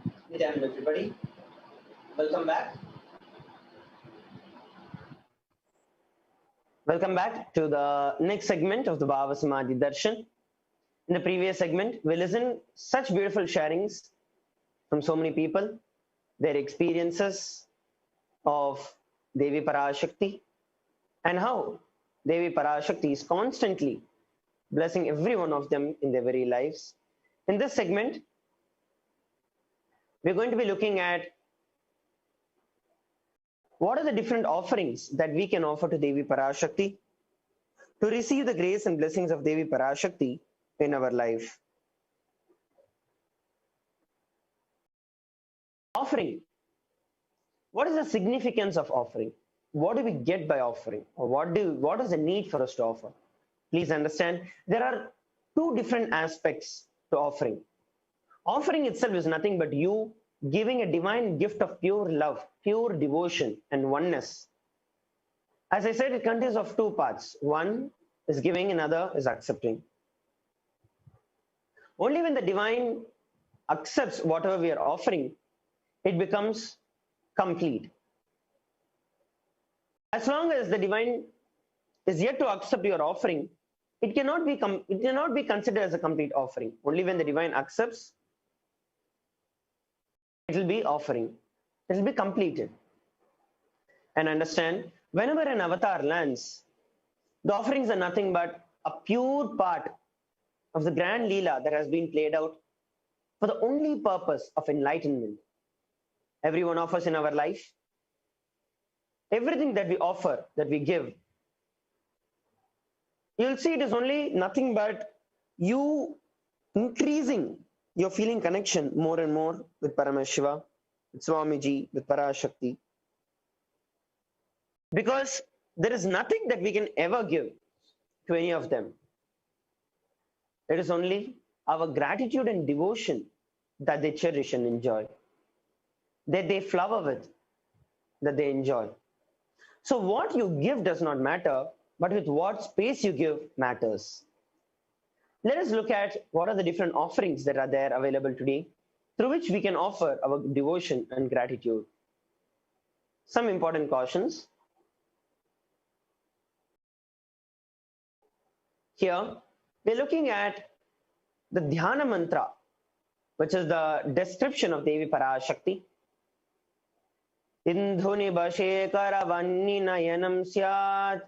Good day, everybody. Welcome back. Welcome back to the next segment of the Bhava Samadhi Darshan. In the previous segment, we listened such beautiful sharings from so many people, their experiences of Devi Parashakti, and how Devi Parashakti is constantly blessing every one of them in their very lives. In this segment, we're going to be looking at what are the different offerings that we can offer to Devi Parashakti to receive the grace and blessings of Devi Parashakti in our life. Offering. What is the significance of offering? What do we get by offering? Or what is the need for us to offer? Please understand, there are two different aspects to offering. Offering itself is nothing but you giving a divine gift of pure love, pure devotion, and oneness. As I said, it consists of two parts. One is giving, another is accepting. Only when the divine accepts whatever we are offering, it becomes complete. As long as the divine is yet to accept your offering, it cannot be considered as a complete offering. Only when the divine accepts, it will be offering. It will be completed. And understand, whenever an avatar lands, the offerings are nothing but a pure part of the grand Leela that has been played out for the only purpose of enlightenment. Every one of us in our life, everything that we offer, that we give, you'll see it is only nothing but you increasing your feeling connection more and more with Paramashiva, with Swamiji, with Parashakti. Because there is nothing that we can ever give to any of them. It is only our gratitude and devotion that they cherish and enjoy, that they flower with, that they enjoy. So what you give does not matter, but with what space you give matters. Let us look at what are the different offerings that are there available today, through which we can offer our devotion and gratitude. Some important cautions. Here, we're looking at the Dhyana Mantra, which is the description of Devi Parashakti. Indhuni Bashekara Vanni Nayanam Syat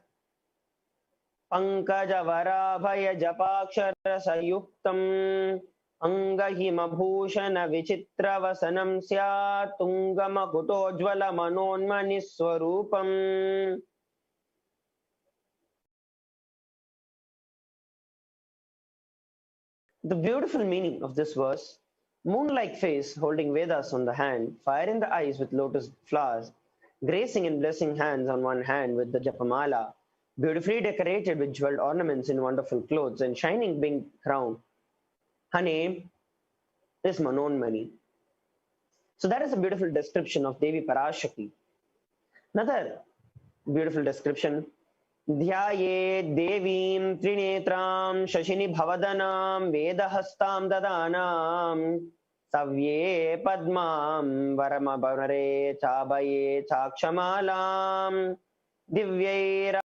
Pankaja Varabhaya Japakshara Sayuktam Angahima Bhushana Vichitra Vasanam Syat Tungama Kutojvala Manonmani Swarupam. The beautiful meaning of this verse: moon-like face holding Vedas on the hand, fire in the eyes with lotus flowers, gracing and blessing hands on one hand with the Japamala, beautifully decorated with jeweled ornaments in wonderful clothes and shining pink crown. Her name is Manonmani. So that is a beautiful description of Devi Parashakti. Another beautiful description: Dhyaye Devim Trinetram Shashini Bhavadanam Vedahastam Dadanam Savye Padmam Varamabhavare Chabaye Chakshamalam Divyair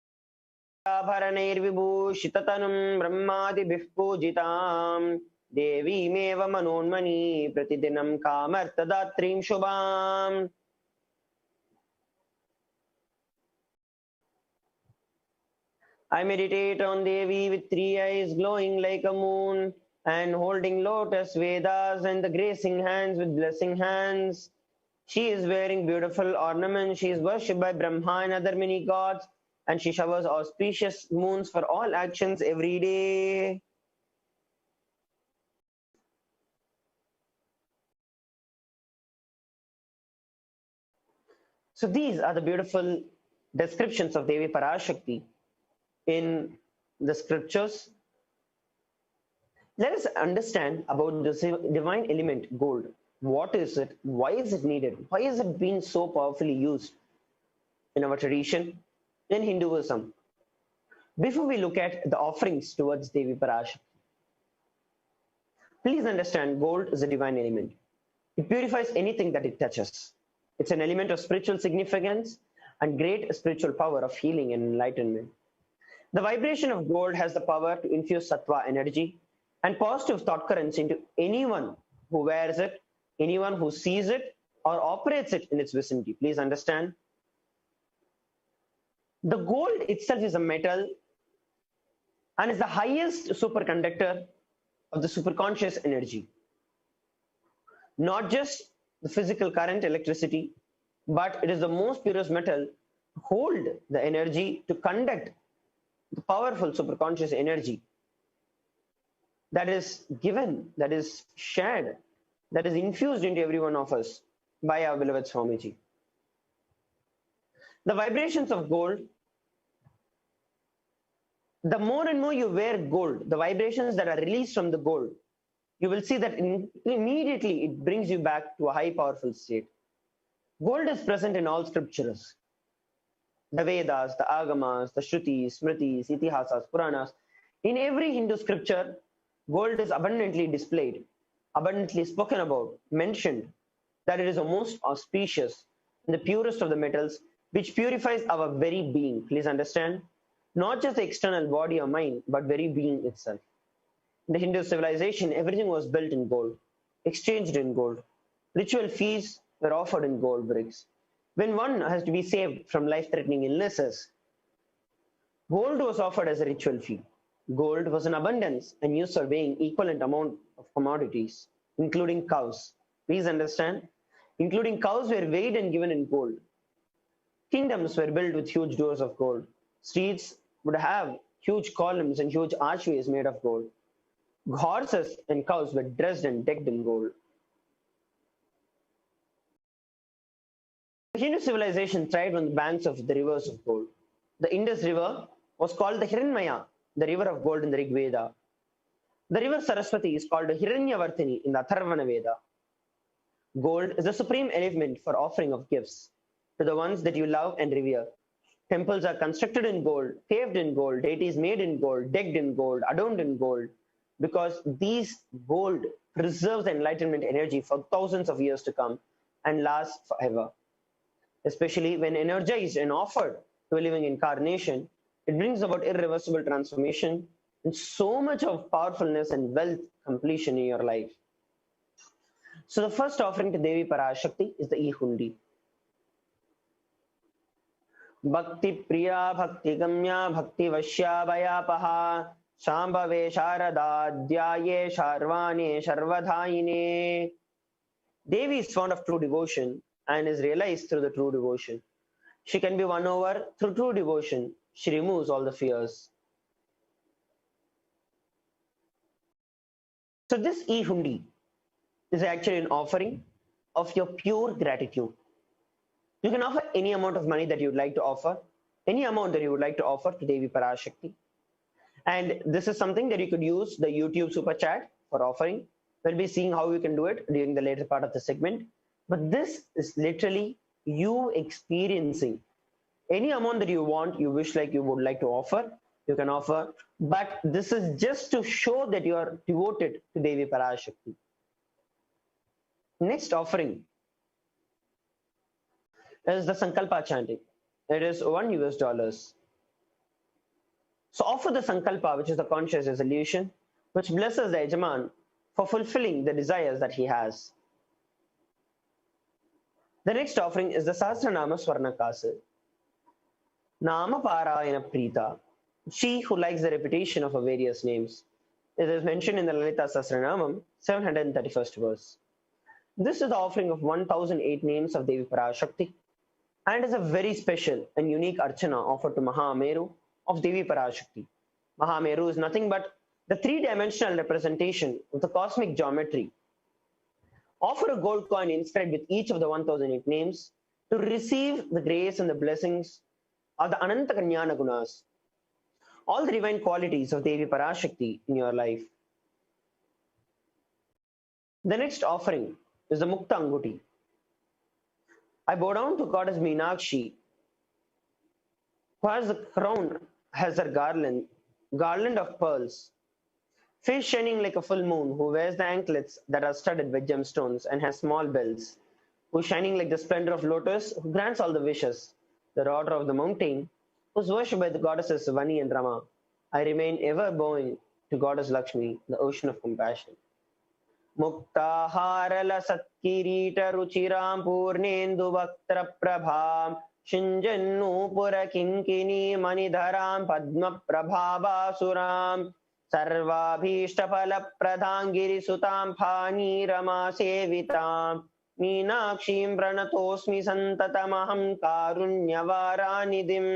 Bharanir Vibhushitatanum Brahmadi Bhippujitam Devi Meva Manonmani Pratidinam Kamartadatrim Shubham. I meditate on Devi with three eyes glowing like a moon and holding lotus Vedas and the gracing hands with blessing hands. She is wearing beautiful ornaments. She is worshipped by Brahma and other many gods, and she showers auspicious moons for all actions every day. So these are the beautiful descriptions of Devi Parashakti in the scriptures. Let us understand about this divine element, gold. What is it? Why is it needed? Why is it being so powerfully used in our tradition, in Hinduism? Before we look at the offerings towards Devi Parashakti, please understand gold is a divine element. It purifies anything that it touches. It's an element of spiritual significance and great spiritual power of healing and enlightenment. The vibration of gold has the power to infuse sattva energy and positive thought currents into anyone who wears it, anyone who sees it, or operates it in its vicinity. Please understand. The gold itself is a metal and is the highest superconductor of the superconscious energy. Not just the physical current, electricity, but it is the most purest metal to hold the energy to conduct the powerful superconscious energy that is given, that is shared, that is infused into every one of us by our beloved Swamiji. The vibrations of gold, the more and more you wear gold, the vibrations that are released from the gold, you will see that immediately it brings you back to a high powerful state. Gold is present in all scriptures. The Vedas, the Agamas, the Shrutis, Smritis, Itihasas, Puranas. In every Hindu scripture, gold is abundantly displayed, abundantly spoken about, mentioned, that it is the most auspicious and the purest of the metals, which purifies our very being. Please understand. Not just the external body or mind, but very being itself. In the Hindu civilization, everything was built in gold, exchanged in gold. Ritual feasts were offered in gold bricks. When one has to be saved from life-threatening illnesses, gold was offered as a ritual fee. Gold was in abundance and used for weighing equivalent amount of commodities, including cows. Please understand, including cows were weighed and given in gold. Kingdoms were built with huge doors of gold. Streets would have huge columns and huge archways made of gold. Horses and cows were dressed and decked in gold. The Hindu civilization thrived on the banks of the rivers of gold. The Indus River was called the Hiranmaya, the river of gold in the Rig Veda. The river Saraswati is called the Hiranyavartini in the Atharvana Veda. Gold is the supreme element for offering of gifts to the ones that you love and revere. Temples are constructed in gold, paved in gold, deities made in gold, decked in gold, adorned in gold, because these gold preserves the enlightenment energy for thousands of years to come and lasts forever. Especially when energized and offered to a living incarnation, it brings about irreversible transformation and so much of powerfulness and wealth completion in your life. So the first offering to Devi Parashakti is the e-hundi. Bhakti Priya Bhakti Gamya Bhakti Vashya Vayapaha Shambhave Sharadadhyaye Sharvane Sharvadhayine. Devi is fond of true devotion and is realized through the true devotion. She can be won over through true devotion. She removes all the fears. So this e-hundi is actually an offering of your pure gratitude. You can offer any amount of money that you would like to offer, any amount that you would like to offer to Devi Parashakti. And this is something that you could use the YouTube super chat for offering. We'll be seeing how you can do it during the later part of the segment. But this is literally you experiencing any amount that you want, you wish like you would like to offer, you can offer. But this is just to show that you are devoted to Devi Parashakti. Next offering is the Sankalpa chanting. It is $1. So offer the Sankalpa, which is the conscious resolution, which blesses the Yajaman for fulfilling the desires that he has. The next offering is the Sahasranama Swarnakasa. Nama Parayana Prita, she who likes the repetition of her various names. It is mentioned in the Lalita Sahasranamam, 731st verse. This is the offering of 1008 names of Devi Parashakti and is a very special and unique archana offered to Mahameru of Devi Parashakti. Mahameru is nothing but the three-dimensional representation of the cosmic geometry. Offer a gold coin inscribed with each of the 1008 names to receive the grace and the blessings of the Ananta Kanyana Gunas, all the divine qualities of Devi Parashakti in your life. The next offering is the Mukta Anguti. I bow down to Goddess Meenakshi, who has the crown, has her garland of pearls, face shining like a full moon, who wears the anklets that are studded with gemstones and has small bells, who is shining like the splendor of lotus, who grants all the wishes, the daughter of the mountain, who is worshipped by the goddesses Vani and Rama. I remain ever bowing to Goddess Lakshmi, the ocean of compassion. मुक्ताहारलसत्किरीटरुचिरां पूर्णेन्दुवक्त्रप्रभां शिञ्जन्नूपुरकिङ्किणीमणिधरां पद्मप्रभावासुरां सर्वाभीष्टफलप्रदां गिरिसुतां फानीरमासेवितां मीनाक्षीं प्रणतोऽस्मि सन्ततमहं कारुण्यवारानिधिम्.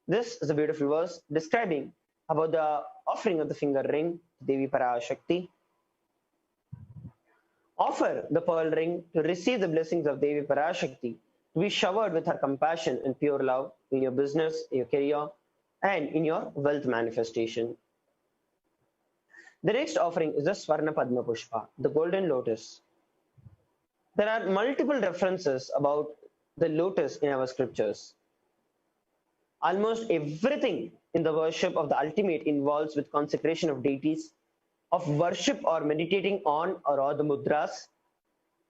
This is a beautiful verse describing about the offering of the finger ring to Devi Parashakti. Offer the pearl ring to receive the blessings of Devi Parashakti, to be showered with her compassion and pure love in your business, in your career, and in your wealth manifestation. The next offering is the Swarna Padma Pushpa, the golden lotus. There are multiple references about the lotus in our scriptures. Almost everything in the worship of the ultimate involves with consecration of deities, of worship or meditating on or the mudras,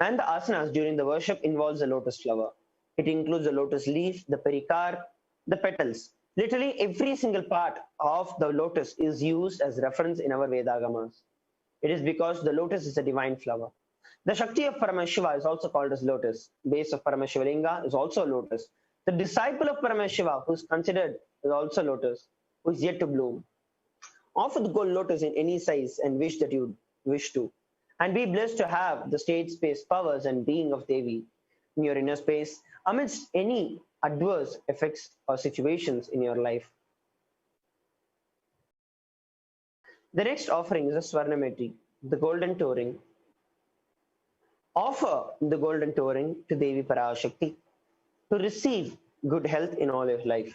and the asanas during the worship involves the lotus flower. It includes the lotus leaf, the perikar, the petals. Literally every single part of the lotus is used as reference in our Vedagamas. It is because the lotus is a divine flower. The Shakti of Paramashiva is also called as lotus. Base of Paramashivalinga is also lotus. The disciple of Paramashiva, who is considered as also lotus, who is yet to bloom. Offer the gold lotus in any size and wish that you wish to. And be blessed to have the state space powers and being of Devi in your inner space amidst any adverse effects or situations in your life. The next offering is a Swarnametri, the golden toe ring. Offer the golden toe ring to Devi Parashakti to receive good health in all your life.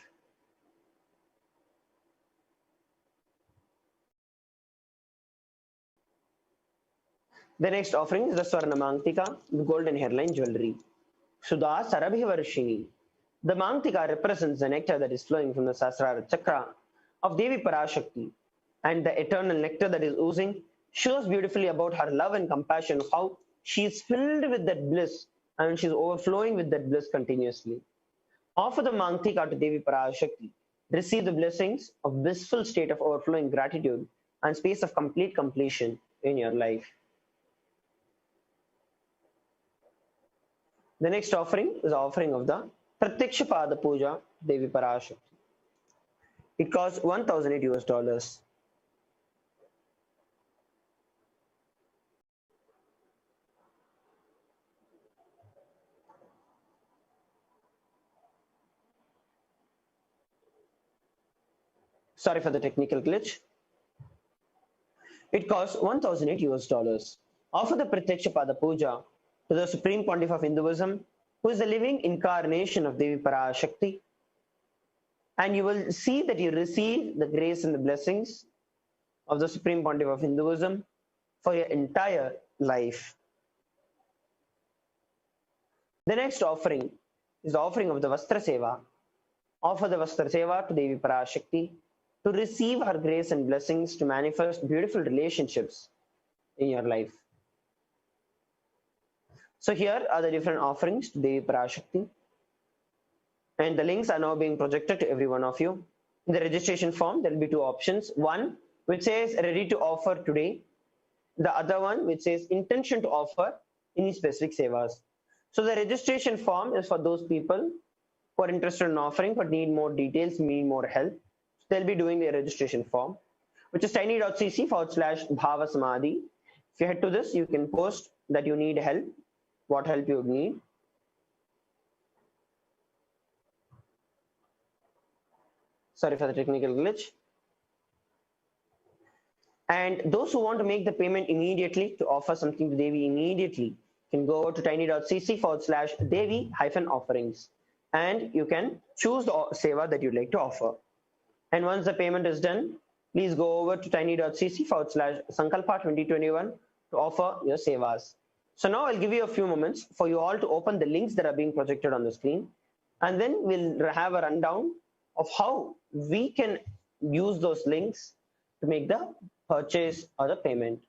The next offering is the Swarna Mangtika, the golden hairline jewelry. Sudha Sarabhivarshini. The Mangtika represents the nectar that is flowing from the Sahasrara Chakra of Devi Parashakti, and the eternal nectar that is oozing shows beautifully about her love and compassion, how she is filled with that bliss and she is overflowing with that bliss continuously. Offer the Mangtika to Devi Parashakti. Receive the blessings of blissful state of overflowing gratitude and space of complete completion in your life. The next offering is the offering of the Pratyaksha Pada Puja Devi Parashakti. It costs $1,008. Sorry for the technical glitch. It costs $1,008. Offer the Pratyaksha Pada Puja to the Supreme Pontiff of Hinduism, who is the living incarnation of Devi Parashakti, and you will see that you receive the grace and the blessings of the Supreme Pontiff of Hinduism for your entire life. The next offering is the offering of the Vastra Seva. Offer the Vastra Seva to Devi Parashakti to receive her grace and blessings to manifest beautiful relationships in your life. So here are the different offerings to Devi Parashakti, and the links are now being projected to every one of you. In the registration form, there will be two options. One which says ready to offer today. The other one which says intention to offer any specific sevas. So the registration form is for those people who are interested in offering but need more details, need more help. So they'll be doing the registration form, which is tiny.cc/bhavasamadhi. If you head to this, you can post that you need help, what help you would need. Sorry for the technical glitch. And those who want to make the payment immediately, to offer something to Devi immediately, can go over to tiny.cc/Devi-offerings, and you can choose the seva that you'd like to offer. And once the payment is done, please go over to tiny.cc/Sankalpa2021 to offer your sevas. So now I'll give you a few moments for you all to open the links that are being projected on the screen, and then we'll have a rundown of how we can use those links to make the purchase or the payment.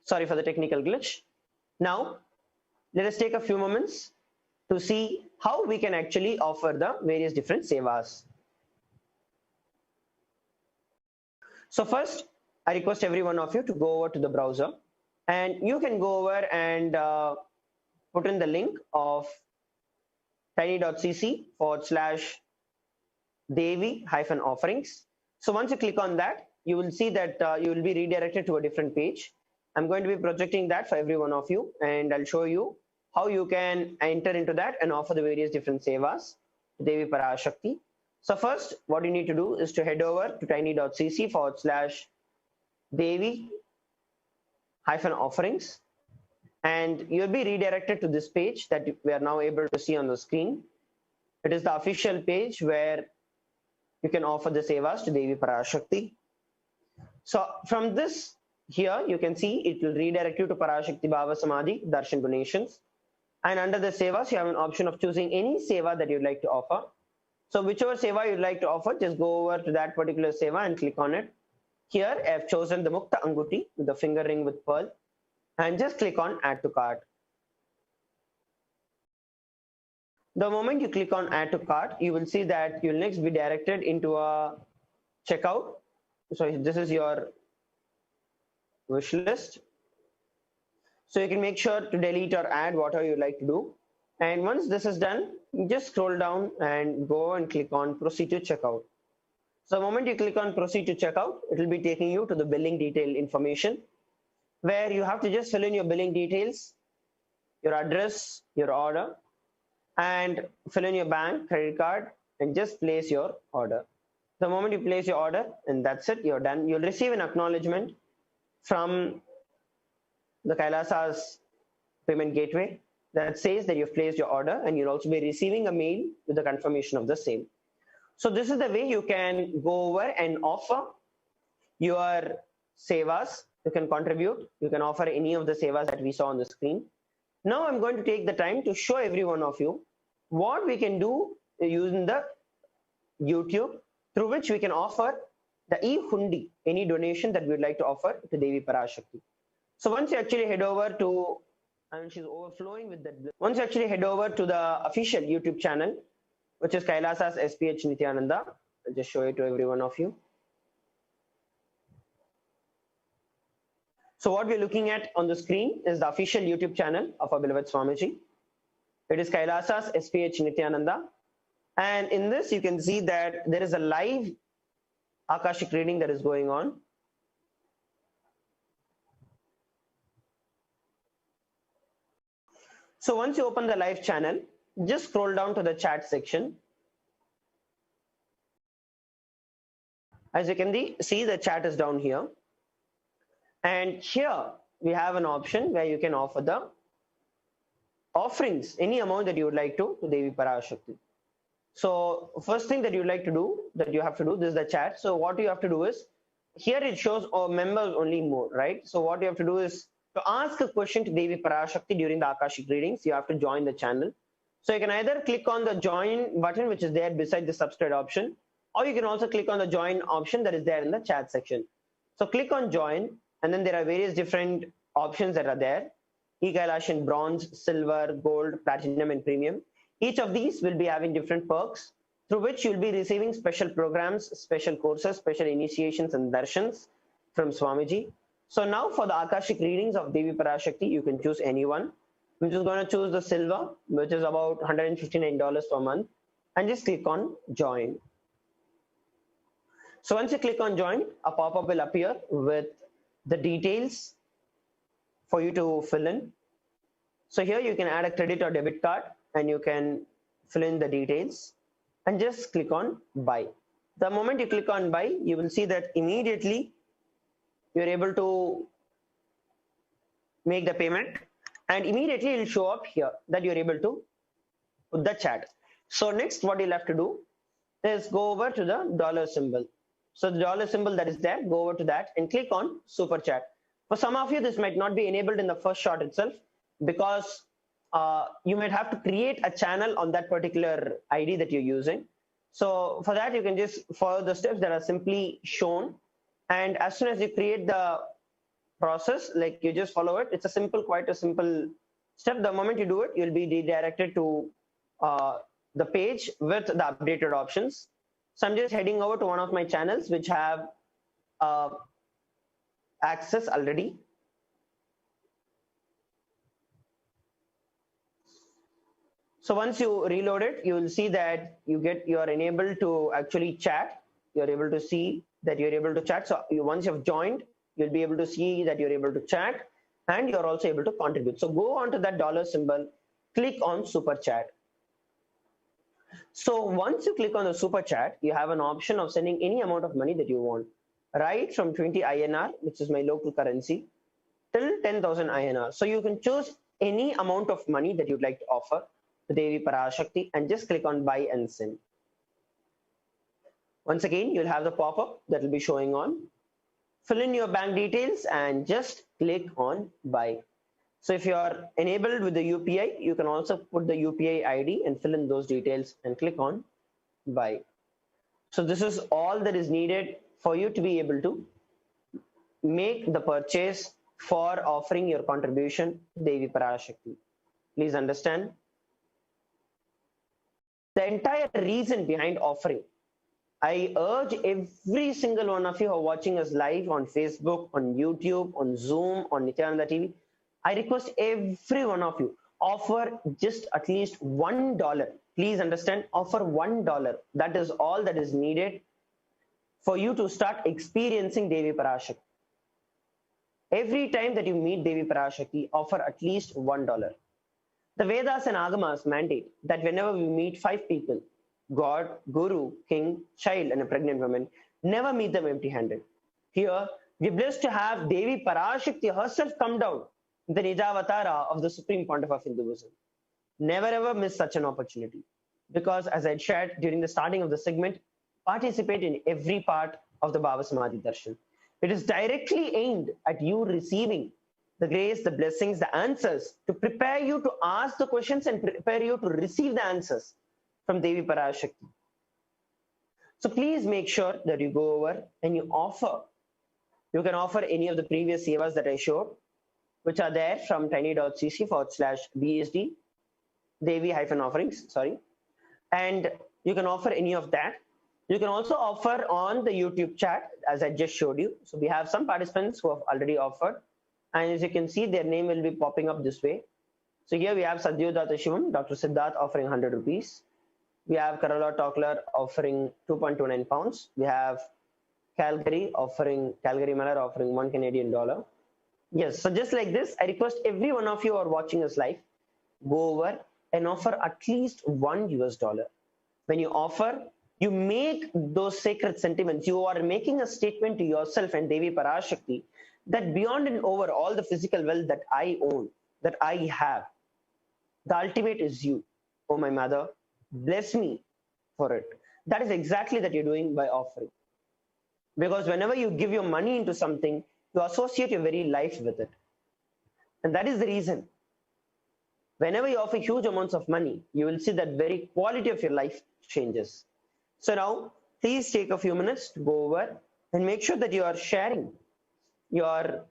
Sorry for the technical glitch. Now, let us take a few moments to see how we can actually offer the various different sevas. So first, I request every one of you to go over to the browser, and you can go over and put in the link of tiny.cc/Devi-offerings. So once you click on that, you will see that you will be redirected to a different page. I'm going to be projecting that for every one of you, and I'll show you how you can enter into that and offer the various different sevas to Devi Parashakti. So first, what you need to do is to head over to tiny.cc/Devi-offerings, and you'll be redirected to this page that we are now able to see on the screen. It is the official page where you can offer the sevas to Devi Parashakti. So from this here, you can see it will redirect you to Parashakti Bhava Samadhi Darshan Donations. And under the sevas, you have an option of choosing any seva that you'd like to offer. So whichever seva you'd like to offer, just go over to that particular seva and click on it. Here, I have chosen the Mukta Anguti with the finger ring with pearl, and just click on Add to Cart. The moment you click on Add to Cart, you will see that you'll next be directed into a checkout. So this is your wish list. So you can make sure to delete or add whatever you like to do. And once this is done, just scroll down and go and click on Proceed to Checkout. So the moment you click on Proceed to Checkout, it will be taking you to the billing detail information, where you have to just fill in your billing details, your address, your order, and fill in your bank, credit card, and just place your order. The moment you place your order, and that's it, you're done. You'll receive an acknowledgement from the Kailasa's payment gateway that says that you've placed your order, and you'll also be receiving a mail with the confirmation of the same. So this is the way you can go over and offer your sevas. You can contribute. You can offer any of the sevas that we saw on the screen. Now I'm going to take the time to show every one of you what we can do using the YouTube, through which we can offer the e-hundi, any donation that we'd like to offer to Devi Parashakti. So once you actually head over to, and she's overflowing with that. Once you actually head over to the official YouTube channel, which is Kailasa's SPH Nithyananda, I'll just show it to every one of you. So what we're looking at on the screen is the official YouTube channel of our beloved Swamiji. It is Kailasa's SPH Nithyananda. And in this, you can see that there is a live Akashic reading that is going on. So once you open the live channel, just scroll down to the chat section. As you can see, the chat is down here. And here we have an option where you can offer the offerings, any amount that you would like to Devi Parashakti. So first thing that you like to do, that you have to do, this is the chat. So what you have to do is, here it shows members only more, right? So what you have to do is to ask a question to Devi Parashakti during the Akashic readings, you have to join the channel. So you can either click on the join button, which is there beside the subscribe option, or you can also click on the join option that is there in the chat section. So click on join, and then there are various different options that are there: e-Kailashan, bronze, silver, gold, platinum, and premium. Each of these will be having different perks through which you'll be receiving special programs, special courses, special initiations and darshans from Swamiji. So now for the Akashic readings of Devi Parashakti, you can choose anyone. I'm just going to choose the silver, which is about $159 per month, and just click on join. So once you click on join, a pop-up will appear with the details for you to fill in. So here you can add a credit or debit card, and you can fill in the details and just click on buy. The moment you click on buy, you will see that immediately you're able to make the payment, and immediately it will show up here that you're able to put the chat. So next, what you'll have to do is go over to the dollar symbol. So the dollar symbol that is there, go over to that and click on super chat. For some of you, this might not be enabled in the first shot itself, because you might have to create a channel on that particular ID that you're using. So for that, you can just follow the steps that are simply shown. And as soon as you create the process, like you just follow it, it's a simple, quite a simple step. The moment you do it, you'll be redirected to the page with the updated options. So I'm just heading over to one of my channels which have access already. So once you reload it, you will see that you are enabled to actually chat. You're able to see that you're able to chat. So once you've joined, you'll be able to see that you're able to chat, and you're also able to contribute. So go onto that dollar symbol, click on super chat. So once you click on the super chat, you have an option of sending any amount of money that you want, right from 20 INR, which is my local currency, till 10,000 INR. So you can choose any amount of money that you'd like to offer to Devi Parashakti and just click on buy and send. Once again, you'll have the pop-up that will be showing on. Fill in your bank details and just click on buy. So if you are enabled with the UPI, you can also put the UPI ID and fill in those details and click on buy. So this is all that is needed for you to be able to make the purchase for offering your contribution to Devi Parashakti. Please understand. The entire reason behind offering, I urge every single one of you who are watching us live on Facebook, on YouTube, on Zoom, on Nithyananda TV, I request every one of you, offer just at least $1. Please understand, offer $1. That is all that is needed for you to start experiencing Devi Parashakti. Every time that you meet Devi Parashakti, offer at least $1. The Vedas and Agamas mandate that whenever we meet 5 people, God, Guru, King, child, and a pregnant woman, never meet them empty-handed. Here, we're blessed to have Devi Parashakti herself come down, the Nijavatara of the Supreme Pontiff of Hinduism. Never ever miss such an opportunity. Because as I shared during the starting of the segment, participate in every part of the Baba Samadhi Darshan. It is directly aimed at you receiving the grace, the blessings, the answers, to prepare you to ask the questions and prepare you to receive the answers from Devi Parashakti. So please make sure that you go over and you offer. You can offer any of the previous sevas that I showed, which are there from tiny.cc/BSD, Devi-offerings, sorry. And you can offer any of that. You can also offer on the YouTube chat, as I just showed you. So we have some participants who have already offered. And as you can see, their name will be popping up this way. So here we have Sadyodata Shivam, Dr. Siddharth offering 100 rupees. We have Kerala Tokler offering 2.29 pounds. We have Calgary Malar offering $1 Canadian. Yes, so just like this, I request every one of you who are watching us live, go over and offer at least $1. When you offer, you make those sacred sentiments. You are making a statement to yourself and Devi Parashakti that beyond and over all the physical wealth that I own, that I have, the ultimate is you, oh my mother, bless me for it. That is exactly that you're doing by offering. Because whenever you give your money into something, you associate your very life with it. And that is the reason. Whenever you offer huge amounts of money, you will see that very quality of your life changes. So now, please take a few minutes to go over and make sure that you are sharing your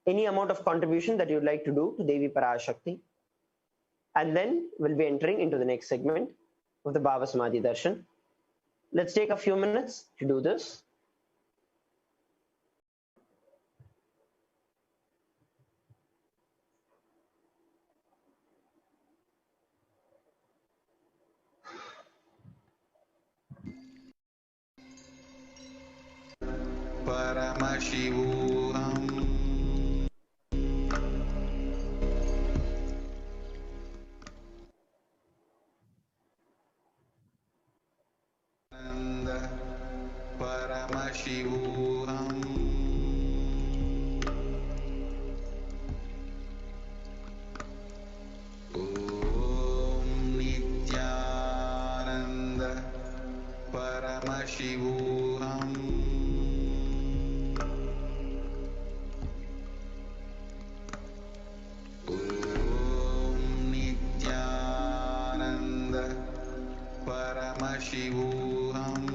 any amount of contribution that you'd like to do to Devi Parashakti. And then we'll be entering into the next segment of the Baba Samadhi Darshan. Let's take a few minutes to do this. Paramashivoham. Paramashivoham.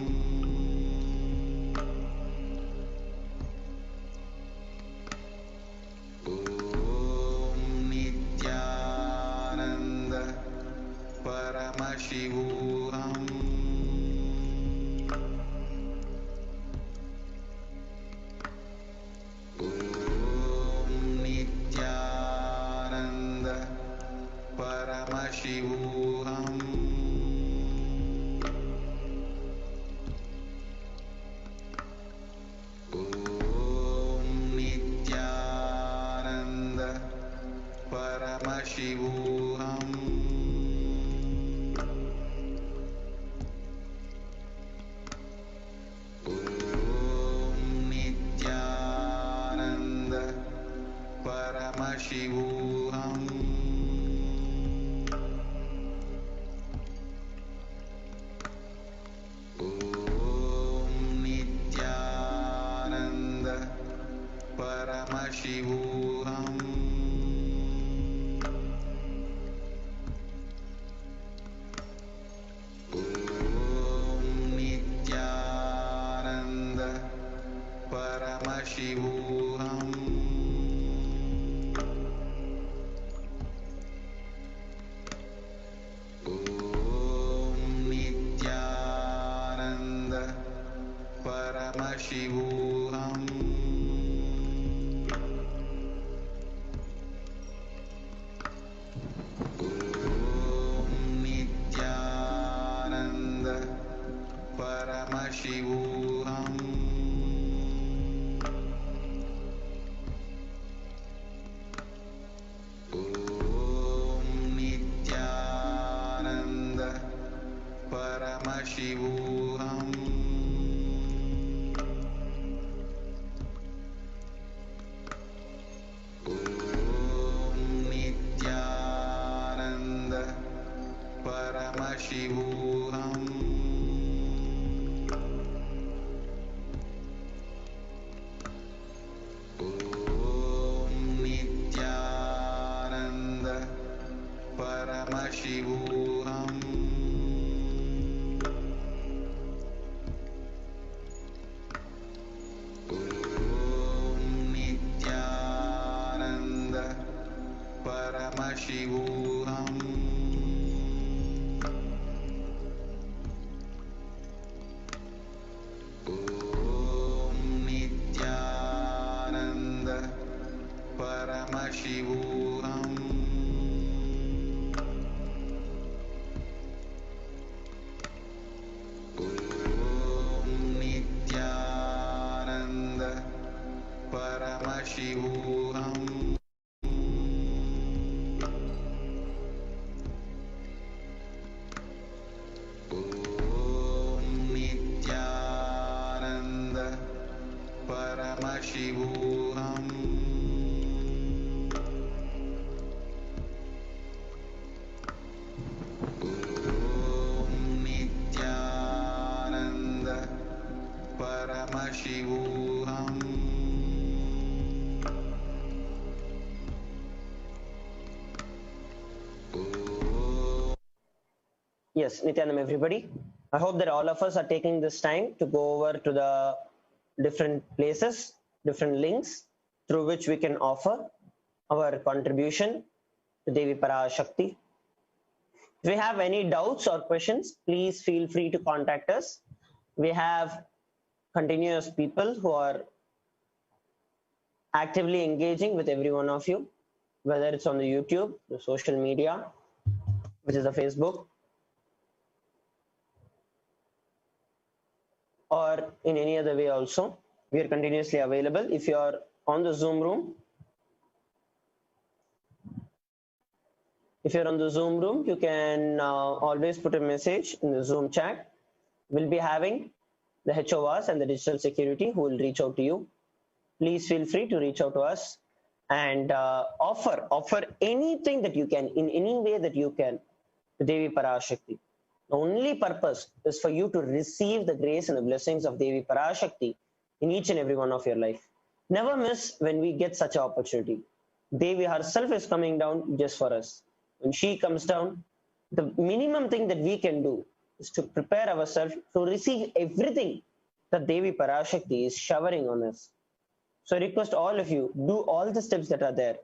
Om Nithyananda Paramashivoham. Om Nithyananda Paramashivoham. Om Nithyananda Paramashivoham. Om Nithyananda Paramashivoham. Om Nithyananda Paramashivoham. Om Nithyananda Paramashivoham. Om Nithyananda Paramashivoham. Om Nithyananda Paramashivoham. Om Nithyananda Paramashivoham. Om Nithyananda Paramashivoham. Om Nithyananda Paramashivoham. Om Nithyananda Paramashivoham. Om Nithyananda Paramashivoham. Om Nithyananda Paramashivoham. Om Nithyananda Paramashivoham. Om Nithyananda Paramashivoham. Yes, Nityanam, everybody. I hope that all of us are taking this time to go over to the different places, different links through which we can offer our contribution to Devi Parashakti. If you have any doubts or questions, please feel free to contact us. We have continuous people who are actively engaging with every one of you, whether it's on the YouTube, the social media, which is the Facebook, or in any other way also. We are continuously available. If you are on the Zoom room, you can always put a message in the Zoom chat. We'll be having the HORs and the digital security who will reach out to you. Please feel free to reach out to us and offer anything that you can, in any way that you can, to Devi Parashakti. The only purpose is for you to receive the grace and the blessings of Devi Parashakti in each and every one of your life. Never miss when we get such an opportunity. Devi herself is coming down just for us. When she comes down, the minimum thing that we can do is to prepare ourselves to receive everything that Devi Parashakti is showering on us. So I request all of you, do all the steps that are there,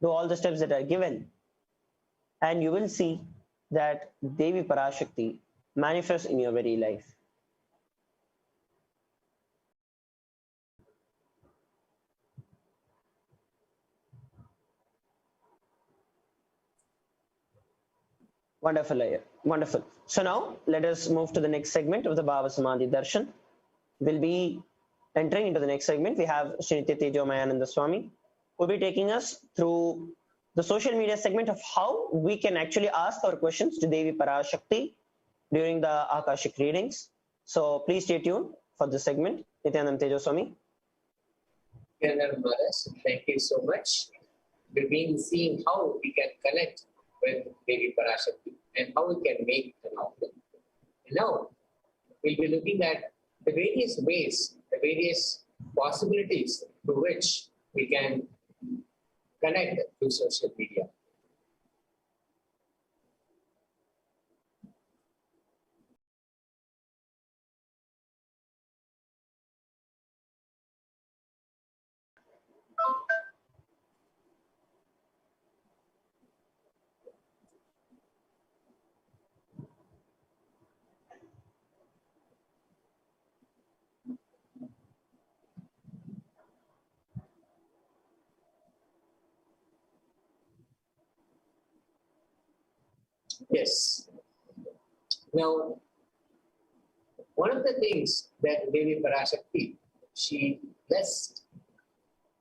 do all the steps that are given, and you will see that Devi Parashakti manifests in your very life. Wonderful, Ayya. Wonderful. So now let us move to the next segment of the Bhava Samadhi Darshan. We'll be entering into the next segment. We have Sri Nitya Tejo Mayananda Swami, who will be taking us through the social media segment of how we can actually ask our questions to Devi Parashakti during the Akashic readings. So please stay tuned for this segment. Nithyananda Tejo Swami. Thank you so much. We've been seeing how we can connect with Devi Parashakti and how we can make an offering. Now, we'll be looking at the various ways, the various possibilities through which we can connect through social media. Yes. Now, one of the things that Devi Parashakti, she blessed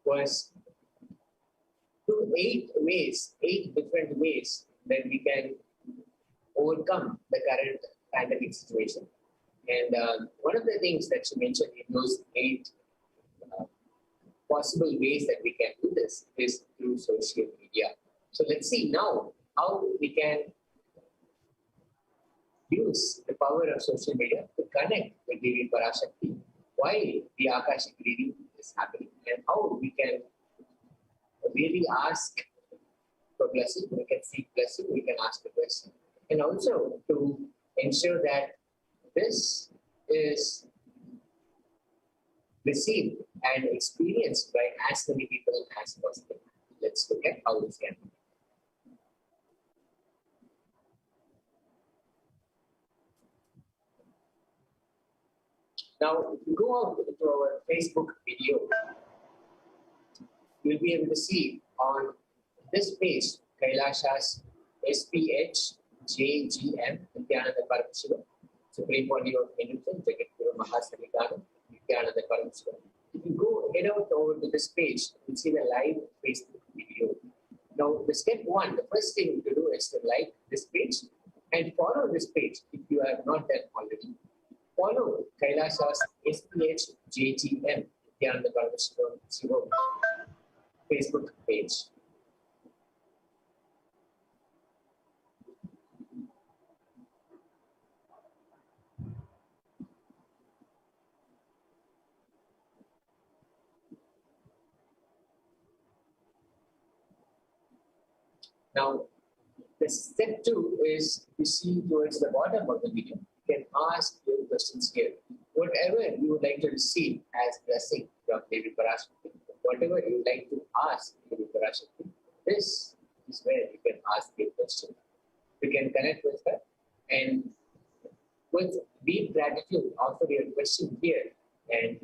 was to eight different ways that we can overcome the current pandemic situation. And one of the things that she mentioned in those eight possible ways that we can do this is through social media. So let's see now how we can use the power of social media to connect with Devi Parashakti while the Akashic reading is happening, and how we can really ask for blessing, we can seek blessing, we can ask for blessing, and also to ensure that this is received and experienced by as many people as possible. Let's look at how this can happen. Now, if you go out to our Facebook video, you'll be able to see on this page Kailasha's SPH JGM Nithyananda Parameswara, Supreme Body of Hinduism, Jagatguru Mahasanitana, Nithyananda Parameswara. If you go head out over to this page, you'll see the live Facebook video. Now, the step one, the first thing to do is to like this page and follow this page if you have not done already. Follow Kailasha's SPH JGM Nithyananda Parameswara Facebook page. Now, the step two is to see towards the bottom of the video. You can ask your questions here. Whatever you would like to receive as blessing from Devi Parashakti, whatever you would like to ask Devi Parashakti, this is where you can ask your question. You can connect with her and with deep gratitude offer your question here, and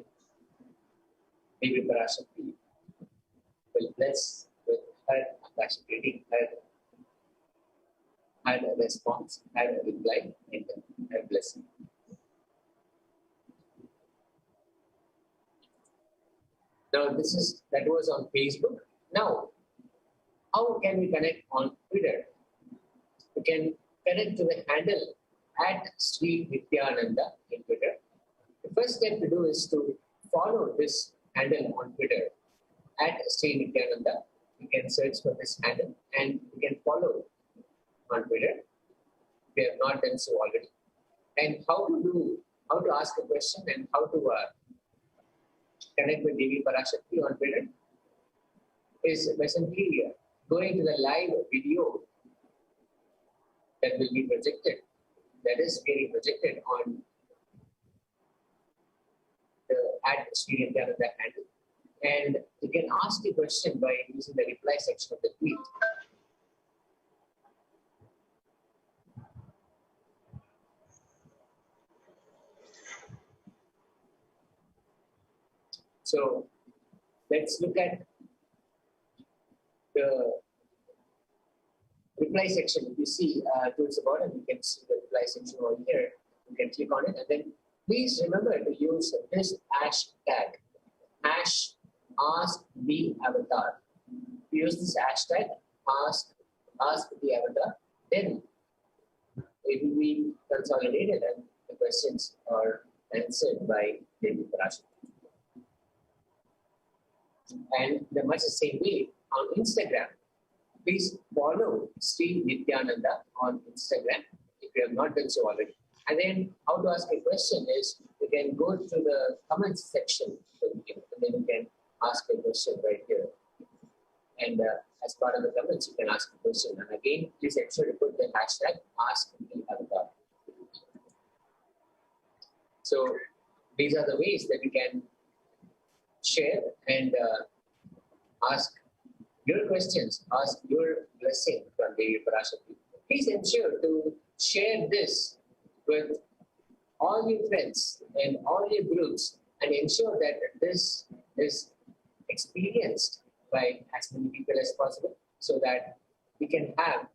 Devi Parashakti will bless with her Akashic reading, her response, her reply, and her blessing. Now, that was on Facebook. Now, how can we connect on Twitter? We can connect to the handle at Sri Nithyananda in Twitter. The first step to do is to follow this handle on Twitter at Sri Nithyananda. You can search for this handle and you can follow on Twitter. We have not done so already. And how to ask a question and how to connect with Devi Parashakti on Twitter is by simply going to the live video that will be projected that is getting projected on the Sri Nithyananda handle. And you can ask the question by using the reply section of the tweet. So let's look at the reply section. If you see towards the bottom, you can see the reply section over here. You can click on it, and then please remember to use this hashtag, #AskTheAvatar. Use this hashtag, #AskTheAvatar. Then it will be consolidated, and the questions are answered by Devi Parashar. And in much the same way, on Instagram, please follow Sri Nithyananda on Instagram if you have not done so already. And then how to ask a question is you can go to the comments section and then you can ask a question right here. And as part of the comments, you can ask a question. And again, please ensure to put the hashtag #AskTheAvatar. So these are the ways that you can share and ask your questions, ask your blessing from Devi Parashakti. Please ensure to share this with all your friends and all your groups and ensure that this is experienced by as many people as possible so that we can have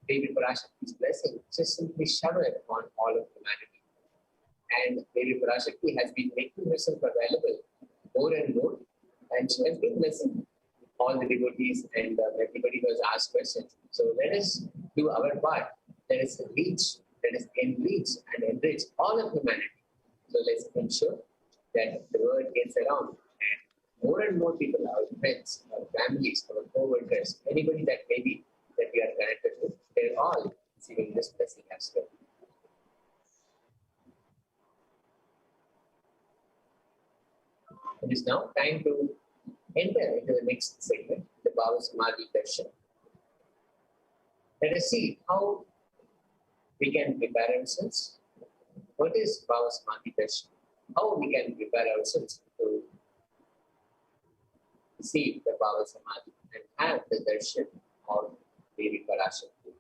Devi Parashakti's blessing just simply showered on all of humanity. And Devi Parashakti has been making herself available more and more, and she has been blessing all the devotees and everybody who has asked questions. So let us do our part. Let us enrich and enrich all of humanity. So let's ensure that the word gets around and more people, our friends, our families, our co-workers, anybody that maybe that we are connected with, they're all receiving this blessing as well. It is now time to enter into the next segment, the Bhava Samadhi Darshan. Let us see how we can prepare ourselves. What is Bhava Samadhi Darshan? How we can prepare ourselves to receive the Bhava Samadhi and have the darshan of Devi Parashakti.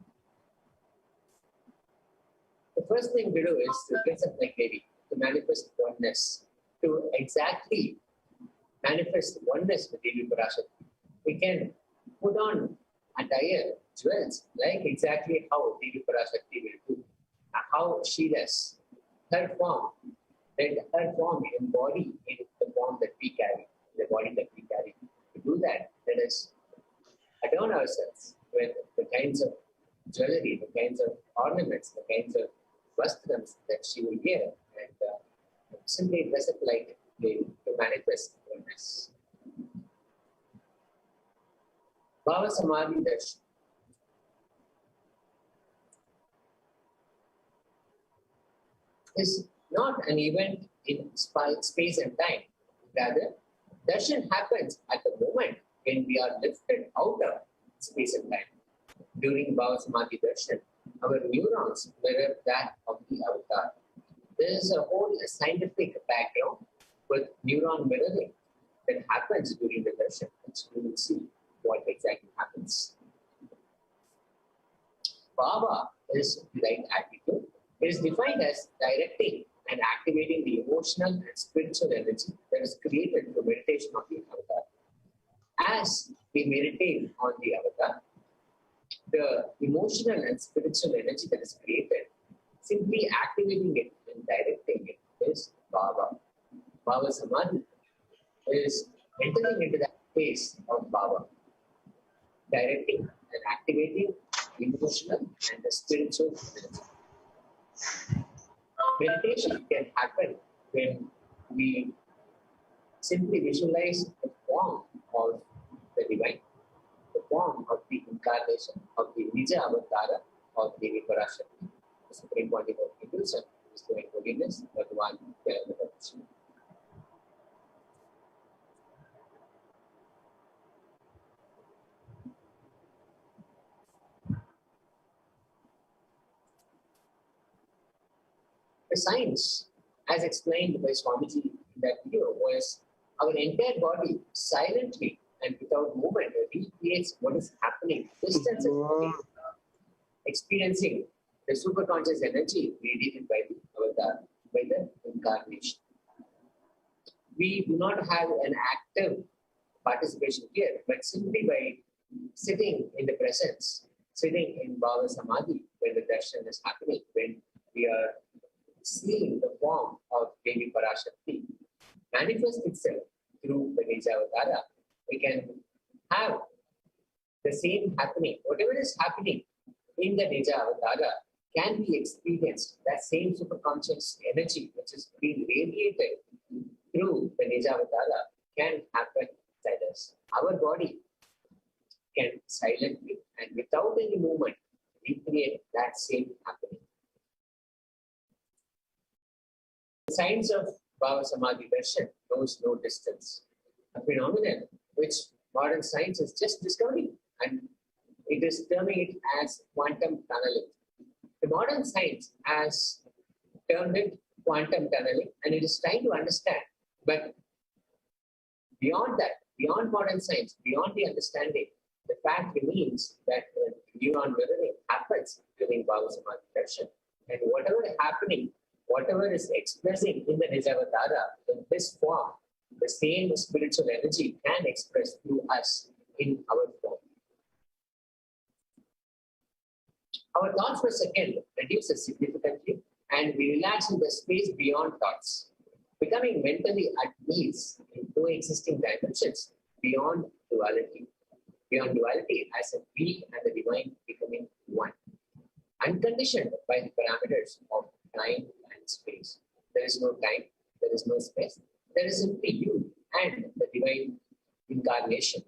The first thing to do is to dress up like Devi, to manifest oneness, to exactly manifest oneness with Devi Parashakti. We can put on attire, jewels, like exactly how Devi Parashakti will do, how she does. Her form, her form embody in the form that we carry, the body that we carry. To do that, let us adorn ourselves with the kinds of jewelry, the kinds of ornaments, the kinds of vastrams that she will wear, and simply dress up like Devi to manifest oneness. Bhava Samadhi Darshan. Is not an event in space and time. Rather, darshan happens at the moment when we are lifted out of space and time. During Bhava Samadhi Darshan, our neurons mirror that of the avatar. There is a whole scientific background with neuron mirroring that happens during the darshan, which we will see what exactly happens. Bhava is the right attitude. It is defined as directing and activating the emotional and spiritual energy that is created through meditation on the avatar. As we meditate on the avatar, the emotional and spiritual energy that is created, simply activating it and directing it is Bhava. Bhava Samadhi is entering into that phase of Bhava, directing and activating emotional and the spiritual energy. Meditation can happen when we simply visualize the form of the divine, the form of the incarnation of the Nija Avatara of Devi Parashakti, the Supreme Body of Hindus and His Divine Holiness, Bhagavan Vishnu. The science, as explained by Swamiji in that video, was our entire body silently and without movement recreates what is happening, distance is happening, experiencing the superconscious energy radiated by the avatar, by the incarnation. We do not have an active participation here, but simply by sitting in the presence, sitting in Bhava Samadhi, when the darshan is happening, when we are seeing the form of Devi Parashakti manifest itself through the Nijavatara, we can have the same happening. Whatever is happening in the Nijavatara can be experienced. That same superconscious energy which is being radiated through the Nijavatara can happen inside us. Our body can silently and without any movement recreate that same happening. The science of Bhava Samadhi Darshan knows no distance, a phenomenon which modern science is just discovering, and it is terming it as quantum tunneling. The modern science has termed it quantum tunneling, and it is trying to understand, but beyond that, beyond modern science, beyond the understanding, the fact remains that neuron mirroring happens during Bhava Samadhi Darshan. And whatever is happening, whatever is expressing in the Nijavatara, in this form, the same spiritual energy can express through us in our form. Our thoughts per second reduces significantly, and we relax in the space beyond thoughts, becoming mentally at ease in coexisting dimensions beyond duality. Beyond duality as a we and the divine becoming one, unconditioned by the parameters of time and space. There is no time, there is no space, there is simply you and the divine incarnation,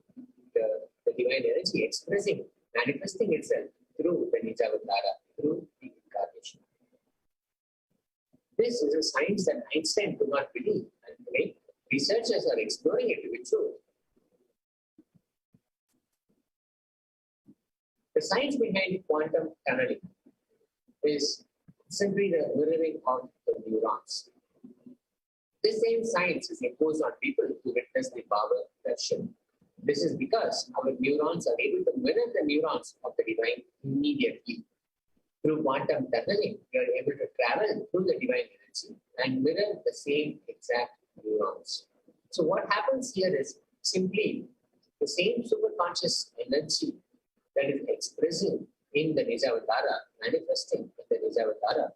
the divine energy expressing, manifesting itself through the Nijavatara, through the incarnation. This is a science that Einstein could not believe, and today researchers are exploring it to be true. The science behind quantum tunneling is simply the mirroring of the neurons. This same science is imposed on people who witness the Bhava Darshan. This is because our neurons are able to mirror the neurons of the divine immediately. Through quantum tunneling, we are able to travel through the divine energy and mirror the same exact neurons. So what happens here is simply the same superconscious energy that is expressing in the Nijavatara, manifesting in the Nijavatara,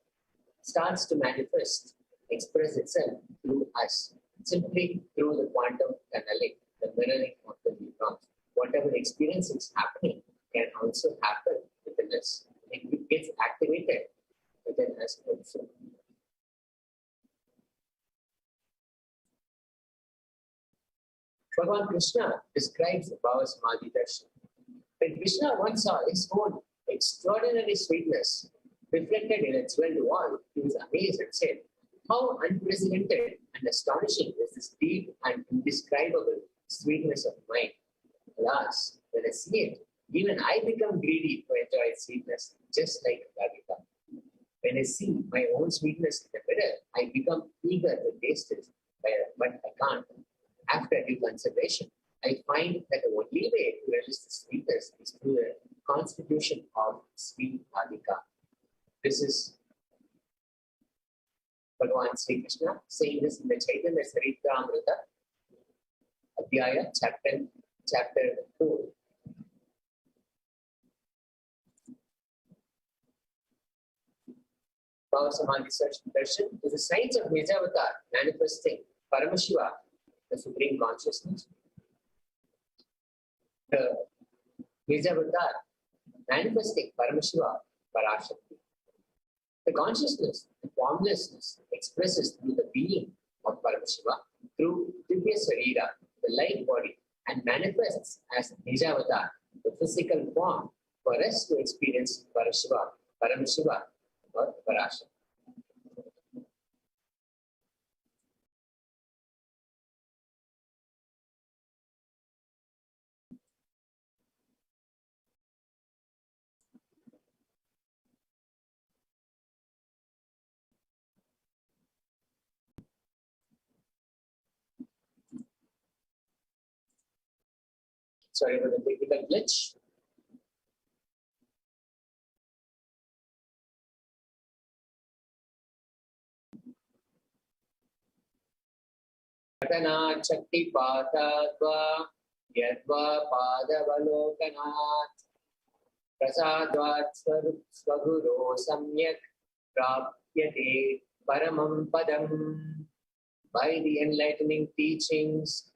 starts to manifest, express itself through us, simply through the quantum tunneling, the mirroring of the neurons. Whatever experience is happening can also happen within us. It gets activated within us also. Bhagavan Krishna describes the Bhava Samadhi Darshan. When Krishna once saw his own extraordinary sweetness reflected in a jeweled wall, he was amazed and said, "How unprecedented and astonishing is this deep and indescribable sweetness of mine. Alas, when I see it, even I become greedy to enjoy its sweetness, just like Radhika. When I see my own sweetness in the mirror, I become eager to taste it, but I can't. After due consideration, I find that the only way to relish the sweetness is through the constitution of sweet Radhika." This is Bhagavan Sri Krishna saying this in the Chaitanya Saritra Amrita, Adhyaya, chapter 4. Bhava Samadhi Darshan is the science of Nijavatar manifesting Paramashiva, the Supreme Consciousness. The Nijavatar manifesting Paramashiva, Parashakti. The consciousness, the formlessness expresses through the being of Paramashiva through Divya Sarira, the light body, and manifests as Nijavatar, the physical form, for us to experience Parashiva, Paramashiva, or Parashakti. Sorry for the technical glitch. Patanat Shakti Patadva Yadva Padavalokanat Prasadvat Swaguro Samyak Prapyate Paramam Padam. By the enlightening teachings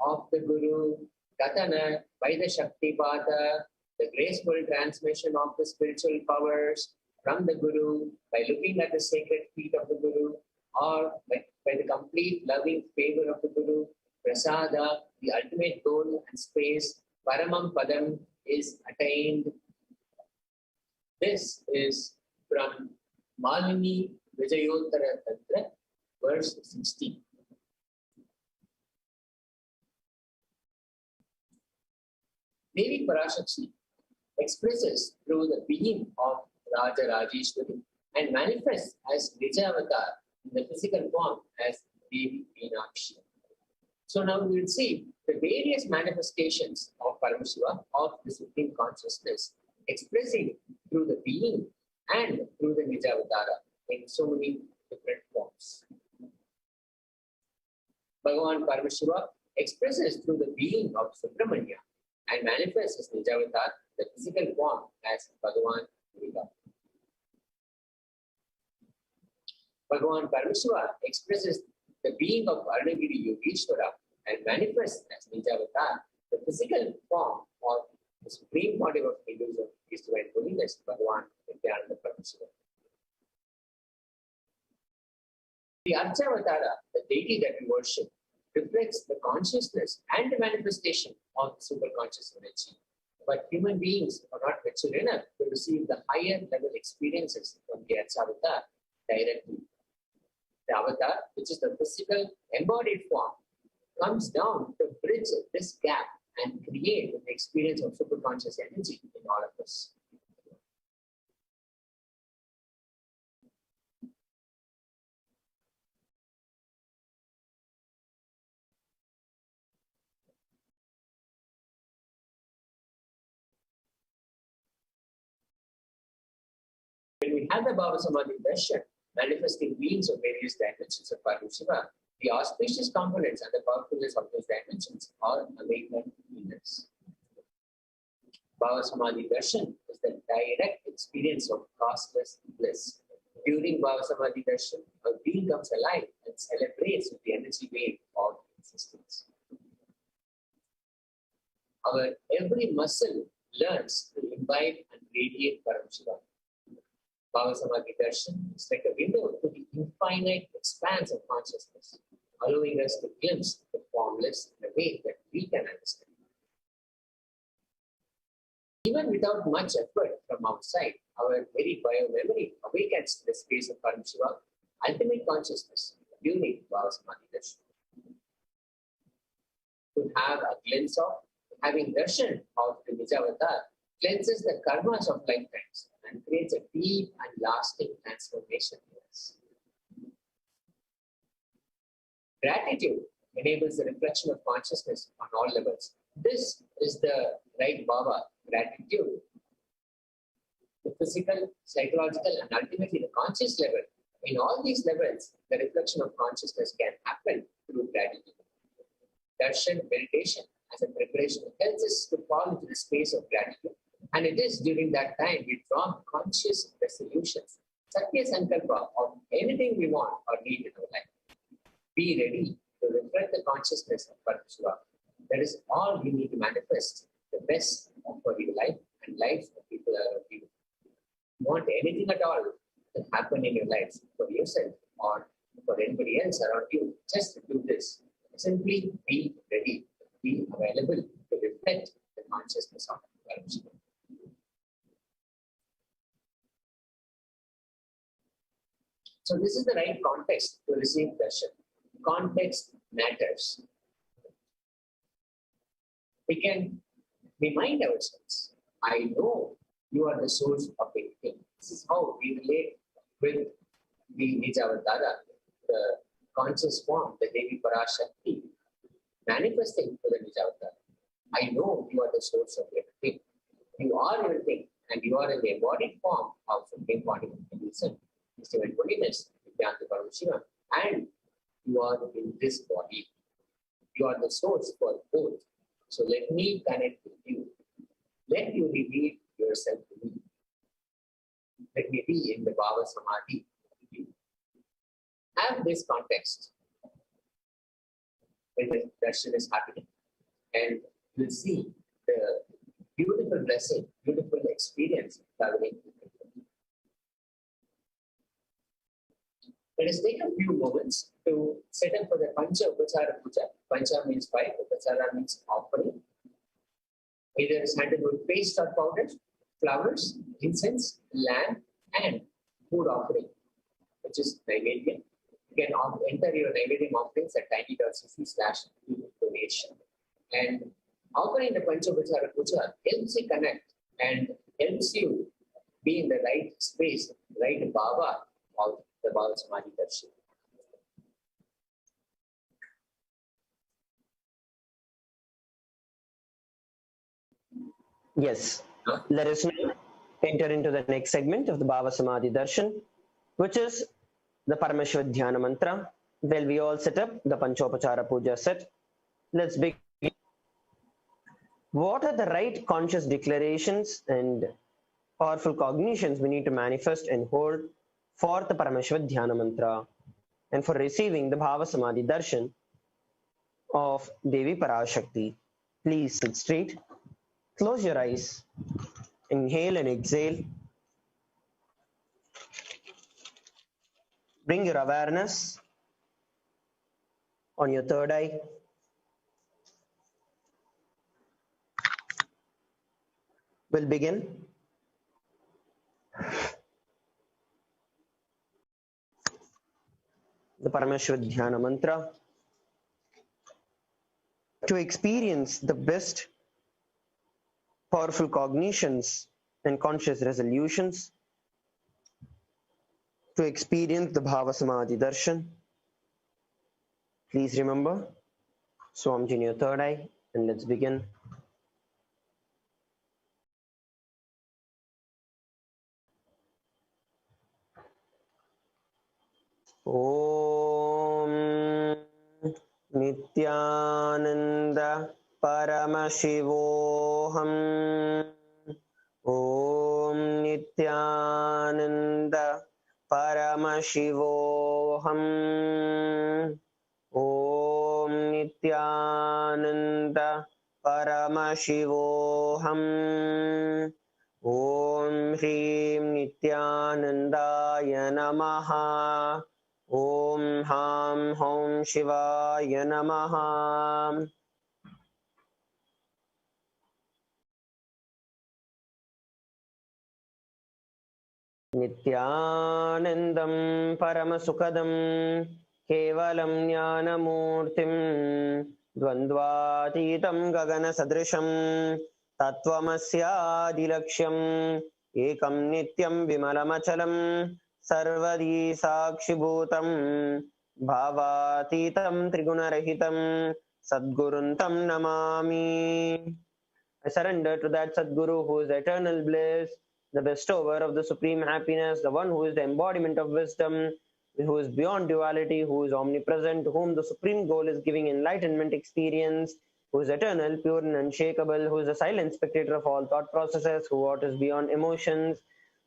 of the Guru, Tatana, by the Shaktipata, the graceful transmission of the spiritual powers from the Guru, by looking at the sacred feet of the Guru, or by the complete loving favor of the Guru, Prasada, the ultimate goal and space, Paramam Padam, is attained. This is from Malini Vijayottara Tantra, verse 16. Devi Parashakti expresses through the being of Raja Rajeshwari and manifests as Nijavatar in the physical form as Devi Meenakshi. So now we will see the various manifestations of Paramashiva, of the Supreme Consciousness, expressing through the being and through the Nijavatara in so many different forms. Bhagavan Paramashiva expresses through the being of Subramanya and manifests as Nijavatar, the physical form, as Bhagavan Durga. Bhagavan Paramashiva expresses the being of Arunagiri Yogeshwara and manifests as Nijavatar, the physical form of the supreme body of Hinduism, is divine holiness, Bhagavan Nithyanandeshwara. The Archavatara, the deity that we worship, reflects the consciousness and the manifestation of the superconscious energy. But human beings are not mature enough to receive the higher level experiences from the Archavatara directly. The avatar, which is the physical embodied form, comes down to bridge this gap and create an experience of superconscious energy in all of us. When we have the Bhava Samadhi darshan, manifesting beings of various dimensions of Paramashiva, the auspicious components and the powerfulness of those dimensions are awakened in us. Bhava Samadhi darshan is the direct experience of causeless bliss. During Bhava Samadhi darshan, a being comes alive and celebrates with the energy wave of existence. Our every muscle learns to imbibe and radiate Paramashiva. Bhava Samadhi darshan is like a window to the infinite expanse of consciousness, allowing us to glimpse the formless in a way that we can understand. Even without much effort from outside, our very bio-memory awakens to the space of Paramashiva, ultimate consciousness, during Bhava Samadhi darshan. To have a glimpse of, having darshan of the Nijavatar, cleanses the karmas of lifetimes and creates a deep and lasting transformation in us. Gratitude enables the reflection of consciousness on all levels. This is the right bhava, gratitude. The physical, psychological, and ultimately the conscious level. In all these levels, the reflection of consciousness can happen through gratitude. Darshan meditation as a preparation helps us to fall into the space of gratitude. And it is during that time we draw conscious resolutions, Satya Sankalpa of anything we want or need in our life. Be ready to reflect the consciousness of Paramashiva. That is all you need to manifest the best for your life and lives of people around you. You want anything at all to happen in your lives for yourself or for anybody else around you, just do this. Simply be ready, be available to reflect the consciousness of Paramashiva. So this is the right context to receive darshan. Context matters. We can remind ourselves, I know you are the source of everything. This is how we relate with the Nijavatara, the conscious form, the Devi Parashakti, manifesting to the Nijavatara. I know you are the source of everything. You are everything, and you are in the embodied form of Supreme Body of Reason, Divine Holiness, Nithyananda Parameshiva, and you are in this body. You are the source for both. So let me connect with you. Let you reveal yourself to me. Let me be in the Bhava Samadhi with you. Have this context when the darshan is happening, and you'll see the beautiful blessing, beautiful experience traveling. Let us take a few moments to set up for the Pancha Upachara Puja. Pancha means 5, Upachara means offering. Either sandalwood paste or powder, flowers, incense, lamb, and food offering, which is Naivedya. You can enter your Naivedya offerings at tiny.cc/donation. And offering the Pancha Upachara Puja helps you connect and helps you be in the right space, right bhava of the Bhava Samadhi Darshan. Yes. Let us now enter into the next segment of the Bhava Samadhi Darshan, which is the Parameshwar Dhyana Mantra. Well, we all set up the Panchopachara Puja set. Let's begin. What are the right conscious declarations and powerful cognitions we need to manifest and hold for the Parameshwar Dhyana Mantra and for receiving the Bhava Samadhi Darshan of Devi Parashakti? Please sit straight, close your eyes, inhale and exhale. Bring your awareness on your third eye. We'll begin. The Parameshwar Dhyana Mantra. To experience the best powerful cognitions and conscious resolutions, to experience the Bhava Samadhi Darshan, please remember Swamji in your third eye, and let's begin. Om Nithyananda Paramashivoham. Om Nithyananda Paramashivoham. Om Nithyananda Paramashivoham. Om Shrim Nithyanandaya Namaha. Om Ham Hom Shivaya Namaha. Nithyanandam Paramasukadam Kevalam Jnanamurtim Dvandvatitam Gagana Sadrisham Tattvamasyaadilaksham Ekam Nityam Vimalamachalam Sarvadi Sakshibhutam Bhavatitam Trigunarahitam Sadguruntam Namami. I surrender to that Sadguru who is the eternal bliss, the bestower of the supreme happiness, the one who is the embodiment of wisdom, who is beyond duality, who is omnipresent, to whom the supreme goal is giving enlightenment experience, who is eternal, pure and unshakable, who is the silent spectator of all thought processes, who what is beyond emotions,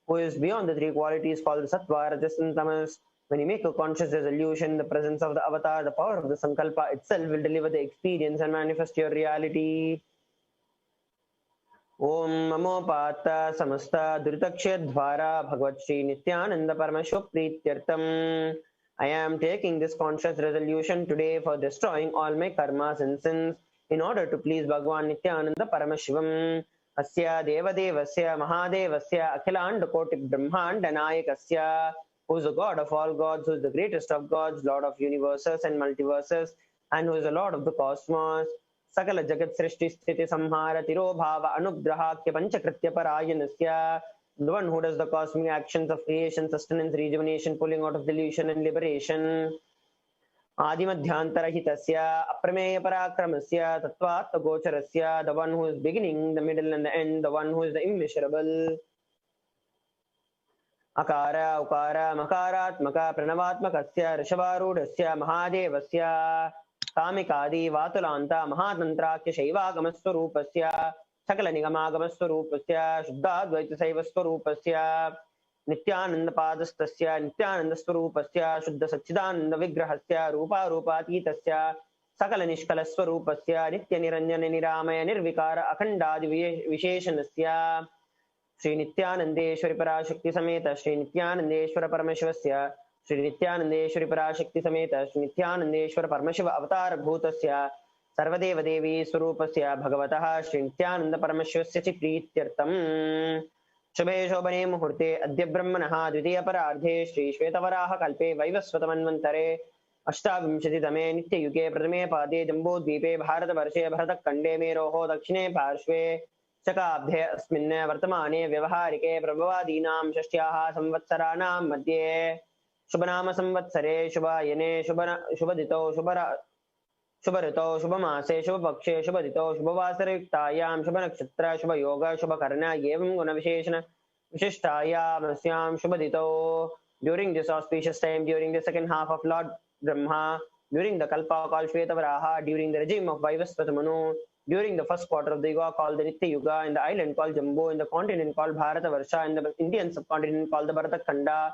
who is beyond the three qualities called Sattva, Rajas and Tamas. When you make a conscious resolution, the presence of the avatar, the power of the Sankalpa itself will deliver the experience and manifest your reality. Om Namo Pata Samasta Duritakshedvara Bhagavad Shri Nithyananda Paramashiva Prityartham. I am taking this conscious resolution today for destroying all my karmas and sins in order to please Bhagavan Nithyananda Paramashivam. Asya Devadevasya Mahadevasya Akhilanda Koti Brahmanda Nayakasya, who is the God of all gods, who is the greatest of gods, Lord of universes and multiverses, and who is the Lord of the cosmos. सकल जगत सृष्टि स्थिति संहार तिरोभाव अनुग्रहाख्य पंचकृत्य परायणस्य, the one who does the cosmic actions of creation, sustenance, rejuvenation, pulling out of delusion and liberation. आदिमध्यान्तरहितस्य अप्रमेयपराक्रमस्य तत्त्वात्मगोचरस्य, the one who is beginning, the middle and the end, the one who is the immeasurable. अकार उकार मकारात्मक प्रणवात्मकस्य ऋषभारूढस्य महादेवस्य कामिकादि वातुलान्त महातन्त्राख्य शैवागमस्वरूपस्य सकलनिगमागमस्वरूपस्य शुद्धाद्वैतशैवस्वरूपस्य नित्यानन्दपादस्तस्य नित्यानन्दस्वरूपस्य शुद्धसच्चिदानन्दविग्रहस्य रूपारूपातीतस्य सकलनिष्कलस्वरूपस्य नित्यनिरञ्जननिरामय निर्विकार अखण्डादि विशेषणस्य श्री नित्यानंदेश्वरी पराशक्ति समेत श्री नित्यानंदेश्वर परमशिवस्य श्री नित्यानंदेश्वरी पराशक्ति समेत श्री नित्यानंदेश्वर परमशिव अवतार भूतस्य सर्वदेव देवी स्वरूपस्य भगवतः श्री नित्यानंद परमशिवस्य च प्रीत्यर्थम् शुभे शोभने मुहूर्ते अद्य ब्रह्मणः द्वितीय परार्धे श्री श्वेतवराह कल्पे वैवस्वतमन्वन्तरे अष्टाविंशतितमे नित्ययुगे प्रथमे पादे जम्बूद्वीपे भारतवर्षे भरतखण्डे मेरोः दक्षिणे पार्श्वे शकाब्दे अस्मिन् वर्तमाने व्यवहारिके प्रभवादीनां षष्ट्याः संवत्सराणां मध्ये शुभनाम संवत्सरे शुभायने शुभदितौ शुभऋतौ शुभमासे शुभपक्षे शुभदितौ शुभवासरयुक्तायां शुभनक्षत्र शुभयोग शुभकर्ण एवं गुणविशेषण विशिष्टायामस्यां शुभदितौ. During this auspicious time, during the second half of Lord Brahma, during the Kalpa called Shvetavaraha, during the regime of Vaivasvata Manu, during the first quarter of the Yuga called the Nitya Yuga, in the island called Jambu, in the continent called Bharatavarsha, in the Indian subcontinent called the Bharatakhanda,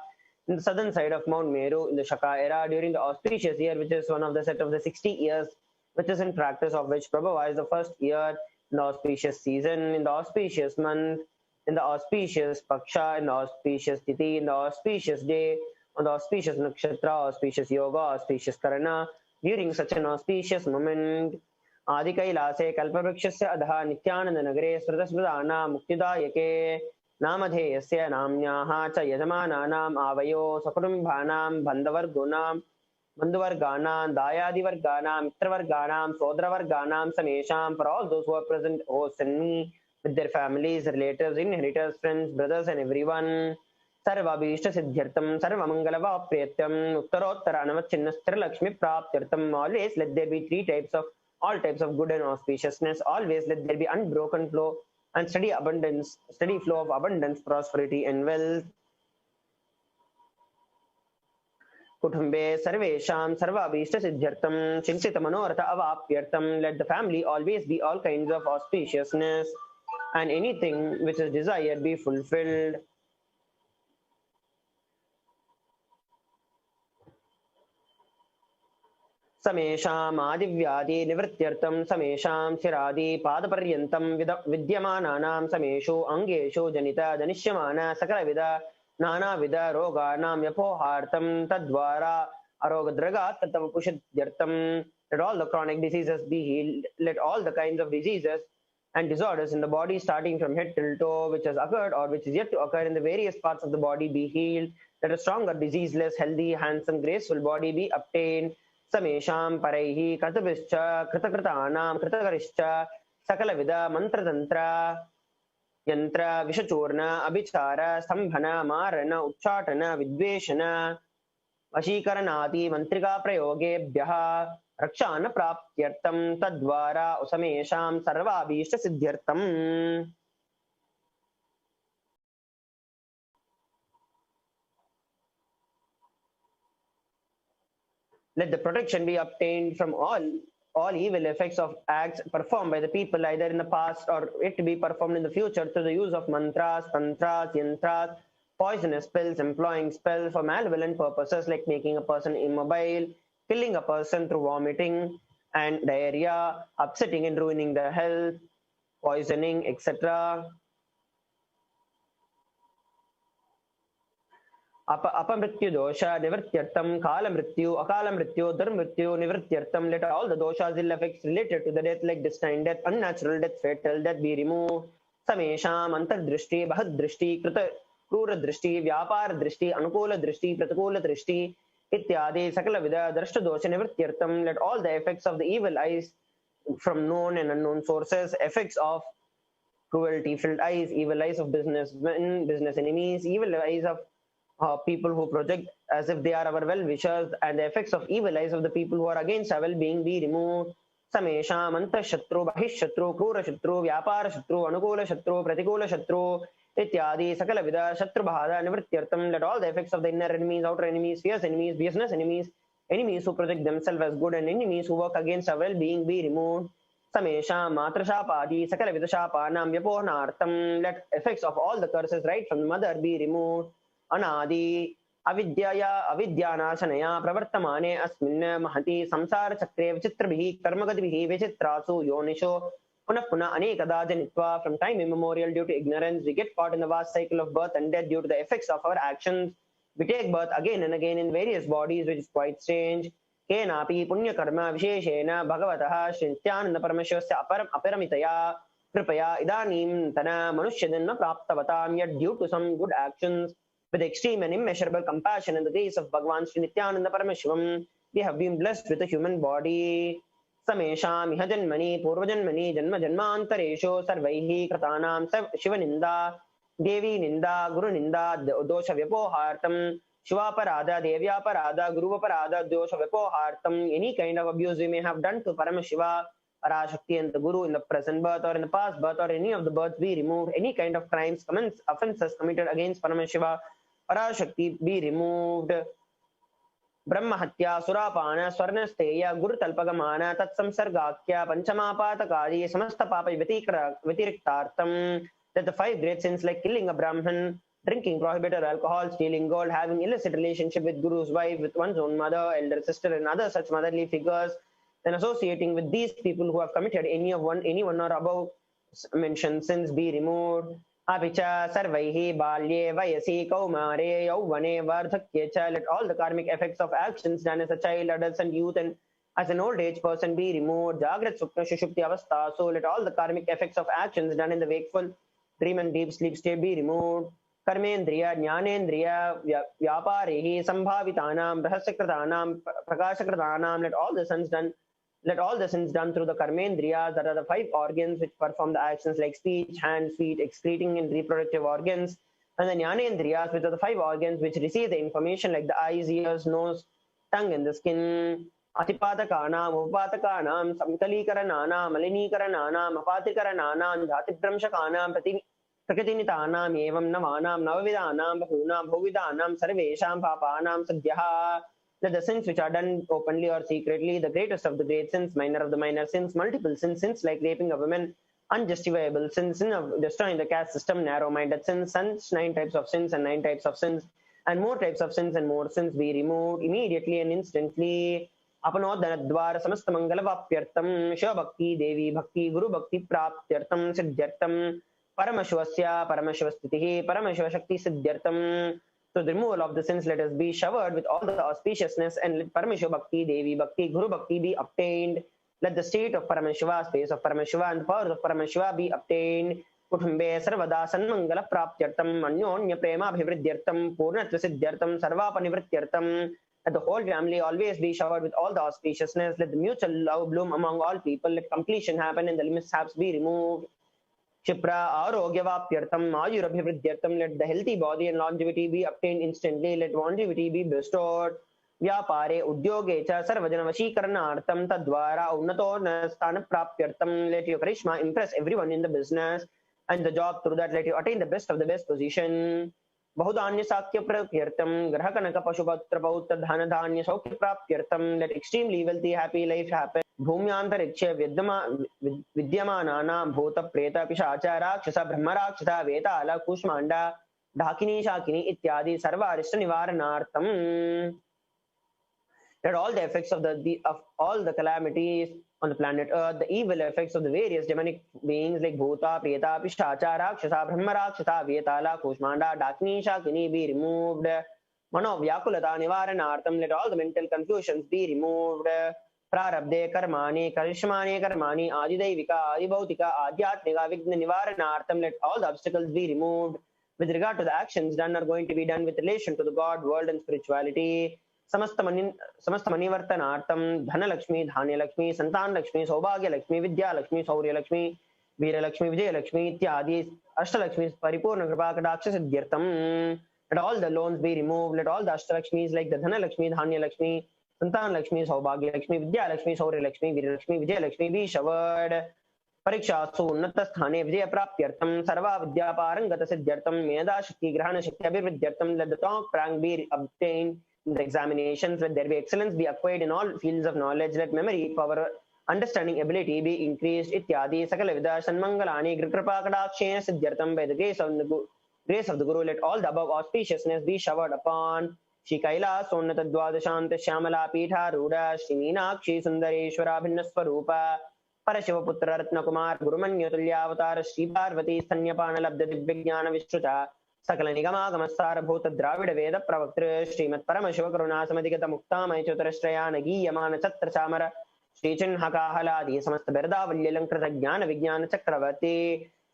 in the southern side of Mount Meru, in the Shaka era, during the auspicious year, which is one of the set of the 60 years, which is in practice of which Prabhava is the first year, in the auspicious season, in the auspicious month, in the auspicious Paksha, in the auspicious Tithi, in the auspicious day, on the auspicious Nakshatra, auspicious Yoga, auspicious Karana, during such an auspicious moment, आदिकैलासे कल्पवृक्षस्य अधः नित्यानन्दनगरे स्मृतस्मृतानां मुक्तिदायके नामधेयस्य नाम्न्याः च यजमानानाम् आवयो सकुटुम्बानां बन्धुवर्गाणां दायादिवर्गाणां मित्रवर्गाणां सोदरवर्गाणां समेषां for all those who are present, hosts and me, with their families, relatives, inheritors, friends, brothers and everyone. सर्वाभीष्टसिद्ध्यर्थं सर्वमङ्गलवाप्यर्थम् उत्तरोत्तर अनवच्छिन्नस्थिरलक्ष्मीप्राप्त्यर्थम्. Always let there be all types of good and auspiciousness. Always let there be unbroken flow and steady flow of abundance, prosperity and wealth. कुटुम्बे सर्वेषां सर्वाभीष्टसिद्ध्यर्थं चिन्तितमनोरथ अवाप्यर्थं. Let the family always be all kinds of auspiciousness and anything which is desired be fulfilled. समेषाम् आदिव्याधि निवृत्त्यर्थं समेषां शिरादि पादपर्यन्तं विद्यमानानां समेषु अङ्गेषु जनित जनिष्यमान सकलविध नानाविध रोगाणां व्यपोहार्थं तद्वारा अरोगद्रगात् तत्त्वपुषित्यर्थं. Let all the chronic diseases be healed. Let all the kinds of diseases and disorders in the body starting from head till toe which has occurred or which is yet to occur in the various parts of the body be healed. Let a stronger, diseaseless, healthy, handsome, graceful body be obtained. समेषां परैः कर्तभिश्च कृतकृतानां कृतकरिश्च सकलविध मंत्रतंत्र यंत्र विषचूर्ण अभिचार स्तंभन मारण उच्चाटन विद्वेषण वशीकरणादि मंत्रिका प्रयोगेभ्यः रक्षान प्राप्त्यर्थं तद्वारा समेषां सर्वाभीष्ट सिद्ध्यर्थम्. Let the protection be obtained from all evil effects of acts performed by the people either in the past or it to be performed in the future through the use of mantras, tantras, yantras, poisonous spells, employing spells for malevolent purposes like making a person immobile, killing a person through vomiting and diarrhea, upsetting and ruining their health, poisoning, etc. अपमृत्यु दोष निवृत्त्यर्थम काल मृत्यु अकाल मृत्यु दुर्मृत्यु निवृत्त्यर्थम. Let all the doshas, ill effects related to the death like destined death, unnatural death, fatal death be removed. समेषाम अंतर्दृष्टि बहदृष्टि कृत क्रूर दृष्टि व्यापार दृष्टि अनुकूल दृष्टि प्रतिकूल दृष्टि इत्यादि सकलविध दृष्ट दोष निवृत्त्यर्थम. Let all the effects of the evil eyes from known and unknown sources, effects of cruelty filled eyes, evil eyes of businessmen, business enemies, evil eyes of people who project as if they are our well-wishers, and the effects of evil eyes of the people who are against our well-being be removed. Samesham antashatru, bahishatru, krurashatru, vyaparashatru, anukulashatru, pratikulashhatru, ityadi sakalavida shatrubhada nivrityartam. Let all the effects of the inner enemies, outer enemies, fierce enemies, business enemies, enemies who project themselves as good, and enemies who work against our well-being be removed. Samesham matrashapadi sakalavidashapanam vyapohanartam. Let effects of all the curses right from the mother be removed. अनादि अविद्यया अविद्यानाशनया प्रवर्तमाने अस्मिन् महति संसारचक्रे विचित्रभिः कर्मगतिभिः विचित्रासु योनिषु पुनः पुनः अनेकदा जनित्वा. From time immemorial, due to ignorance, we get caught in the vast cycle of birth and death due to the effects of our actions. We take birth again and again in various bodies, which is quite strange. केनापि पुण्यकर्म विशेषेण भगवतः श्री नित्यानन्दपरमेश्वरस्य अपरमितया कृपया इदानीन्तन मनुष्यजन्म प्राप्तवतां. Yet due to some good actions, with extreme and immeasurable compassion and the grace of Bhagavan Sri Nithyananda Parameshivam, we have been blessed with a human body. Samesham iha janmani purvajanmani janma janmantareshu sarvaihi kratanam shivaninda devi ninda guru ninda dosha vyapohartam shivaparada devyaparada guruvaparada dosha vyapohartam. Any kind of abuse we may have done to Paramashiva, Parashakti and the Guru in the present birth or in the past birth or any of the births be removed. Any kind of crimes, offenses committed against Paramashiva, Parashakti be removed. Brahmahatya, Surapana, Swarnasteya, Guru Talpagamana, Tatsamsargakya, Panchamapatakadi, Samasta Papa Vitiriktartam. That the 5 great sins like killing a Brahman, drinking prohibited alcohol, stealing gold, having illicit relationship with Guru's wife, with one's own mother, elder sister, and other such motherly figures, then associating with these people who have committed any one or above mentioned sins be removed. Apicha sarvaihi balye vayasi kaumare yauvane vardhakye cha. Let all the karmic effects of actions done as a child, adolescent, youth, and as an old age person be removed. Jagrat sukna shushupti avastha. So let all the karmic effects of actions done in the wakeful, dream and deep sleep state be removed. Karmendriya, Jnanendriya, Vyaparehi, Sambhavitanam, Rahasyakratanam, Prakashakratanam. Let all the sins done through the karmendriyas, that are the 5 organs which perform the actions like speech, hands, feet, excreting and reproductive organs, and the jnanendriyas, which are the 5 organs which receive the information like the eyes, ears, nose, tongue, and the skin. Atipatakanam, upatakanam, samkalikarananam, malinikarananam, apatikarananam, jatibramshakanam, prakritinitanam, evam namanam, navavidanam, bahunam, bhuvidanam, sarvesham papanam sadhyaha. That the sins which are done openly or secretly, the greatest of the great sins, minor of the minor sins, multiple sins, sins like raping a woman, unjustifiable sins, sin of destroying the caste system, narrow-minded sins, 9 types of sins and 9 types of sins, and more types of sins and more sins be removed immediately and instantly. Apanodhanadvara samasta mangalavapyartam Shiva Bhakti, Devi Bhakti, Guru Bhakti Praptyartam Siddhyartam Paramashivasya Paramashivastitihi Paramashiva Shakti Siddhyartam. So the removal of the sins, let us be showered with all the auspiciousness, and let Paramashiva Bhakti, Devi Bhakti, Guru Bhakti be obtained. Let the state of Paramashiva, space of Paramashiva, and the powers of Paramashiva be obtained. Kutumbe sarvada sanmangala praptyartam anyonya prema abhivridyartam purnatva siddhyartam sarvapanivrityartam. Let the whole family always be showered with all the auspiciousness. Let the mutual love bloom among all people. Let completion happen and the mishaps be removed. Shipra Arogyavapyartam Ayurabhivridyartam. Let the healthy body and longevity be obtained instantly. Let longevity be bestowed. Vyapare Udyoge cha Sarvajana Vashikaranartam Tadvara Unato Nastana Prapyartam. Let your Karishma impress everyone in the business and the job. Through that, let you attain the best of the best position. Bahudanya Sakya Prakyartam Grahakanaka Pashupatra Pautra Dhana Dhanya Saukya Prapyartam. Let extremely wealthy, happy life happen. Bhumyantarikshya Vidyamanana Bhuta Preta Pishacha Rakshasa Brahma Rakshasa Vetala Kushmanda Dhakini Shakini Ityadi Sarva Arishta Nivaranartam. Let all the effects of all the calamities on the planet Earth, the evil effects of the various demonic beings like Bhuta, Preta, Pishacha, Rakshasa, Brahma Rakshasa, Vetala, Kushmanda, Dakini, Shakini be removed. Mano Vyakulata Nivaranartam. Let all the mental confusions be removed. Prarabdhe Karmani, Karishmani Karmani, Adidaivika, Adibautika, Adhyatmika, Vigna Nivaranartam. Let all the obstacles be removed. With regard to the actions done are going to be done with relation to the God, world, and spirituality. Samasta Manivartanartam, Dhana Lakshmi, Dhanya Lakshmi, Santan Lakshmi, Saubhagya Lakshmi, Vidya Lakshmi, Saurya Lakshmi, Veera Lakshmi, Vijay Lakshmi, Ityadi, Ashta Lakshmi, Paripurna Kripa Kadaksha Siddhyartam. Let all the loans be removed. Let all the Ashtalakshmis like the Dhana Lakshmi, Dhanya Lakshmi, Santan Lakshmi, Saubhagya Lakshmi, Vidya Lakshmi, Saurya Lakshmi, Virya Lakshmi, Vijay Lakshmi be showered. परीक्षासु उन्नतस्थाने विजयप्राप्त्यर्थं सर्वा विद्यापारंगतसिद्ध्यर्थं मेधाशक्तिग्रहणशक्त्यभिवृद्ध्यर्थं let the top rank be obtained in the examinations, let there be excellence be acquired in all fields of knowledge, let memory power understanding ability be increased इत्यादि सकलविध सन्मंगलानि कृपाकटाक्षेण सिद्ध्यर्थं by the grace of the Guru, let all the above auspiciousness be showered upon Shri कैलासोन्नत द्वादशांत Shyamala पीठारूढ़ Shri Meenakshi सुंदरेश्वराभिन्न स्वरूप परशिवपुत्र रत्नकुमार गुरुमन्युतुल्यावतार श्री पार्वती स्तन्यपान लब्ध दिव्यज्ञान विश्रुता सकल निगमागमस्तार भूत द्राविड वेद प्रवक्तृ श्रीमत् परम शिव करुणा समधिगत मुक्तामय चतुरश्रयान गीयमान छत्र चामर श्री चिन्हकाहलादि समस्त बिरदावल्यलंकृत ज्ञान विज्ञान चक्रवर्ती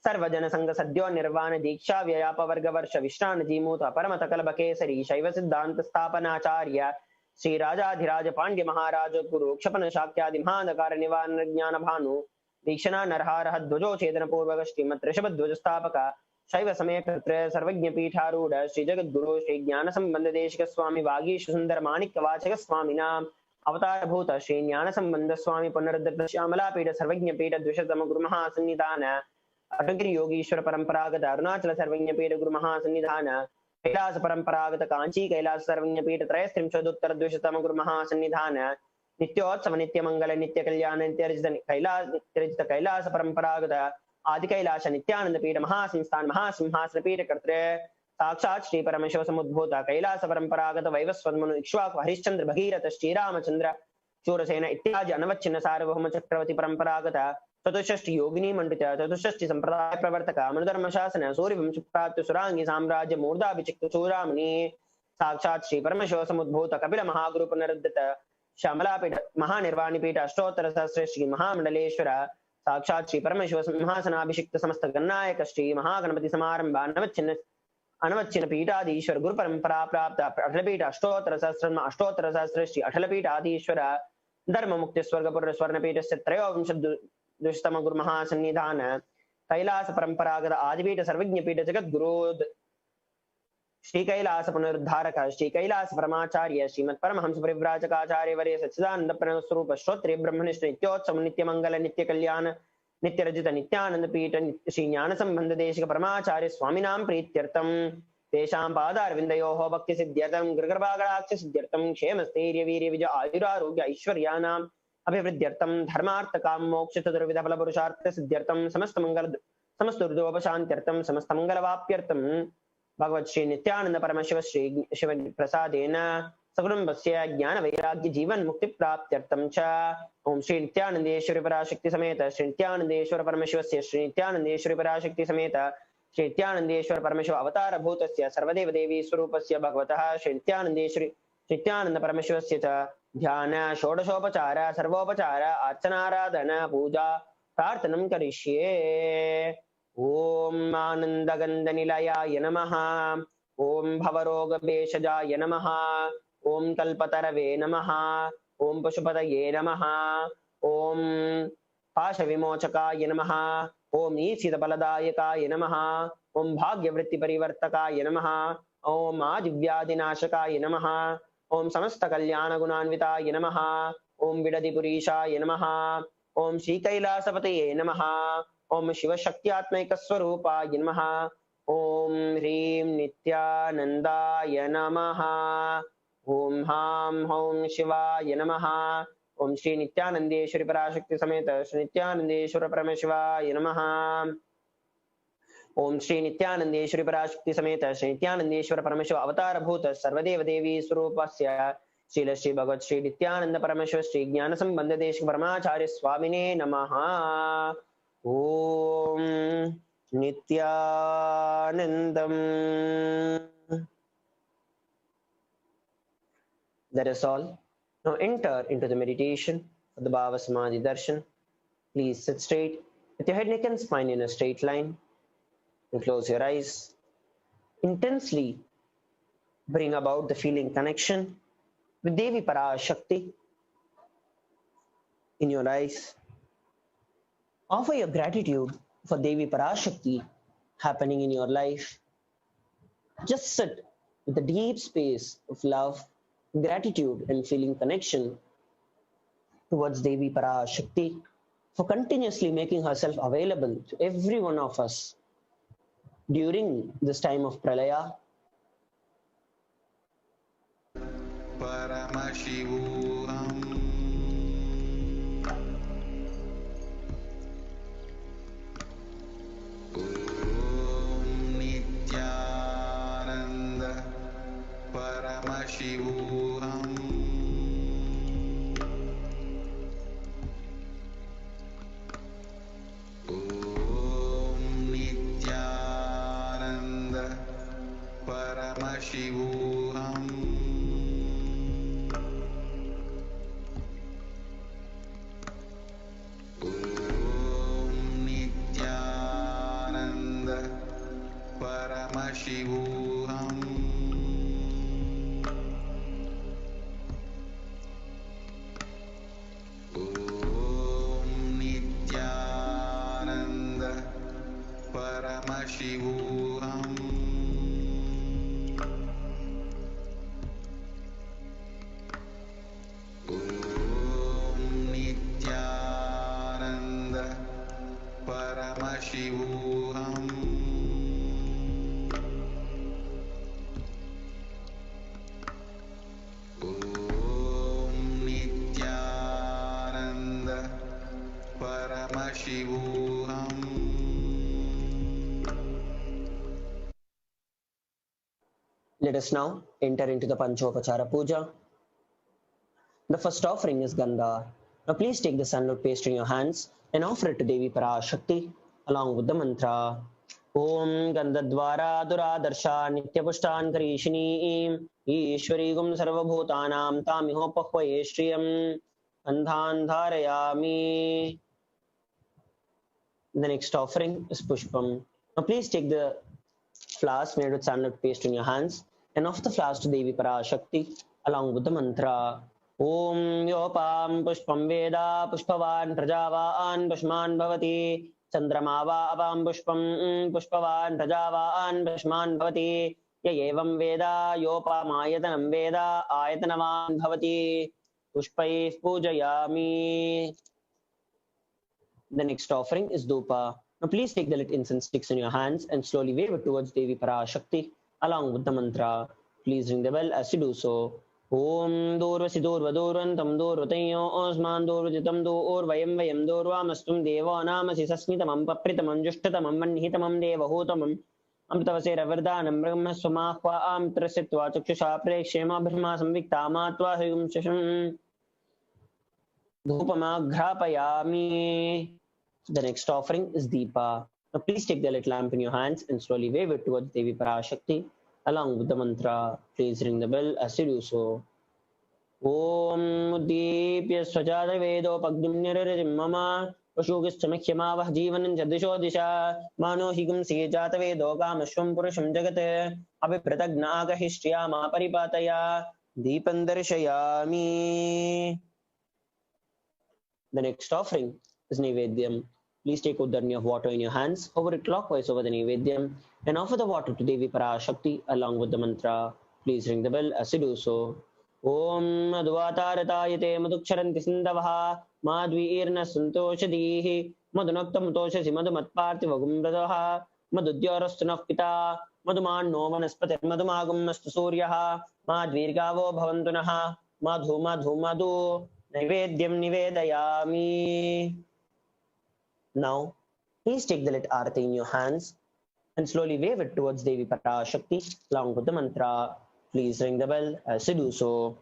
सर्वजन संग सद्यो निर्वाण दीक्षा व्ययापवर्ग वर्ष विश्रान जीमूत परम सकल बकेसरी शैव सिद्धांत स्थापनाचार्य श्री राजाधिराज पांड्य महाराज गुरु क्षपन शाक्यादि महांधकार निवारण ज्ञान भानु दीक्षणा नरहार ध्वजो छेदन पूर्वक श्रीमत् ऋषभ ध्वज स्थापक शैव समय कर्तृ सर्वज्ञ पीठारूढ़ श्री जगद्गुरु श्री ज्ञान संबंध देशिक स्वामी वागीश सुंदर माणिक्य वाचक स्वामिना अवतार भूत श्री ज्ञान संबंध स्वामी पुनरुद्धृत श्यामला पीठ सर्वज्ञ पीठ द्विशतम गुरु महासन्निधान अटगिरि योगीश्वर परंपरागत अरुणाचल सर्वज्ञ पीठ गुरु महासन्निधान कैलास परंपरागत कांची कैलास सर्वज्ञ पीठ त्रयस्त्रिंशदुत्तर द्विशतम गुरु महासन्निधान नित्योत्सव नित्य मंगल नित्य कल्याण नित्य कैलास परंपरागत आदि कैलाश नित्यानंद पीठ महासंस्थान महासिंहासन पीठ कर्तृ साक्षात श्री परमेश्वर समुद्भूत कैलास परंपरागत वैवस्वन्मनु इक्ष्वाकु हरिश्चंद्र भगीरथ श्रीरामचंद्र शूरसेन इत्यादि अनवच्छिन्न सार्वभौम चक्रवर्ती परंपरागत चतुष्षष्टि योगिनी मंडित चतुष्षष्टि संप्रदाय प्रवर्तक मनुधर्म शासन सूर्यवंश प्राप्त सुरांगी साम्राज्य मूर्धाभिचिक्त चूड़ामणि साक्षात श्री परमेश्वर समुद्भूत कपिल महागुरु पुनरुद्धृत श्यामलापीठ महानिर्वाणी पीठ अष्टोत्तर सहस्र श्री महामंडलेश्वर साक्षात श्री परमेश्वर सिंहासनाभिषिक्त समस्त गणनायक श्री महागणपति समारंभ अनवच्छिन्न पीठाधीश्वर गुरु परंपरा प्राप्त अठलपीठ अष्टोत्तर सहस्र श्री अठलपीठाधीश्वर धर्म मुक्ति स्वर्गपुर स्वर्णपीठ से त्रयोविंश दुष्टतम गुरु महासन्निधान कैलास परंपरागत आदिपीठ सर्वज्ञ पीठ जगत गुरु श्री कैलास पुनरुद्धारक श्री कैलास परमाचार्य श्रीमत् परमहंस परिव्राजकाचार्य वर्य सच्चिदानंद प्रणव स्वरूप श्रोत्रिय ब्रह्मनिष्ठ नित्योत्सव नित्य मंगल नित्य कल्याण नित्य रजित नित्यानंद पीठ श्री ज्ञान संबंध देशिक परमाचार्य स्वामिनां प्रीत्यर्थम तेषां पादारविन्दयोः भक्ति सिद्ध्यर्थं गृगर्भागडाक्ष सिद्ध्यर्थं क्षेम स्थैर्य वीर्य विजय आयुरारोग्य ऐश्वर्यानाम् अभिवृद्ध्यर्थं धर्मार्थ काम मोक्ष चतुर्विध फल पुरुषार्थ सिद्ध्यर्थं समस्त मंगल समस्त दुर्दोपशान्त्यर्थं समस्त मंगलवाप्यर्थं भगवत् श्री नित्यानंद परमशिव श्री शिव प्रसादेन सकुटुम्बस्य ज्ञान वैराग्य जीवन मुक्ति प्राप्त्यर्थं च ओम श्री नित्यानंदेश्वरी पराशक्ति समेत श्री नित्यानंदेश्वर परमशिवस्य श्री नित्यानंदेश्वरी पराशक्ति समेत श्री नित्यानंदेश्वर परमेश्वर अवतार भूतस्य सर्वदेव देवी स्वरूपस्य भगवतः श्री नित्यानंदेश्वरी नित्यानंद परमेश्वरस्य च ध्यान षोडशोपचार सर्वोपचार अर्चनाराधन पूजा प्रार्थनं करिष्ये ओम आनंदगंध निलयाय नमः ओम भवरोगभेषजाय नमः ओम कल्पतरवे नमः ओम पशुपतये नमः ओम पाशविमोचकाय नमः ओम ईशितफलदायकाय नमः ओम भाग्यवृत्तिपरिवर्तकाय नमः ओम आदिव्याधिनाशकाय नमः ओम समस्त कल्याणगुणान्विताय नमः ओम विडदिपुरीशाय नमः ओम श्रीकैलासपतये नमः ओम शिवशक्त्यात्मैकस्वरूपाय नमः ओम ह्रीं नित्यानन्दाय नमः ओम हां हौं शिवाय नमः ओम श्री नित्यानंदेश्वरी पराशक्ति समेत श्री नित्यानंदेश्वर परमेश्वराय नमः ओम श्री नित्यानंदेश्वरी पराशक्ति समेत श्री नित्यानंदेश्वर परमेश्वर अवतार भूत सर्वदेव देवी स्वरूपस्य श्रील श्री भगवत श्री नित्यानंद परमेश्वर श्री ज्ञान संबंध देश ब्रह्माचार्य स्वामिने नमः ओम Nityanandam. That is all. Now enter into the meditation for the Bhava Samadhi Darshan. Please sit straight with your head, neck and spine in a straight line and close your eyes. Intensely bring about the feeling connection with Devi Parashakti in your eyes. Offer your gratitude for Devi Parashakti happening in your life. Just sit with a deep space of love, gratitude, and feeling connection towards Devi Parashakti for continuously making herself available to every one of us during this time of Pralaya. परमशिवोऽहम् ॐ नित्यानन्द परमशिवोऽहम् ॐ नित्यानन्द परमशिवोऽहम् ॐ नित्यानन्द परमशिवोऽहम् ॐ नित्यानन्द परमशिवोऽहम् ॐ नित्यानन्द परमशिवोऽहम् ॐ नित्यानन्द परमशिवोऽहम् Let us now enter into the Panchopachara Puja. The first offering is Gandha. Now please take the sunlit paste in your hands and offer it to Devi Parashakti along with the mantra. Om Gandhadvara Duradarsha Nityapushtan Karishini Ishwarigum Sarvabhutanam Tamihopahvaye Shriyam Gandhan Dharayami. The next offering is Pushpam. Now please take the flowers made with sunlit paste in your hands and offer the flowers to Devi Parashakti along with the mantra. Om Yopam Pushpam Veda Pushpavan Prajavaan Pushman Bhavati Chandramava Avam Pushpam Pushpavan Prajavaan Pushman Bhavati Yayevam Veda Yopam Ayatanam Veda Ayatanavan Bhavati Pushpai Pujayami. The next offering is Dupa. Now please take the lit incense sticks in your hands and slowly wave it towards Devi Parashakti along with the mantra. Please ring the bell as you do so. Om Durvasi Durva Durvantam Durvatayo Osman Durvajitam Dur Vayam Vayam Durvamastum Deva Namasi Sasmitamam Papritamam Jushtatamam Manhitamam Devahutamam Amtavasera Vardanam Brahmaswamahva Amtrasitva Chakshusha Prekshema Brahma Samvikta Matva Higum Shasham Dhupamagrapayami. The next offering is Deepa. Now please take the lit lamp in your hands and slowly wave it towards Devi Parashakti along with the mantra. Please ring the bell as you do so. Om Uddipya Swajada Vedo Pagdum Nirajim Mama Vashugisthamikhyamavah Jivanan Jadisho Disha Mano Higam Sejata Vedo Kamashwam Purusham Jagate Abhipratagnaga Hishriyama Paripataya Deepandarshayami. The next offering is Nivedyam. Please take Uddarni of water in your hands, hover it clockwise over the Nivedyam, and offer the water to Devi Parashakti along with the mantra. Please ring the bell as you do so. Om Madhuvataratayate Madhuksharanti Sindavaha Madhvirna Santoshadihi Madhunaktamutoshasi Madhumatparthi Vagumbradaha Madhudyarastunav Pita Madhumanno Vanaspati Madhumagum Mastu Suryaha Madhvirgavo Bhavantunaha Madhu Madhu Madhu Nivedyam Nivedayami. Now, please take the lit arati in your hands and slowly wave it towards Devi Parashakti along with the mantra. Please ring the bell as you do so.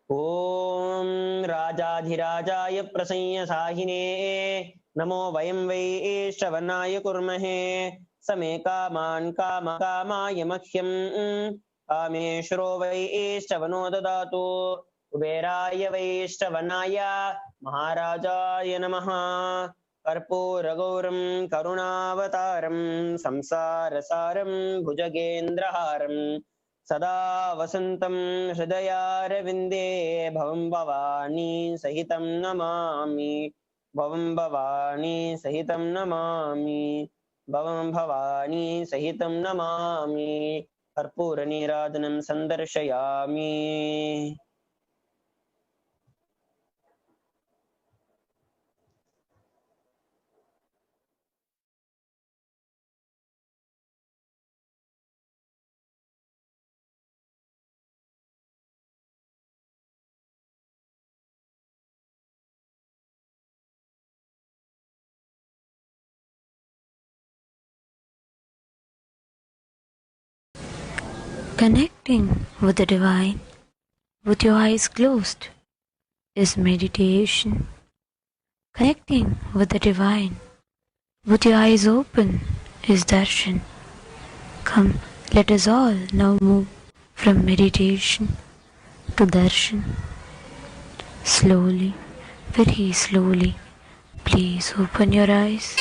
Om Rajadhirajaya Prasanya Sahine Namo Vayam Vai Shravanaya Kurmahe Same Kaman Kama Kamaya Makhyam Kameshro Vai Shravano Dadatu Kuberaya Vaishtavanaya Maharajaya Namaha Karpuragauram Karunavataram Samsarasaram Bhujagendraharam Sada Vasantam Hridayarvinde Bhavam Bhavani Sahitam Namami Bhavam Bhavani Sahitam Namami Bhavam Bhavani Sahitam Namami कर्पूरनीराजनं सन्दर्शयामि. Connecting with the divine with your eyes closed is meditation. Connecting with the divine with your eyes open is darshan. Come, let us all now move from meditation to darshan. Slowly, very slowly, please open your eyes.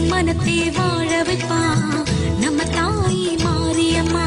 மனத்தை வாழ வைப்பா நம்ம தாய் மாரியம்மா.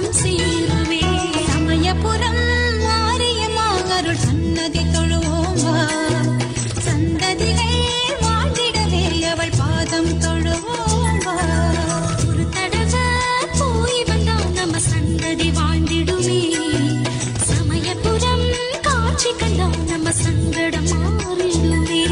மனம் சேருவே சமயபுரம் மாரியமாக அருள் சன்னதி தொழுவோம் வா சந்ததிகள் வாழ்ந்திடவே அவள் பாதம் தொழுவோம் வா ஒரு தடவை போய் வந்தால் நம்ம சந்ததி வாழ்ந்திடுமே சமயபுரம் காட்சி கண்டால் நம்ம சங்கடம் மாறிடுமே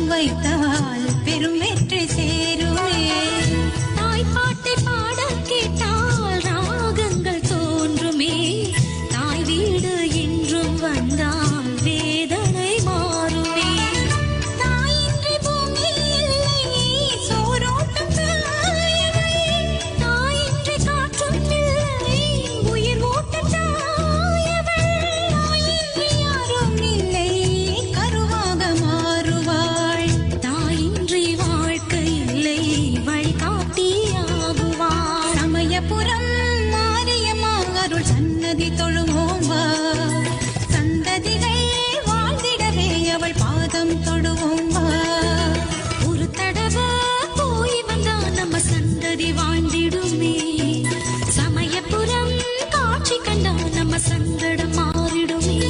வைத்தால் பெரும் வெற்றி சேருமே தாய்ப்பாட்டை பாட கேட்டால் ராகங்கள் தோன்றுமே தாய் வீடு என்றும் வந்தால் வேதனை மாறுமே தாயின்றி பூமி இல்லை சோரோட்டம் தாயவை தாயின்றி காற்றும் இல்லை உயிர் ஓட்டம் தாயவள் தாயின்றி யாரும் இல்லை கருவாக மாறுவாள் தாயின்றி வாழ்க்கை இல்லை வழிகாட்டியாகுவாள் சமயபுரம் மாரியமாக அருள் சன்னதி தொழுவோம் வா சந்ததிகள் வாழ்ந்திடவே அவள் பாதம் தொடுவோம் வா ஒரு தடவை போய் வந்தா நம்ம சந்ததி வாழ்ந்திடுமே சமயபுரம் காட்சி கண்டா நம்ம சங்கடம் மாறிடுமே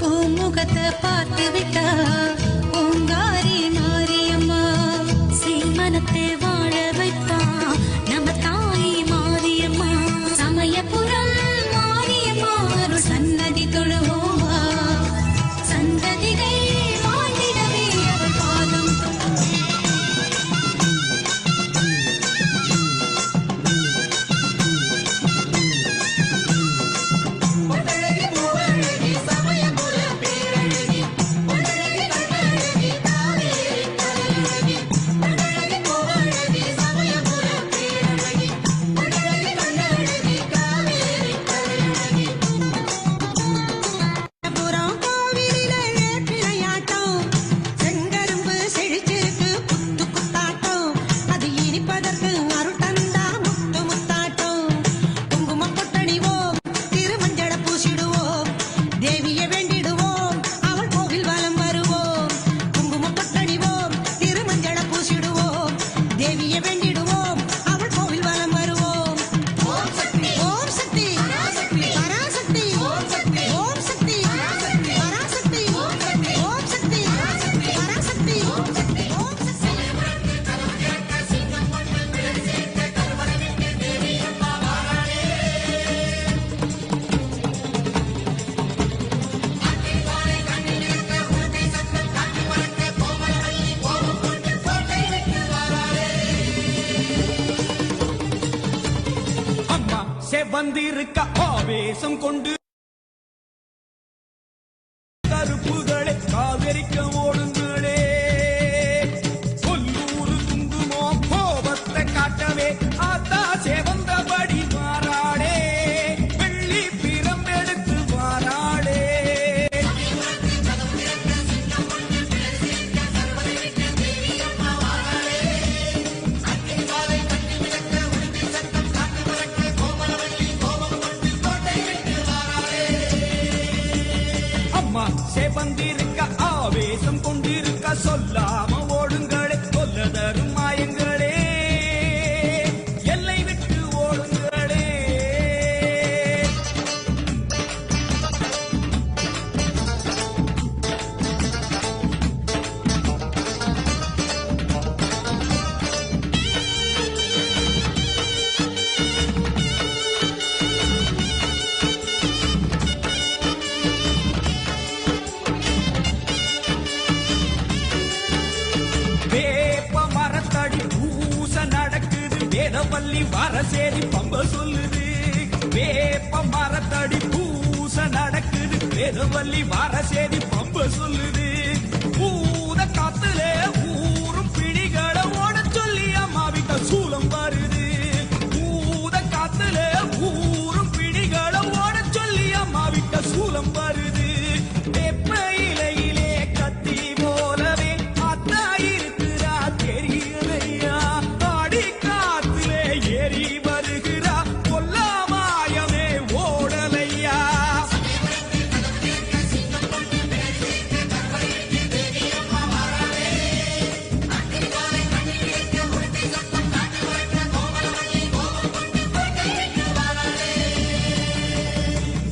பூமுகத்தை பார்த்து விட்டா பூங்காரி மாரியம்மா சீமனத்தை வாழ வைப்பா நம்ம தாய் மாரியம்மா சமயபுரம் மாரியம்மா அருள் சன்னதி தொழுவோம் வா சந்ததிகள் வாழ்ந்திடவே அவள் பாதம் புறம் கோவிலில வேப்பிலையாட்டம் செங்கரும்பு செழிச்சிருக்கு குத்து குத்தாட்டம் அது இனிப்பதற்கு அருள் தந்தா முத்து முத்தாட்டம் குங்குமம் பொட்டணிவோம் திருமஞ்சள பூசிடுவோம் தேவியை வேண்டிடுவோம் அவள் கோவில் வலம் வருவோம் குங்குமம் பொட்டணிவோம் திருமஞ்சள பூசிடுவோம் தேவியை வேண்டிடுவோம் அவள் கோவில் வலம் வருவோம் ஓம் சக்தி பராசக்தி ஓம் சக்தி பராசக்தி ஓம் சக்தி பராசக்தி ஓம் சக்தி அம்மா செவந்திருக்க ஆவேசம் கொண்டு கருப்புகளே காவிரிக்க ஓடுங்களே கொல்லூரு குங்குமோ கோபத்தை காட்டவே ஆத்தா செவந்தபடி மாறாளே வெள்ளி பிரம்பெடுத்து வாராளே அம்மா செவந்திருக்க ஆவேசம் கொண்டிருக்க சொல்லாம ஓடுங்களே கொல்ல தரும் மாயங்களே எல்லை விட்டு ஓடுங்களே வேப்ப மரத்தடி பூச நடக்குது வேதவல்லி வரசேரி பம்ப சொல்லுது வேப்ப மரத்தடி பூச பூச நடக்குது வேதவல்லி வார சேதி பம்ப சொல்லுது பூத காத்துல ஊரும் பிடிகளை ஓட சொல்லி அம்மா விட்ட சூலம் வருது பூத காத்துல ஊரும் பிடிகளை ஓட சொல்லி அம்மா விட்ட சூலம் வருது வெப்ப இலையிலே கத்தி போலவே அத்தா இருக்கிறா தெரியலையா ஆடி காத்திலே ஏறி வருகிறா கொல்லாமாயமே ஓடலையா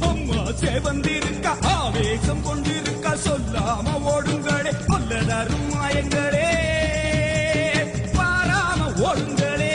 அம்மா சேவந்திருக்க ஆவேசம் கொண்டிருக்க சொல்லாம ஓடுங்களே கொல்லதரும் மாயங்களே பாராம ஓடுங்களே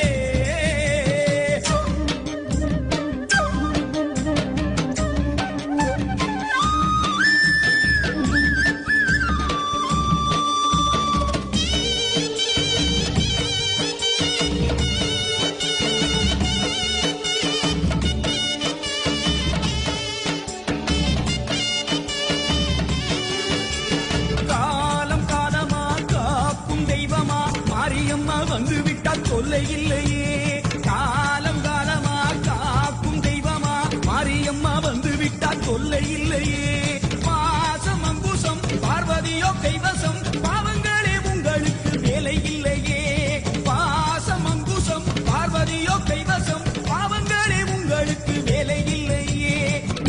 காலம் காலமா காக்கும் தெய்வமா மாரியம்மா வந்து விட்டா தொல்லை இல்லையே காலம் காலமா காக்கும் தெய்வமா மாரியம்மா வந்து விட்டா தொல்லை இல்லையே பாசம் அங்குசம் பார்வதியோ கைவசம் பாவங்களே உங்களுக்கு வேலை இல்லையே பாசம் அங்குசம் பார்வதியோ கைவசம் பாவங்களே உங்களுக்கு வேலை இல்லையே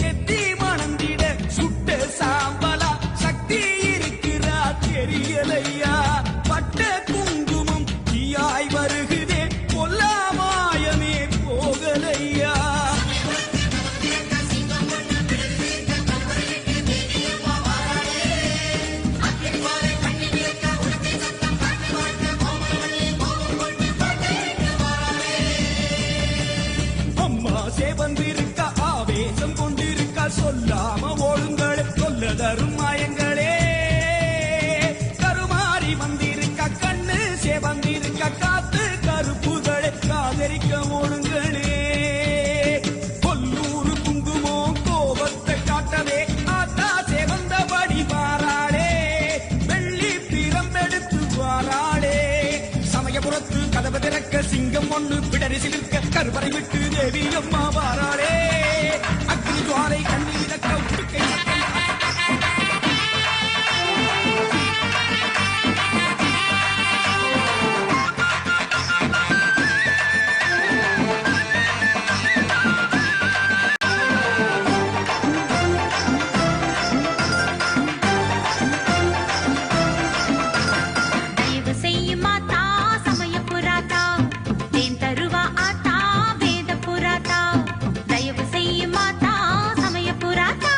நெத்தி மணந்திட சுட்ட சாம்பலா சக்தி இருக்கிறா தெரியலையா பட்ட குங்குமம் தீயாய் வருகுதே கொல்லாமாயமே போகலையா அம்மா சேவந்திருக்க ஆவேசம் கொண்டிருக்க சொல்லாம ஓடுங்கள் கொல்லதரும் மாயங்களே கருமாறி வந்திருக்க கண்ணு சேவந்திருக்க காத்து கருப்புகளை காதரிக்க ஓடுங்களே கொல்லூரு குங்குமம் கோபத்தை காட்டவே ஆத்தா சேவந்தபடி வாராளே வெள்ளி பிரம்பெடுத்து வாராளே சமயபுரத்து கதவு திறக்க சிங்கம் ஒண்ணு பிடரி சிலிர்க்க கருவறை விட்டு தேவி அம்மா வாராளே அக்னி ஜுவாலை கண்ணீர் இறக்க உடுக்கை சட்டை தயவு செய்யும் மாதா சமய புராதா தேன் தருவா ஆத்தா வேத புராதா தயவு செய்யும் மாதா சமய புராதா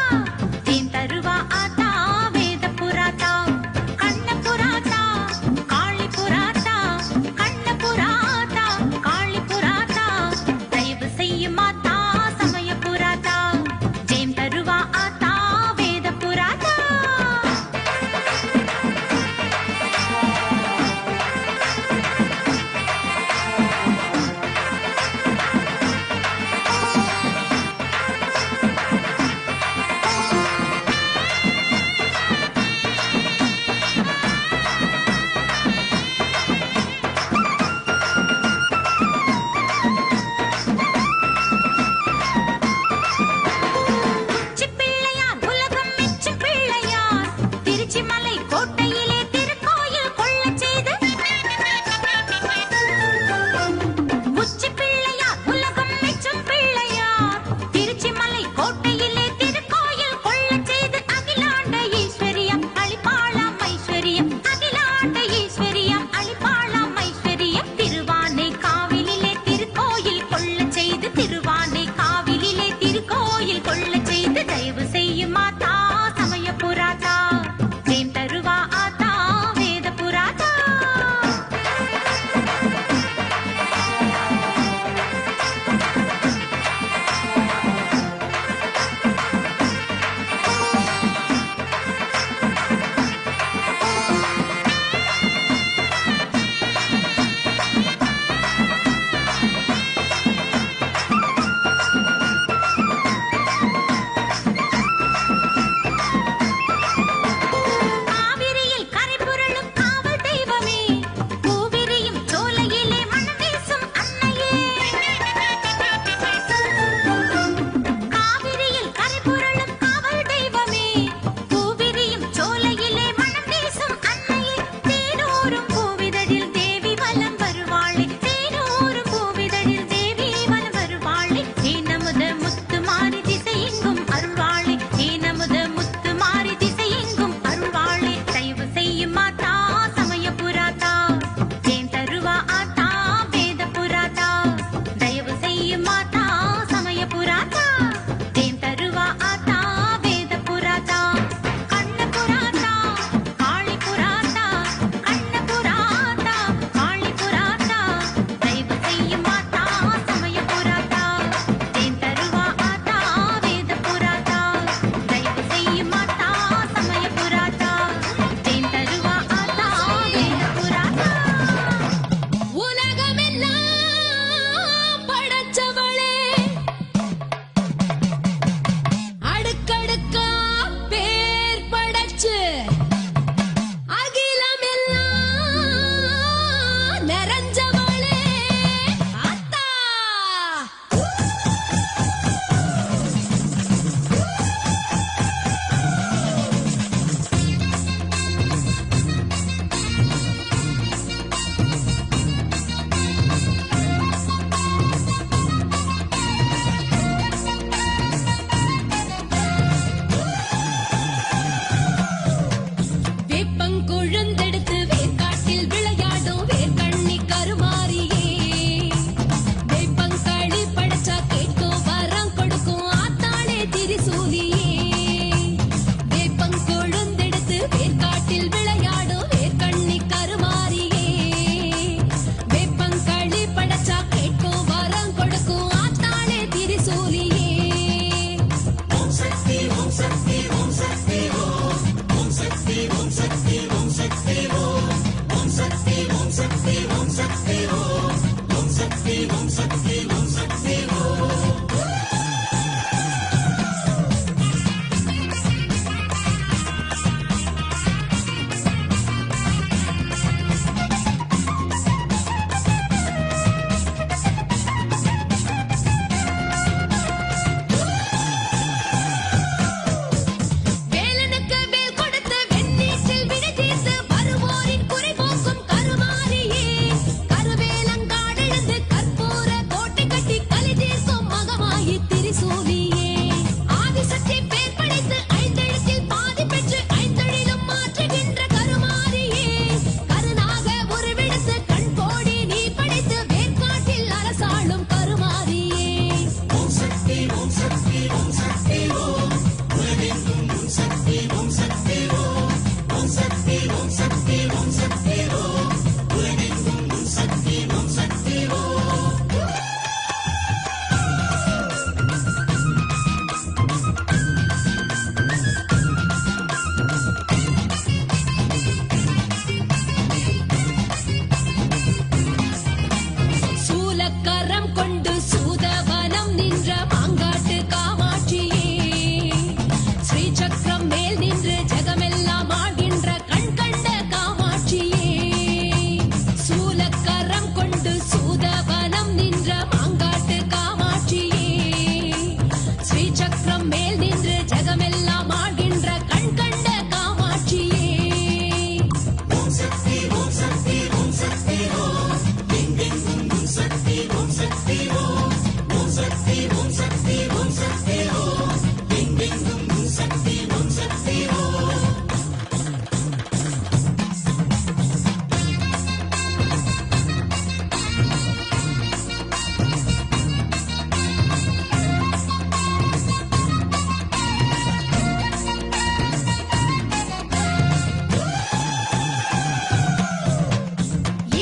வேலனுக்கு வேல் கொடுத்து வெண்ணீற்றில் விடை தீர்த்து வருவோரின் குறை போக்கும் கருமாரியே, கருவேலங்காடெழுந்து கற்பூர கோட்டை கட்டி கலி தீர்க்கும் மகமாயி திரிசூலியே, ஆதிசக்தி பேர் படைத்து ஐந்தெழுத்தில் பாதி பெற்று ஐந்தொழிலும் மாற்றுகின்ற கருமாரியே, கருணாக உருவெடுத்து கண் கோடி நீ படைத்து வேர்க்காட்டில் அரசாளும் கருமாரியே. ஓம் சக்தி ஓம் சக்தி ஓம் சக்தி ஓம் உலகெங்கும் ஓம் சக்தி ஓம் சக்தி ஓம் ஓம் சக்தி ஓம் சக்தி ஓம் சக்தி ஓம் உலகெங்கும் ஓம் சக்தி ஓம் சக்தி ஓம். சூலக்கரம் கொண்டு சூதவனம் நின்ற மாங்காட்டு காமாட்சியே, ஸ்ரீசக்கரம் மேல் நின்று ஜெகமெல்லாம் ஆகின்ற கண் கண்ட காமாட்சியே, சூலக்கரம் கொண்டு சூதவனம் நின்ற மாங்காட்டு காமாட்சியே, ஸ்ரீசக்கரம் மேல் நின்று ஜெகமெல்லாம் ஆகின்ற கண் கண்ட காமாட்சியே. ஓம் சக்தி ஓம் சக்தி ஓம் சக்தி ஓம் எங்கெங்கும் ஓம் சக்தி ஓம் சக்தி ஓம் ஓம் சக்தி ஓம் சக்தி ஓம் சக்தி ஓம் எங்கெங்கும் ஓம் சக்தி ஓம் சக்தி ஓம்.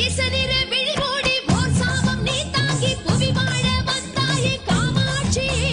ஈசனிர விழிமூடி ஓர் சாபம் நீ தாங்கி புவி வாழ வந்தாயே காமாட்சியே,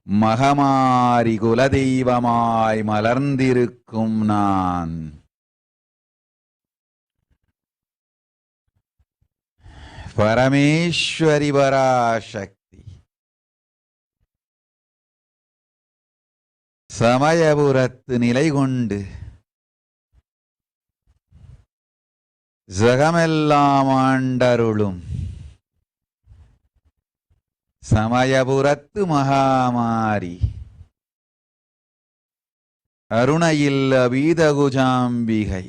மகமாரி குலதெய்வமாய் மலர்ந்திருக்கும் நான் பரமேஸ்வரி பராசக்தி சமயபுரத்து நிலை கொண்டு ஜகமெல்லாம் ஆண்டருளும் சமயபுரத்து மகாமாரி அருணையில் அபீதகுஜாம்பிகை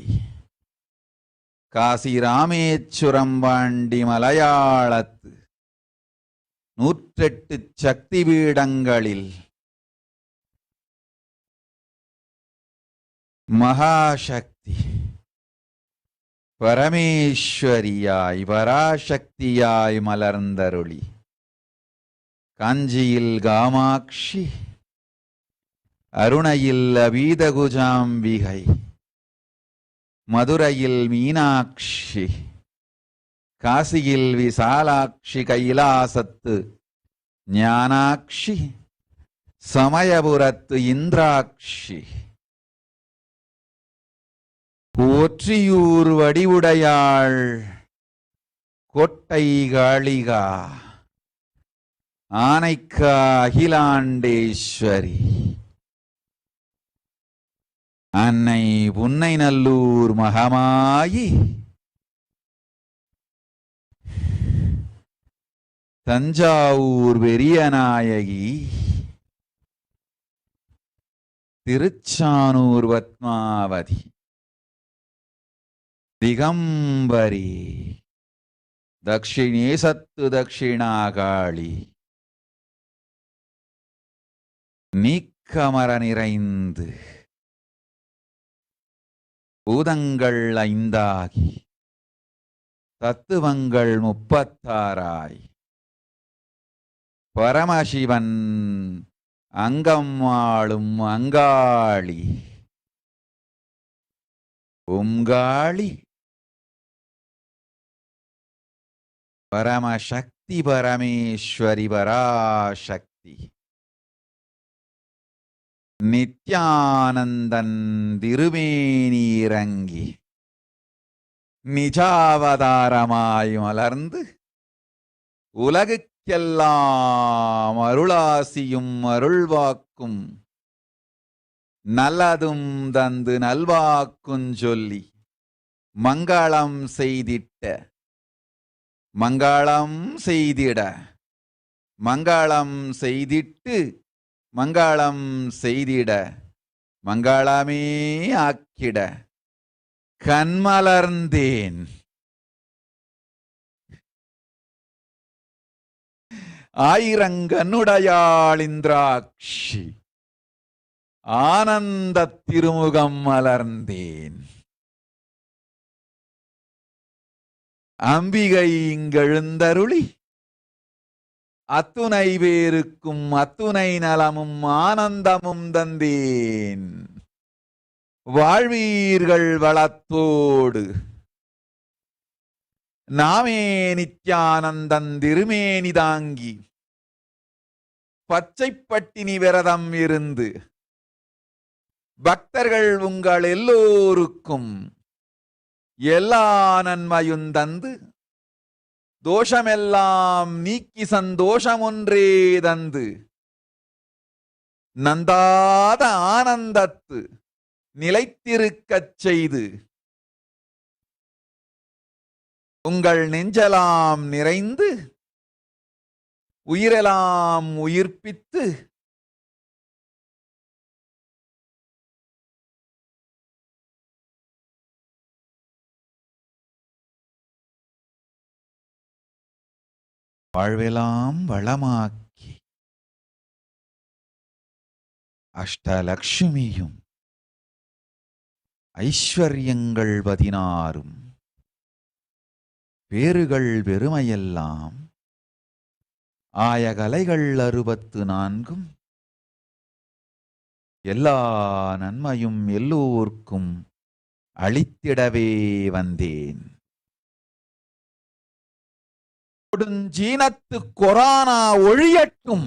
காசி ராமேச்சுரம் பாண்டி மலையாளத்து 108 சக்தி பீடங்களில் மகாசக்தி பரமேஸ்வரியாய் பராசக்தியாய் மலர்ந்தருளி காஞ்சியில் காமாட்சி அருணையில் அபீதகுஜாம்பிகை மதுரையில் மீனாட்சி காசியில் விசாலாட்சி கைலாசத்து ஞானாட்சி சமயபுரத்து இந்திராட்சி போற்றியூர் வடிவுடையாள் கோட்டை காளிகா ஆனைக்கா அகிலாண்டேஸ்வரி அன்னை புன்னைநல்லூர் மகமாயி தஞ்சாவூர் பெரியநாயகி திருச்சானூர் பத்மாவதி திகம்பரி தக்ஷிணேசத்து தக்ஷிணாகாளி நீக்கமர நிறைந்து பூதங்கள் 5ஆகி தத்துவங்கள் 36ஆய் பரமசிவன் அங்கம் ஆளும் அங்காளி ஓங்காளி பரமசக்தி பரமேஸ்வரி பராசக்தி நித்யானந்தன் திருமேனீரங்கி நிஜாவதாரமாய் மலர்ந்து உலகுக்கெல்லாம் அருளாசியும் அருள்வாக்கும் நல்லதும் தந்து நல்வாக்குஞ் சொல்லி மங்களம் செய்திட்ட மங்களம் செய்திட மங்களம் செய்திட்டு மங்களம் செய்திட மங்களமே ஆக்கிட கண்மலர்ந்தேன் ஆயிரங்கனுடையாளிந்திராட்சி ஆனந்த திருமுகம் மலர்ந்தேன் அம்பிகை இங்கெழுந்தருளி அத்துணை பேருக்கும் அத்துணை நலமும் ஆனந்தமும் தந்தேன் வாழ்வீர்கள் வளத்தோடு நாமே நித்யானந்தன் திருமேனி தாங்கி பச்சைப்பட்டினி விரதம் இருந்து பக்தர்கள் உங்கள் எல்லோருக்கும் எல்லா நன்மையும் தந்து தோஷமெல்லாம் நீக்கி சந்தோஷம் ஒன்றே தந்து நந்தாத ஆனந்தத்து நிலைத்திருக்கச் செய்து உங்கள் நெஞ்சலாம் நிறைந்து உயிரெல்லாம் உயிர்ப்பித்து வாழ்வெல்லாம் வளமாக்கி அஷ்டலக்ஷ்மியும் ஐஸ்வர்யங்கள் 16 பேறுகள் பெருமையெல்லாம் ஆயகலைகள் 64 எல்லா நன்மையும் எல்லோர்க்கும் அளித்திடவே வந்தேன். கொடுஞ்சீனத்து கொரோனா ஒழியட்டும்.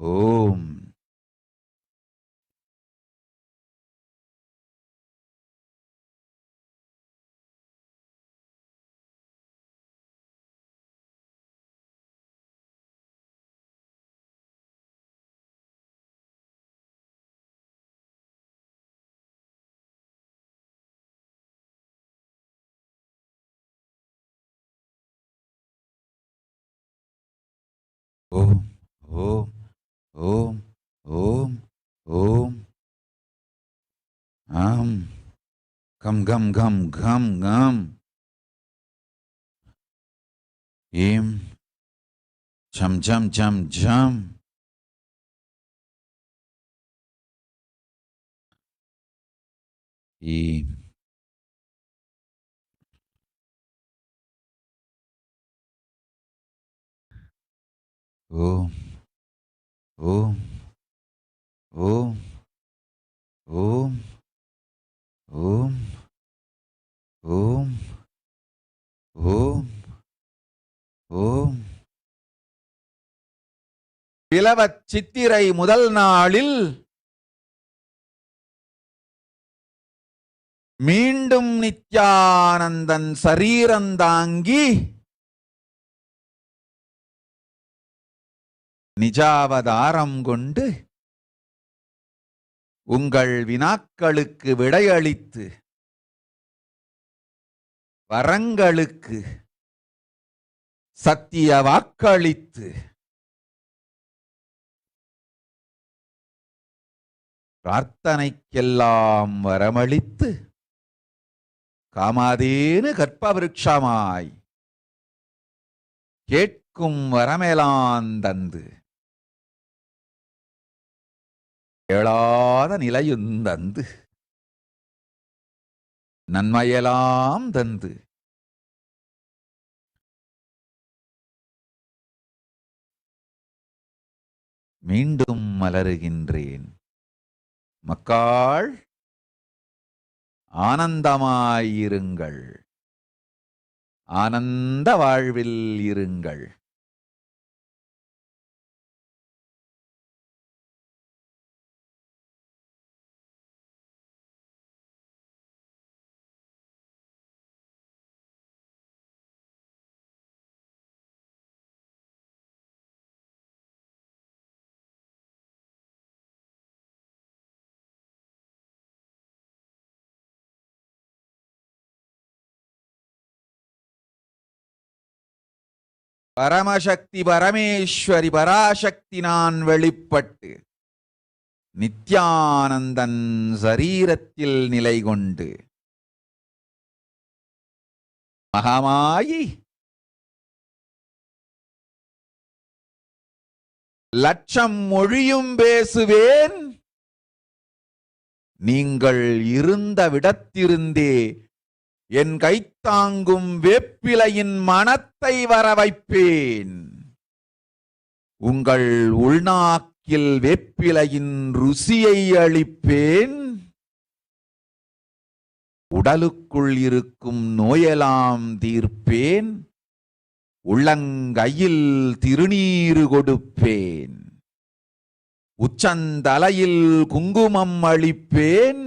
ஓம். ஓம் ஓம் ஓம் ஓம் ஓம். ஆம். கம் கம் கம் கம் கம். ஏம். ஜம் ஜம் ஜம் ஜம். ஏம். ஓம் ஓம் ஓம் ஓம் ஓம் ஓம் ஓம் ஓம். பிளவச் சித்திரை முதல் நாளில் மீண்டும் நித்யானந்தன் சரீரந்தாங்கி நிஜாவதாரம் கொண்டு உங்கள் வினாக்களுக்கு விடையளித்து வரங்களுக்கு சத்திய வாக்களித்து பிரார்த்தனைக்கெல்லாம் வரமளித்து காமாதேனு கற்பவிருட்சமாய் கேட்கும் வரமெலாந்தந்து கேளாத நிலையுந்தந்து நன்மையெல்லாம் தந்து மீண்டும் மலருகின்றேன். மக்காள் ஆனந்தமாயிருங்கள், ஆனந்த வாழ்வில் இருங்கள். பரமசக்தி பரமேஸ்வரி பராசக்தி நான் வெளிப்பட்டு நித்யானந்தன் சரீரத்தில் நிலை கொண்டு மகாமாயி லட்சம் மொழியும் பேசுவேன், நீங்கள் இருந்த விடத்திருந்தே என் கைத்தாங்கும் வேப்பிலையின் மனத்தை வர வைப்பேன். உங்கள் உள்நாக்கில் வேப்பிலையின் ருசியை அளிப்பேன். உடலுக்குள் இருக்கும் நோயெல்லாம் தீர்ப்பேன். உள்ளங்கையில் திருநீறு கொடுப்பேன். உச்சந்தலையில் குங்குமம் அளிப்பேன்.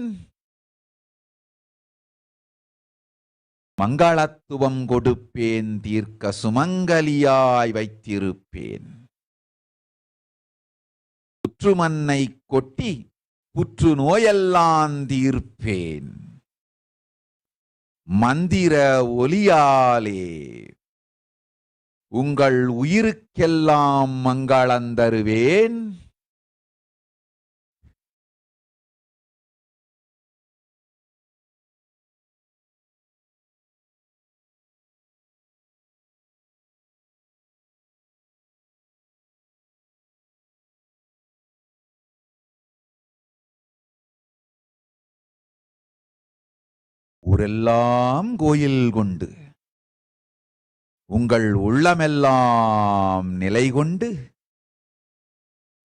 மங்களத்துவம் கொடுப்பேன். தீர்க்க சுமங்கலியாய் வைத்திருப்பேன். புற்றுமண்ணை கொட்டி புற்று நோயெல்லாம் தீர்ப்பேன். மந்திர ஒலியாலே உங்கள் உயிருக்கெல்லாம் மங்களந்தருவேன். ஊரெல்லாம் கோயில் கொண்டு உங்கள் உள்ளமெல்லாம் நிலை கொண்டு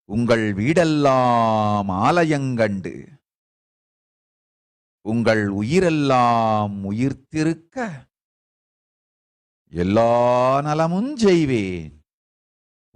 உங்கள் வீடெல்லாம் ஆலயங்கண்டு உங்கள் உயிரெல்லாம் உயிர்த்திருக்க எல்லா நலமும் செய்வேன்.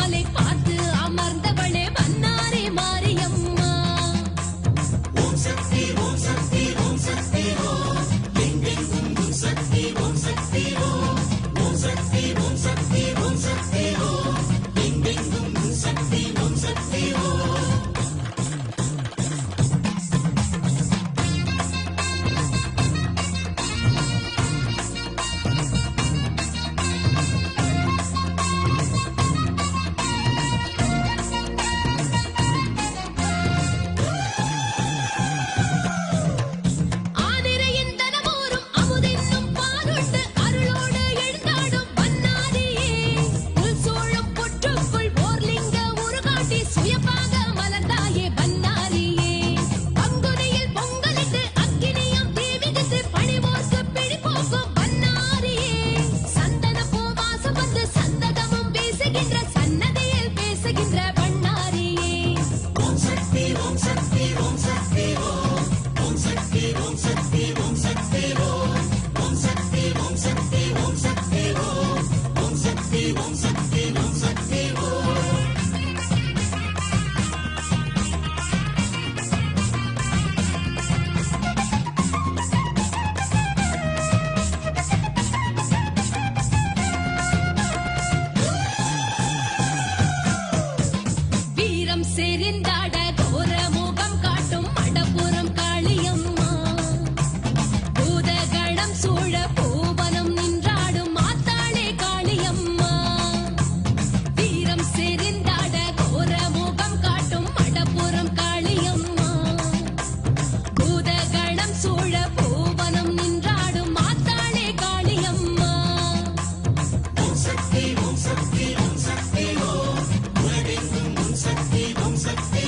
மலை பார்த்து அமர்ந்தவளே வண்ணாரி மாரியம்மா. ஓம் சக்தி ஓம் சக்தி ஓம் சக்தி ஓம் எங்கெங்கும் உன் சக்தி ஓம் சக்தி ஓம் ஓம் சக்தி ஓம் சக்தி ஓம் சக்தி ஓம் எங்கெங்கும் உன் சக்தி ஓம் சக்தி ஓம். ஆதிரையின் தனமோரும் அமுதென்னும் பாலுண்டு அருளோடு எழுந்தாடும் வண்ணாரியே. புல் சூழும் புற்றுக்குள் ஓர் லிங்க உருகாட்டி சுயமாக மலர்ந்தாயே வண்ணாரியே. பங்குனியில் பொங்கலிட்டு அக்கினியம் தீமிதித்து பணிவோர்க்கு பிடிபோக்கும் வண்ணாரியே. சந்தன பூவாசம் வந்து சந்ததமும் பேசுகின்ற சன்னதியில் பேசுகின்ற வண்ணாரியே. ஓம் சக்தி ஓம் சக்தி ஓம் சக்தி ஓம் ஓம் சக்தி ஓம் சக்தி ஓம் சக்தி ஓம் ஓம் சக்தி ஓம் சக்தி ஓம் சக்தி ஓம் ஓம் சக்தி ஓம் சக்தி ஓம் சக்தி ஓம். வீரம் செறிந்தாட கோர முகம் காட்டும் மடப்புறம் காளியம்மா. பூதகணம் சூழ பூவனம் நின்றாடும் மாத்தாளே காளியம்மா. வீரம் செறிந்தாட கோர முகம் காட்டும் மடப்புறம் காளியம்மா. பூதகணம் சூழ பூவனம் நின்றாடும் மாத்தாளே காளியம்மா. ஓம் சக்தி ஓம் சக்தி ஓம் சக்தி ஓம் உலகெங்கும் உன் சக்தி ஓம் சக்தி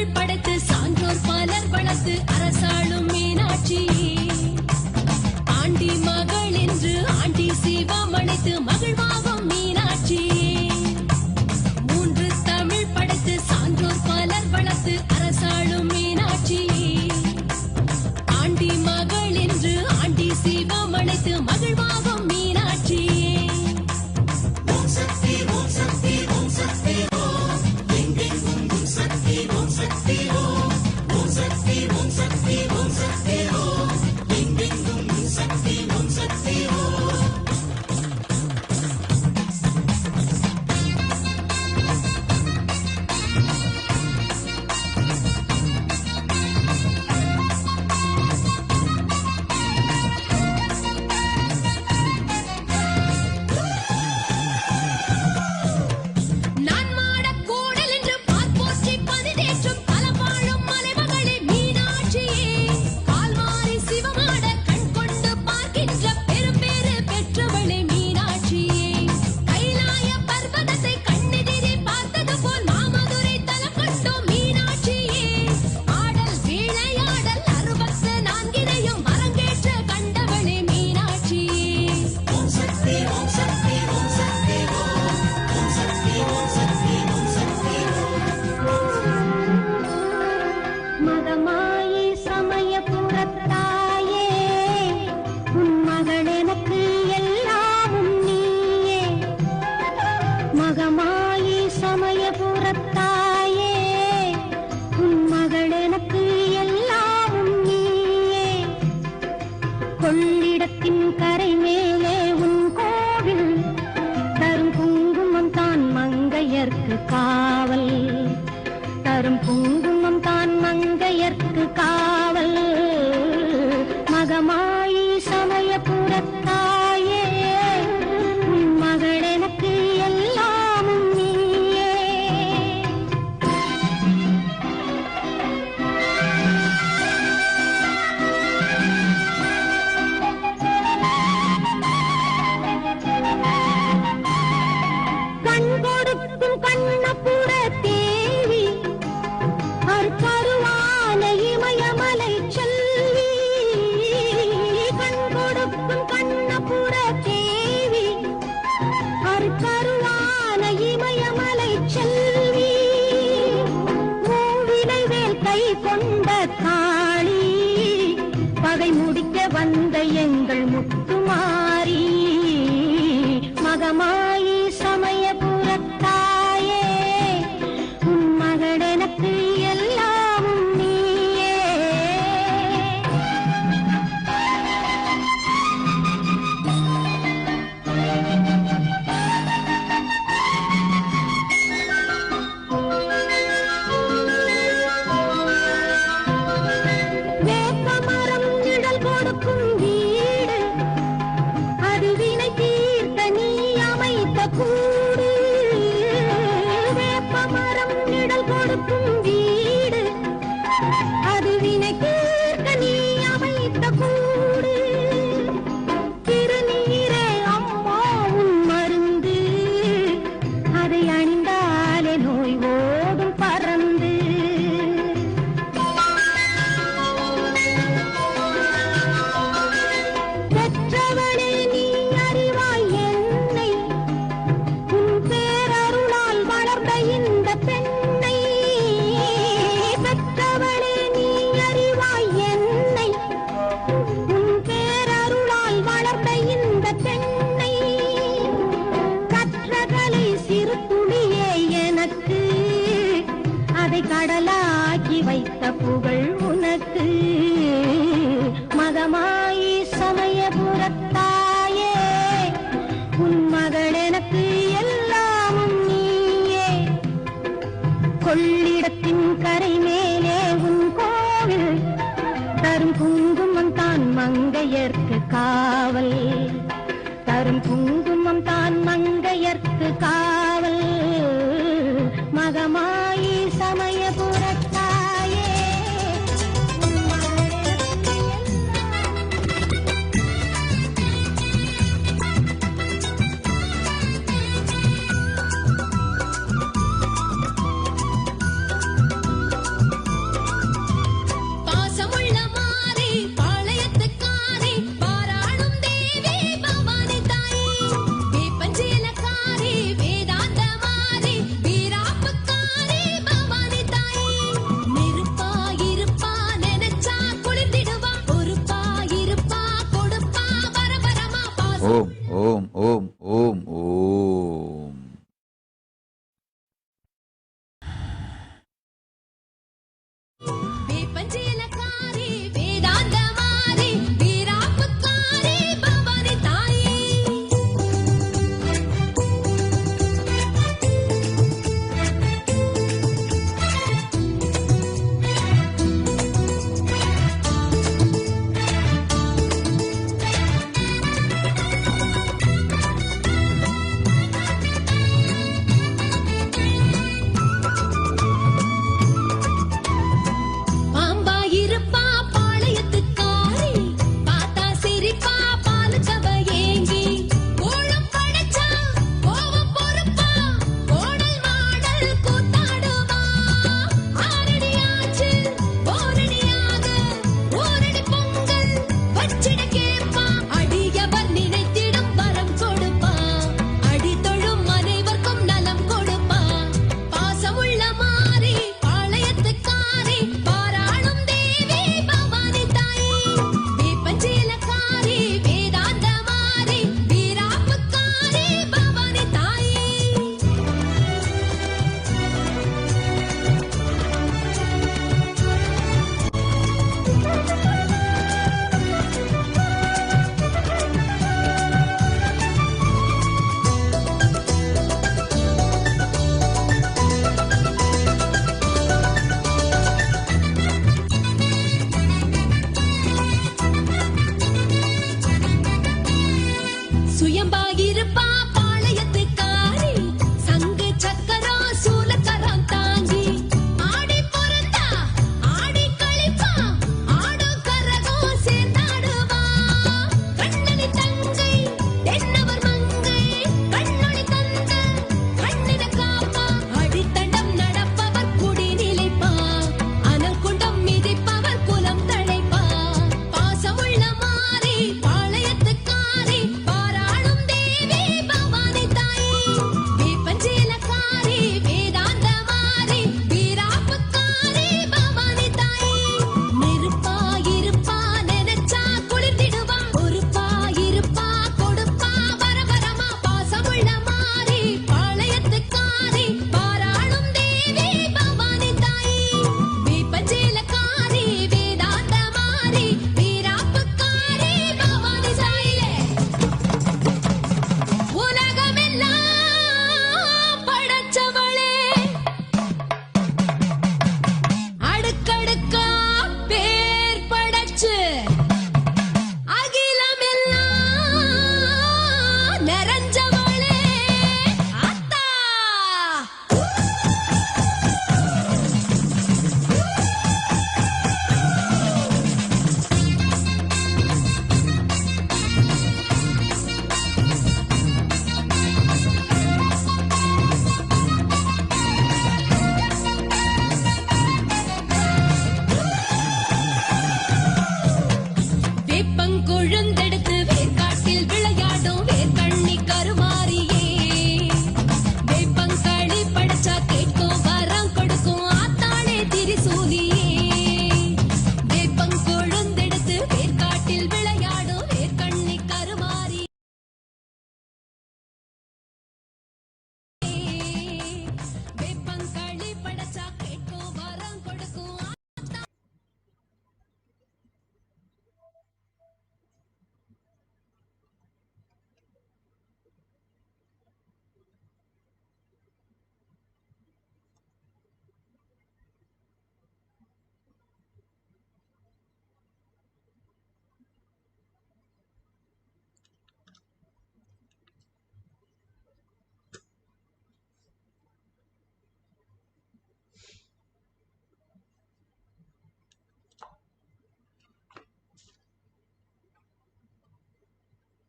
தமிழ் படைத்து சான்றோர் பலர் வளர்த்து அரசாளும் மீனாட்சியே ஆண்டி மகள் என்று ஆண்டி சிவம் அழைத்து மகிழ்வாகும் மீனாட்சியே மூன்று தமிழ் படைத்து சான்றோர் பலர் வளர்த்து அரசாளும் மீனாட்சியே ஆண்டி மகள் என்று ஆண்டி சிவம் அழைத்து மகிழ்வாகும் மீனாட்சியே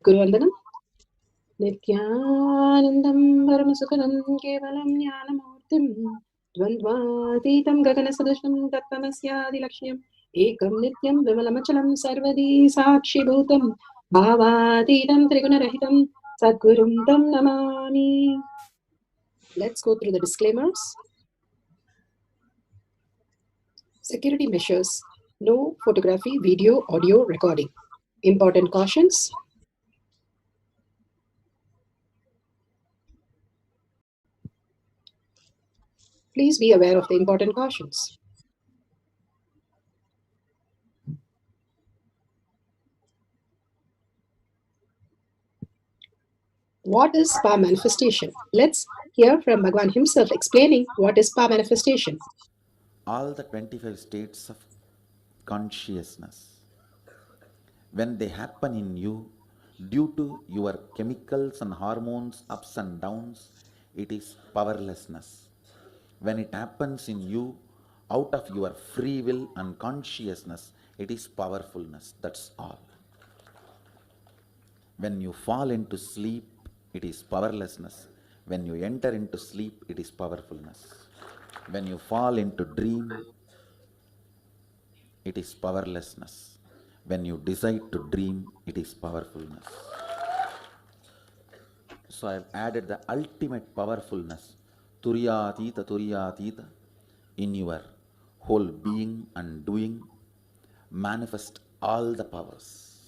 Guruvandanam. Nithyanandam Paramasukhanam Kevalam Jnanamurtim Dvandvatitam Gaganasadasham Tattvamasyaadilakshmyam Ekam Nityam Vimalamachalam Sarvadi Sakshibhutam Bhavatitam Trigunarahitam Sadgurum Tam Namami. Let's go through the disclaimers. Security measures. No photography, video, audio recording. Important cautions. Please be aware of the important cautions. What is spa manifestation? Let's hear from Bhagwan himself explaining what is spa manifestation. All the 25 states of consciousness, when they happen in you due to your chemicals and hormones ups and downs, it is powerlessness. When it happens in you out of your free will and consciousness, it is powerfulness. That's all. When you fall into sleep, it is powerlessness. When you enter into sleep, it is powerfulness. When you fall into dream, it is powerlessness. When you decide to dream, it is powerfulness. So I have added the ultimate powerfulness, Turiyatita, in your whole being and doing. Manifest all the powers.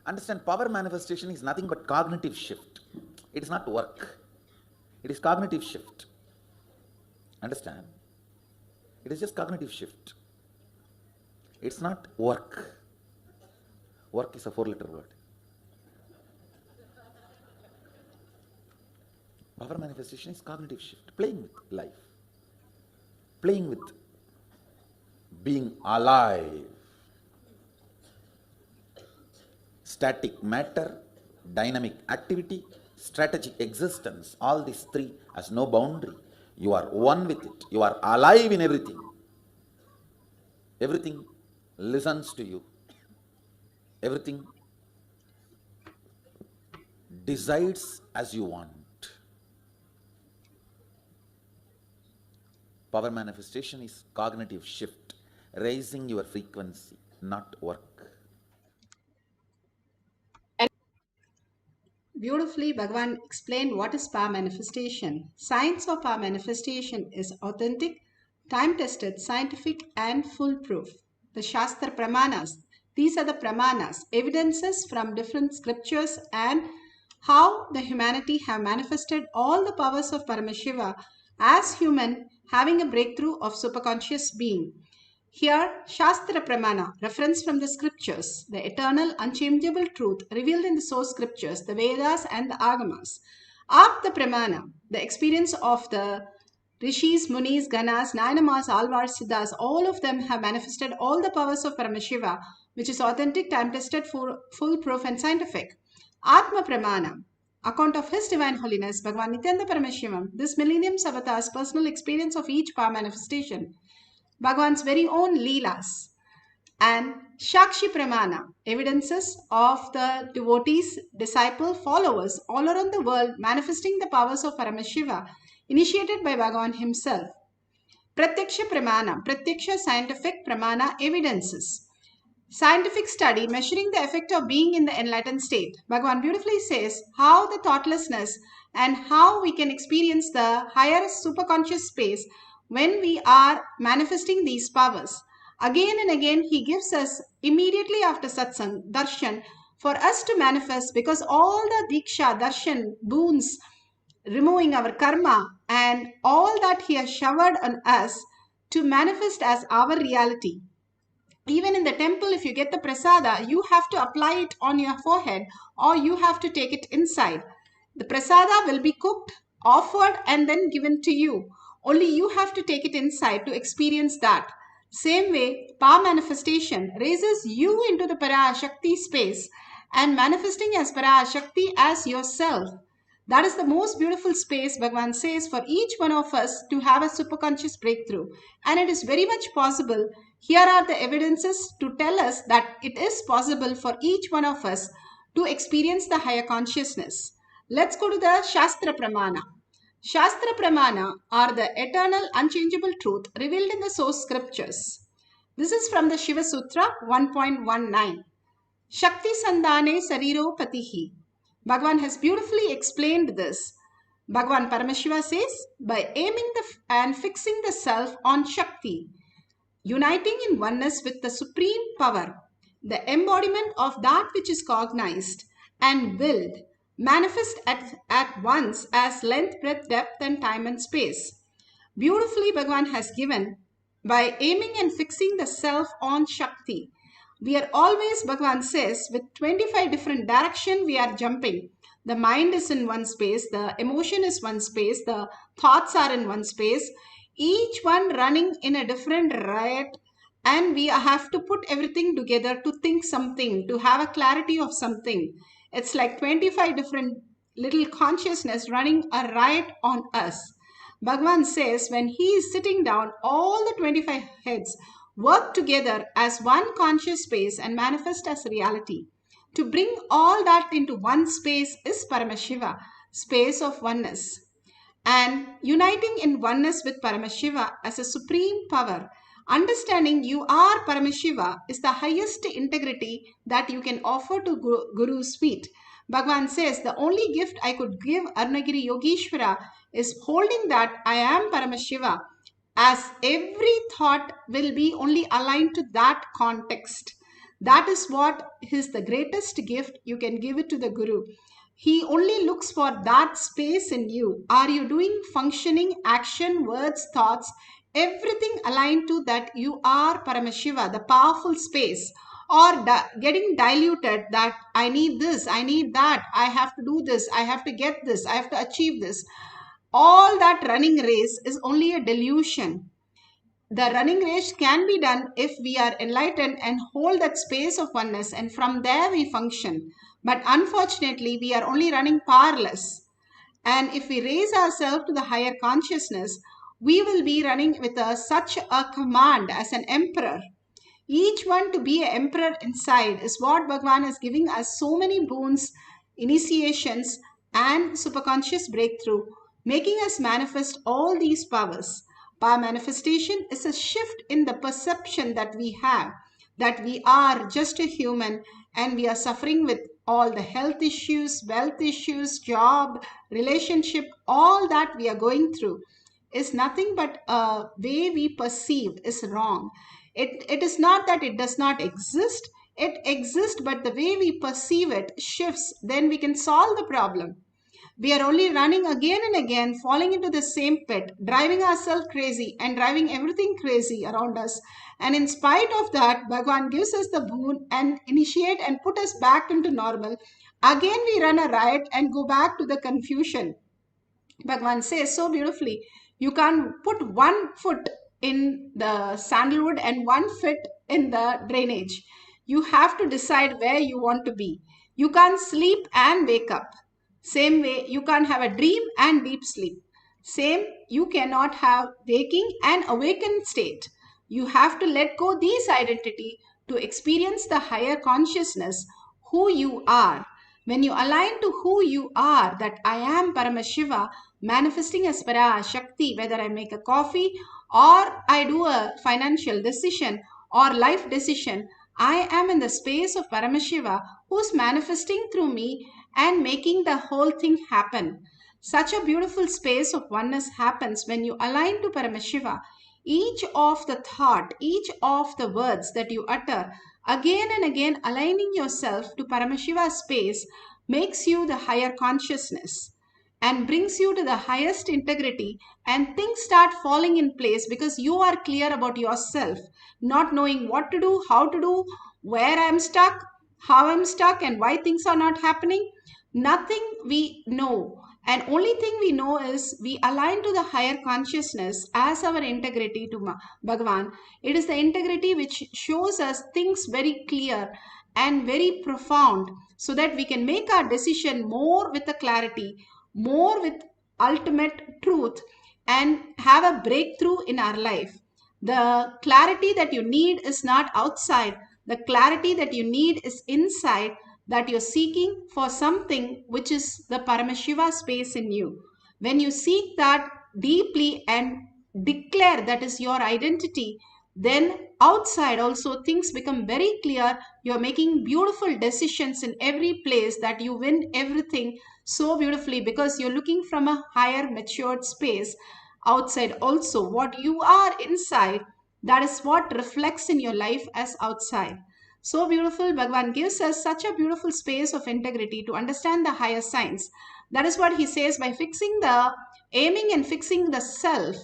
Understand, power manifestation is nothing but cognitive shift. It is not work. It is cognitive shift. Understand? It is just cognitive shift. It's not work. Work is a 4-letter word. Power manifestation is cognitive shift. Playing with life. Playing with being alive. Static matter, dynamic activity, strategic existence, all these three has no boundary. You are one with it. You are alive in everything. Everything listens to you. Everything decides as you want. Power manifestation is cognitive shift, raising your frequency, not work. Beautifully, Bhagavan explained what is power manifestation. Science of power manifestation is authentic, time-tested, scientific, and foolproof. The Shastra Pramanas, these are the Pramanas, evidences from different scriptures and how the humanity have manifested all the powers of Paramashiva as human having a breakthrough of superconscious being. Here, Shastra Pramana, reference from the scriptures, the eternal, unchangeable truth revealed in the source scriptures, the Vedas and the Agamas. Artha Pramana, the experience of the Rishis, Munis, Ganas, Nayanamas, Alvars, Siddhas, all of them have manifested all the powers of Paramashiva, which is authentic, time-tested, foolproof and scientific. Atma Pramana, account of His Divine Holiness, Bhagavan Nityananda Paramashivam, this millennium's avatar's personal experience of each power manifestation. Bhagavan's very own Leelas, and Shakshi Pramana, evidences of the devotees, disciple, followers all around the world manifesting the powers of Paramashiva, initiated by Bhagavan himself. Pratyaksha Pramana, Pratyaksha scientific Pramana evidences. Scientific study measuring the effect of being in the enlightened state. Bhagavan beautifully says how the thoughtlessness and how we can experience the higher superconscious space when we are manifesting these powers. Again and again, he gives us immediately after satsang, darshan, for us to manifest because all the diksha, darshan, boons, removing our karma and all that he has showered on us to manifest as our reality. Even in the temple, if you get the prasada, you have to apply it on your forehead or you have to take it inside. The prasada will be cooked, offered, and then given to you. Only you have to take it inside to experience that. Same way, power manifestation raises you into the Para Shakti space and manifesting as Para Shakti as yourself. That is the most beautiful space, Bhagavan says, for each one of us to have a superconscious breakthrough. And it is very much possible. Here are the evidences to tell us that it is possible for each one of us to experience the higher consciousness. Let's go to the Shastra Pramana. Shastra Pramana are the eternal, unchangeable truth revealed in the source scriptures. This is from the Shiva Sutra 1.19. Shakti Sandhane Sariro Patihi. Bhagavan has beautifully explained this. Bhagavan Paramashiva says, by aiming and fixing the self on Shakti, uniting in oneness with the supreme power, the embodiment of that which is cognized and willed, manifest at once as length, breadth, depth, and time and space. Beautifully, Bhagavan has given by aiming and fixing the self on Shakti. We are always, Bhagavan says, with 25 different directions we are jumping. The mind is in one space, the emotion is one space, the thoughts are in one space, each one running in a different riot, and we have to put everything together to think something, to have a clarity of something. It's like 25 different little consciousness running a riot on us. Bhagavan says when he is sitting down, all the 25 heads work together as one conscious space and manifest as reality. To bring all that into one space is Paramashiva, space of oneness. And uniting in oneness with Paramashiva as a supreme power, understanding you are Paramashiva is the highest integrity that you can offer to Guru's feet. Bhagavan says, the only gift I could give Arunagiri Yogeshwara is holding that I am Paramashiva, as every thought will be only aligned to that context. That is what is the greatest gift you can give it to the Guru. He only looks for that space in you. Are you doing functioning, action, words, thoughts, everything aligned to that you are Paramashiva, the powerful space, or getting diluted that I need this, I need that, I have to do this, I have to get this, I have to achieve this. All that running race is only a delusion. The running race can be done if we are enlightened and hold that space of oneness, and from there we function. But unfortunately, we are only running powerless. And if we raise ourselves to the higher consciousness, we will be running with such a command as an emperor. Each one to be an emperor inside is what Bhagavan is giving us so many boons, initiations, and superconscious breakthrough, making us manifest all these powers. Power manifestation is a shift in the perception that we have, that we are just a human and we are suffering with all the health issues, wealth issues, job, relationship, all that we are going through is nothing but a way we perceive is wrong. It is not that it does not exist. It exists, but the way we perceive it shifts. Then we can solve the problem. We are only running again and again, falling into the same pit, driving ourselves crazy and driving everything crazy around us. And in spite of that, Bhagavan gives us the boon and initiate and put us back into normal. Again, we run a riot and go back to the confusion. Bhagavan says so beautifully, you can't put one foot in the sandalwood and one foot in the drainage. You have to decide where you want to be. You can't sleep and wake up. Same way, you can't have a dream and deep sleep. Same, you cannot have waking and awakened state. You have to let go these identity to experience the higher consciousness, who you are. When you align to who you are, that I am Paramashiva, manifesting as Para Shakti, whether I make a coffee or I do a financial decision or life decision, I am in the space of Paramashiva who's manifesting through me and making the whole thing happen. Such a beautiful space of oneness happens when you align to Paramashiva. Each of the thought, each of the words that you utter, again and again aligning yourself to Paramashiva space makes you the higher consciousness and brings you to the highest integrity, and things start falling in place because you are clear about yourself, not knowing what to do, how to do, where I am stuck, how I'm stuck, and why things are not happening. Nothing we know. And only thing we know is we align to the higher consciousness as our integrity to Bhagavan. It is the integrity which shows us things very clear and very profound so that we can make our decision more with the clarity. more with ultimate truth and have a breakthrough in our life. The clarity that you need is not outside. The clarity that you need is inside, that you're seeking for something which is the Paramashiva space in you. When you seek that deeply and declare that is your identity, then outside also things become very clear. You're making beautiful decisions in every place, that you win everything so beautifully because you're looking from a higher matured space. Outside also, what you are inside, that is what reflects in your life as outside. So beautiful. Bhagavan gives us such a beautiful space of integrity to understand the higher science. That is what he says, by aiming and fixing the self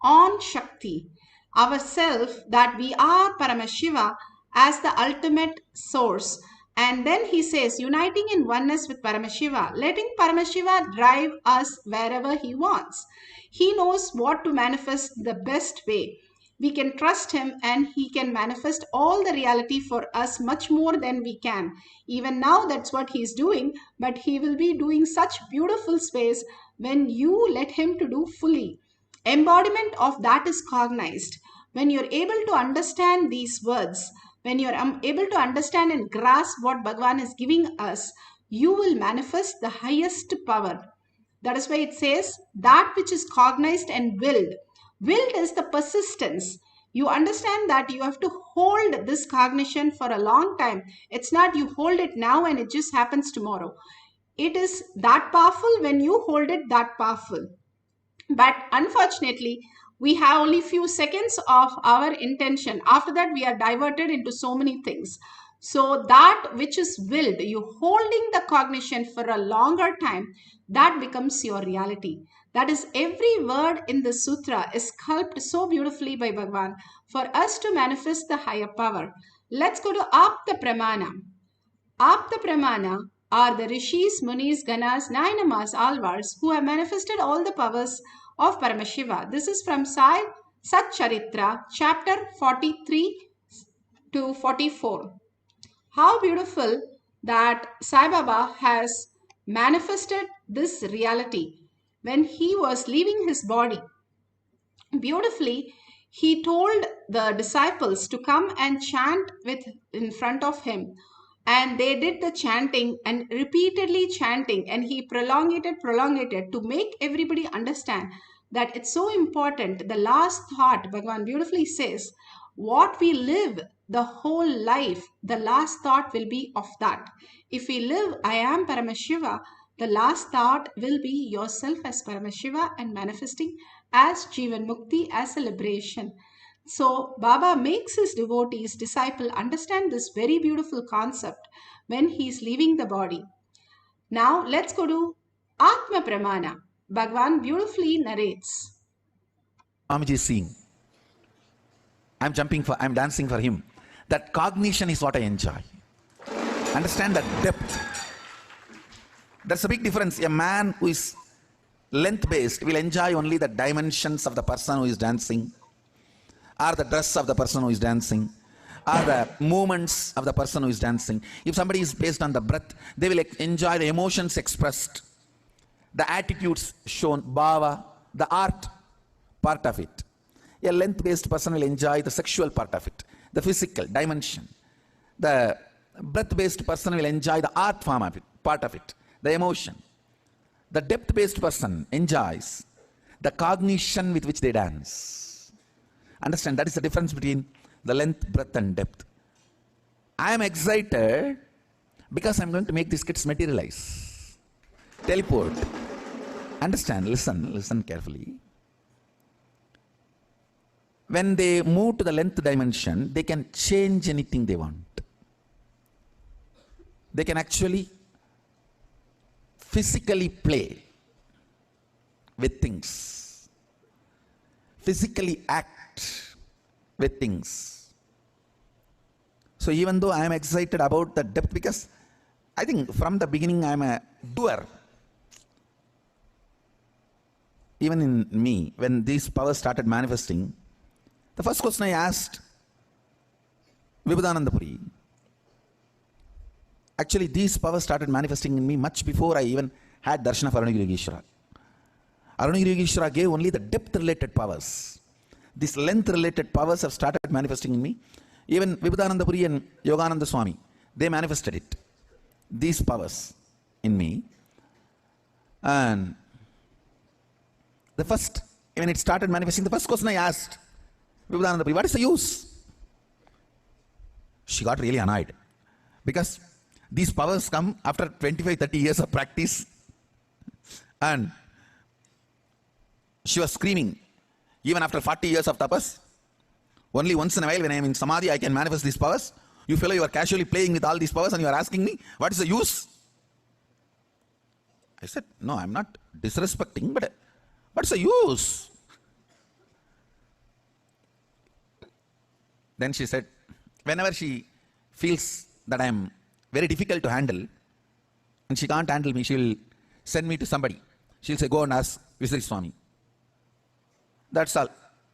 on Shakti, our self, that we are Paramashiva as the ultimate source. And then he says, uniting in oneness with Paramashiva, letting Paramashiva drive us wherever he wants. He knows what to manifest the best way. We can trust him and he can manifest all the reality for us much more than we can. Even now, that's what he's doing, but he will be doing such beautiful space when you let him to do fully. Embodiment of that is cognized. When you're able to understand these words, when you're able to understand and grasp what Bhagavan is giving us, you will manifest the highest power. That is why it says that which is cognized and willed. Willed is the persistence. You understand that you have to hold this cognition for a long time. It's not you hold it now and it just happens tomorrow. It is that powerful when you hold it that powerful. But unfortunately, we have only few seconds of our intention. After that, we are diverted into so many things. So that which is willed, you holding the cognition for a longer time, that becomes your reality. That is, every word in the sutra is sculpted so beautifully by Bhagavan for us to manifest the higher power. Let's go to Apta Pramana. Apta Pramana are the rishis, munis, ganas, nainamas, alvars who have manifested all the powers of Paramashiva. This is from Sai Sat Charitra, chapter 43 to 44. How beautiful that Sai Baba has manifested this reality when he was leaving his body. Beautifully, he told the disciples to come and chant in front of him, and they did the chanting and repeatedly chanting, and he prolonged it to make everybody understand that it's so important. The last thought, Bhagavan beautifully says, what we live the whole life, the last thought will be of that. If we live I am Paramashiva, the last thought will be yourself as Paramashiva and manifesting as Jivan Mukti, as a liberation. So Baba makes his devotees, disciple, understand this very beautiful concept when he is leaving the body. Now let's go to Atma Pramana. Bhagavan beautifully narrates. Swamiji is seeing. I'm dancing for him. That cognition is what I enjoy. Understand that depth. There's a big difference. A man who is length-based will enjoy only the dimensions of the person who is dancing, or the dress of the person who is dancing, or the movements of the person who is dancing. If somebody is based on the breath, they will enjoy the emotions expressed, the attitudes shown, bhava, the art part of it. A length-based person will enjoy the sexual part of it, the physical dimension. The breath-based person will enjoy the art form of it, part of it, the emotion. The depth-based person enjoys the cognition with which they dance. Understand, that is the difference between the length, breadth and depth. I am excited because I am going to make these kids materialize, teleport. Understand, listen carefully. When they move to the length dimension, they can change anything they want. They can actually physically play with things, physically act with things. So even though I am excited about the depth, because I think from the beginning I am a doer. Even in me, when these powers started manifesting, the first question I asked Vibhudananda Puri, actually these powers started manifesting in me much before I even had darshan of Arunagiri Yogeshwara gave only the depth-related powers. These length-related powers have started manifesting in me. Even Vibhudananda Puri and Yogananda Swami, they manifested it. These powers in me. And when it started manifesting, the first question I asked Vibhudananda Puri, what is the use? She got really annoyed. Because these powers come after 25-30 years of practice. And she was screaming, even after 40 years of tapas, only once in a while when I am in samadhi, I can manifest these powers. You fellow, you are casually playing with all these powers and you are asking me, what is the use? I said, no, I'm not disrespecting, but what's the use? Then she said, whenever she feels that I am very difficult to handle, and she can't handle me, she will send me to somebody. She'll say, go and ask Visri Swami. That's all.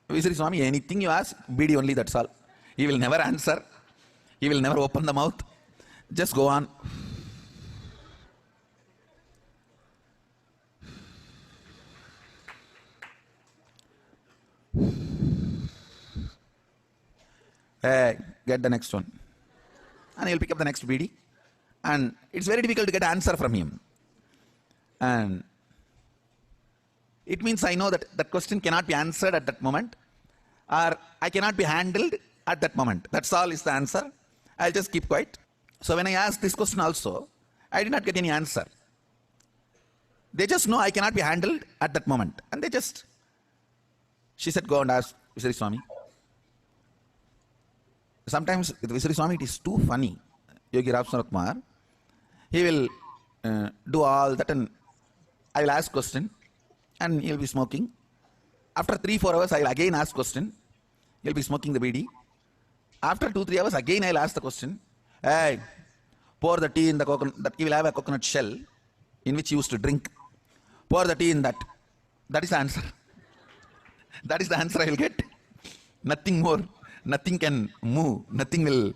Visri Swami, anything you ask, BD only, that's all. He will never answer. He will never open the mouth. Just go on. Hey, get the next one. And he'll pick up the next BD. And it's very difficult to get an answer from him. And it means I know that that question cannot be answered at that moment, or I cannot be handled at that moment. That's all is the answer. I'll just keep quiet. So when I asked this question also, I did not get any answer. They just know I cannot be handled at that moment. And she said, go and ask Visri Swami. Sometimes with Visri Swami it is too funny. Yogi Ram Kumar, he will do all that, and I will ask question and he'll be smoking. After 3-4 hours, I will again ask question. He'll be smoking the BD. After 2-3 hours, again I'll ask the question. Hey, pour the tea in the coconut. That he will have a coconut shell in which he used to drink. Pour the tea in that. That is the answer. That is the answer I will get. Nothing more. Nothing can move. Nothing will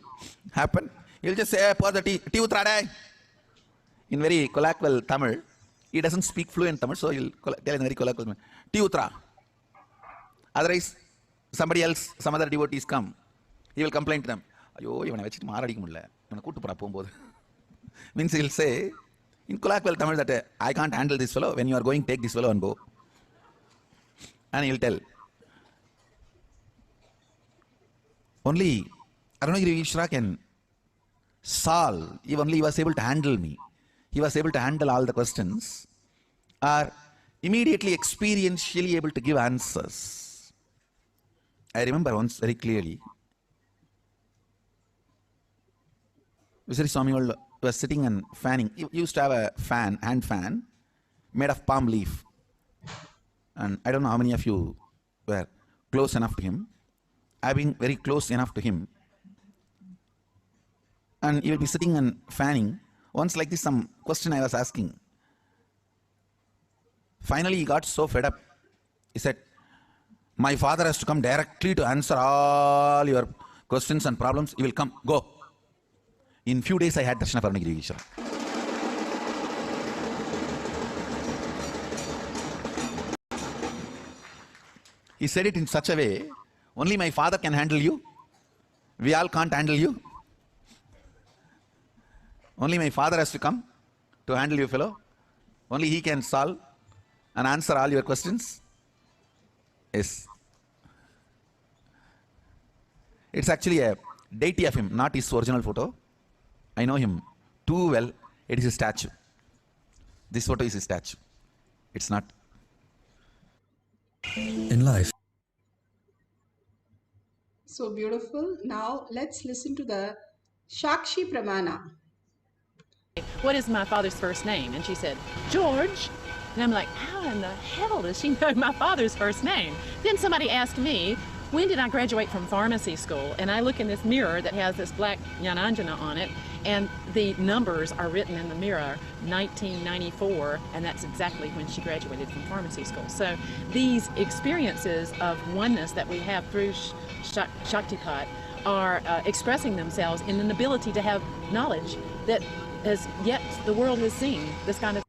happen. He'll just say, hey, pour the tea. Tea utrade. In very colloquial Tamil. He doesn't speak fluent Tamil, so he'll tell in very colloquial Tamil. Tea utra. Otherwise, somebody else, some other devotees come. He will complain to them. Means he'll say, in colloquial Tamil, that I can't handle this fellow. When you are going, take this fellow and go. And he'll tell. Only Arunagiri Yogeshwara can solve. Only he was able to handle me. He was able to handle all the questions, or immediately experientially able to give answers. I remember once very clearly, Visri Swami was sitting and fanning. He used to have a fan, hand fan, made of palm leaf. And I don't know how many of you were close enough to him. I've been very close enough to him. And he will be sitting and fanning. Once like this, some question I was asking. Finally, he got so fed up. He said, my father has to come directly to answer all your questions and problems. He will come. Go. In few days, I had darshan of Arunagiri Yogeshwara. He said it in such a way, only my father can handle you. We all can't handle you. Only my father has to come to handle you, fellow. Only he can solve and answer all your questions. Yes. It's actually a deity of him, not his original photo. I know him too well. It is a statue. This photo is a statue. It's not. In life. So beautiful. Now let's listen to the Shakshi Pramana. What is my father's first name? And she said, George. And I'm like, how in the hell does she know my father's first name? Then somebody asked me, when did I graduate from pharmacy school? And I look in this mirror that has this black Jnananjana on it, and the numbers are written in the mirror, 1994, and that's exactly when she graduated from pharmacy school. So these experiences of oneness that we have through Shaktipat are expressing themselves in an ability to have knowledge that as yet the world has seen, this kind of.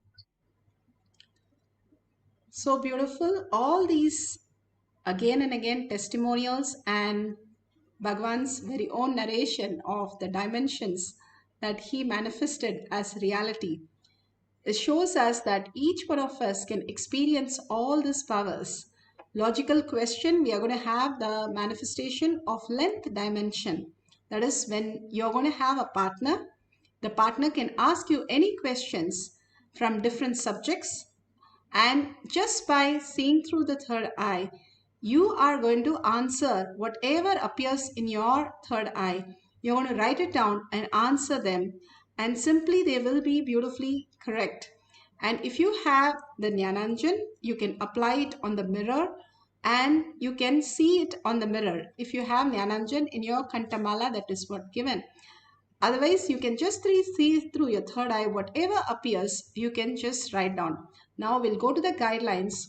So beautiful. All these again and again testimonials and Bhagwan's very own narration of the dimensions that he manifested as reality. It shows us that each one of us can experience all these powers. Logical question, we are going to have the manifestation of length dimension. That is when you're going to have a partner. The partner can ask you any questions from different subjects, and just by seeing through the third eye, you are going to answer whatever appears in your third eye. You're going to write it down and answer them, and simply they will be beautifully correct. And if you have the Jnananjan, you can apply it on the mirror and you can see it on the mirror. If you have Jnananjan in your Kantamala, that is what given. Otherwise, you can just see through your third eye, whatever appears, you can just write down. Now we'll go to the guidelines.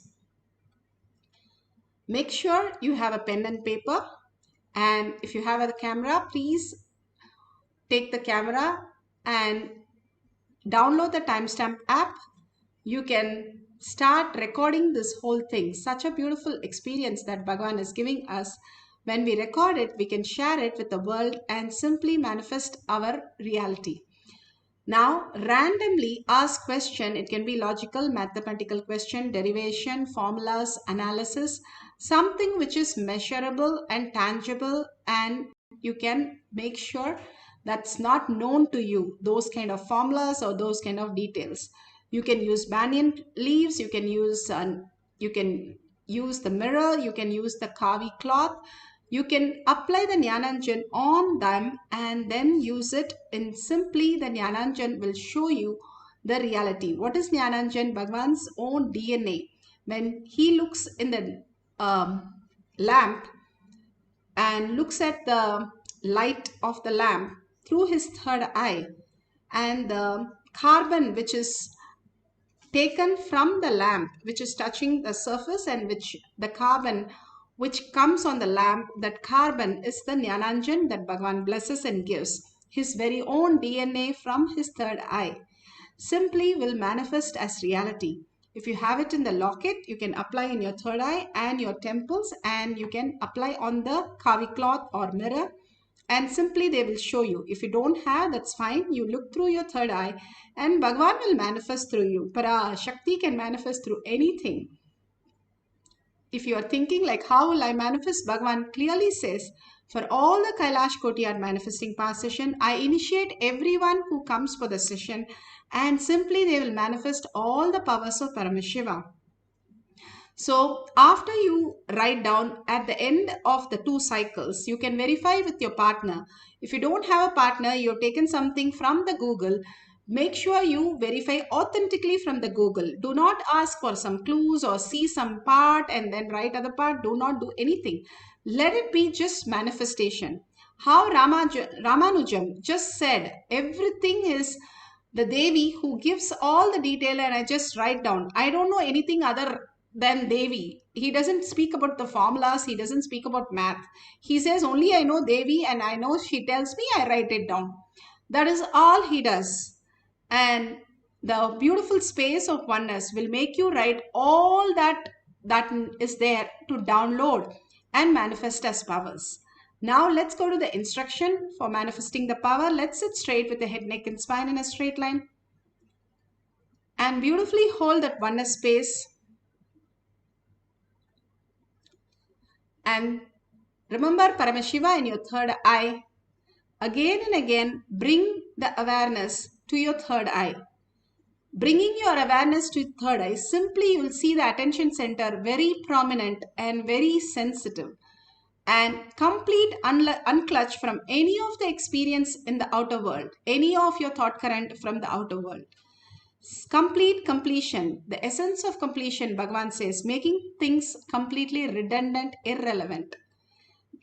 Make sure you have a pen and paper. And if you have a camera, please take the camera and download the timestamp app. You can start recording this whole thing. Such a beautiful experience that Bhagavan is giving us. When we record it, we can share it with the world and simply manifest our reality. Now, randomly ask question. It can be logical, mathematical question, derivation, formulas, analysis, something which is measurable and tangible, and you can make sure that's not known to you, those kind of formulas or those kind of details. You can use banyan leaves, you can use the mirror, you can use the kavi cloth. You can apply the Jnananjan on them and then use it in simply the Jnananjan will show you the reality. What is Jnananjan? Bhagavan's own DNA. When he looks in the lamp and looks at the light of the lamp through his third eye, and the carbon which is taken from the lamp, which is touching the surface, and which the carbon which comes on the lamp, that carbon is the Jnananjan that Bhagavan blesses and gives. His very own DNA from his third eye simply will manifest as reality. If you have it in the locket, you can apply in your third eye and your temples, and you can apply on the kavi cloth or mirror, and simply they will show you. If you don't have, that's fine. You look through your third eye and Bhagavan will manifest through you. Para Shakti can manifest through anything. If you are thinking like, how will I manifest? Bhagavan clearly says, for all the Kailash Kotiyar manifesting past session, I initiate everyone who comes for the session, and simply they will manifest all the powers of Paramashiva. So after you write down at the end of the 2 cycles, you can verify with your partner. If you don't have a partner, you've taken something from the Google, make sure you verify authentically from the Google. Do not ask for some clues or see some part and then write other part. Do not do anything. Let it be just manifestation. How Ramanujam just said, everything is the Devi who gives all the detail, and I just write down. I don't know anything other than Devi. He doesn't speak about the formulas. He doesn't speak about math. He says only I know Devi and I know she tells me, I write it down. That is all he does. And the beautiful space of oneness will make you write all that is there to download and manifest as powers. Now let's go to the instruction for manifesting the power. Let's sit straight with the head, neck and spine in a straight line. And beautifully hold that oneness space. And remember Paramashiva in your third eye. Again and again, bring the awareness to your third eye. Bringing your awareness to third eye, simply you will see the attention center very prominent and very sensitive, and complete unclutch from any of the experience in the outer world, any of your thought current from the outer world. Complete completion, the essence of completion, Bhagavan says, making things completely redundant, irrelevant.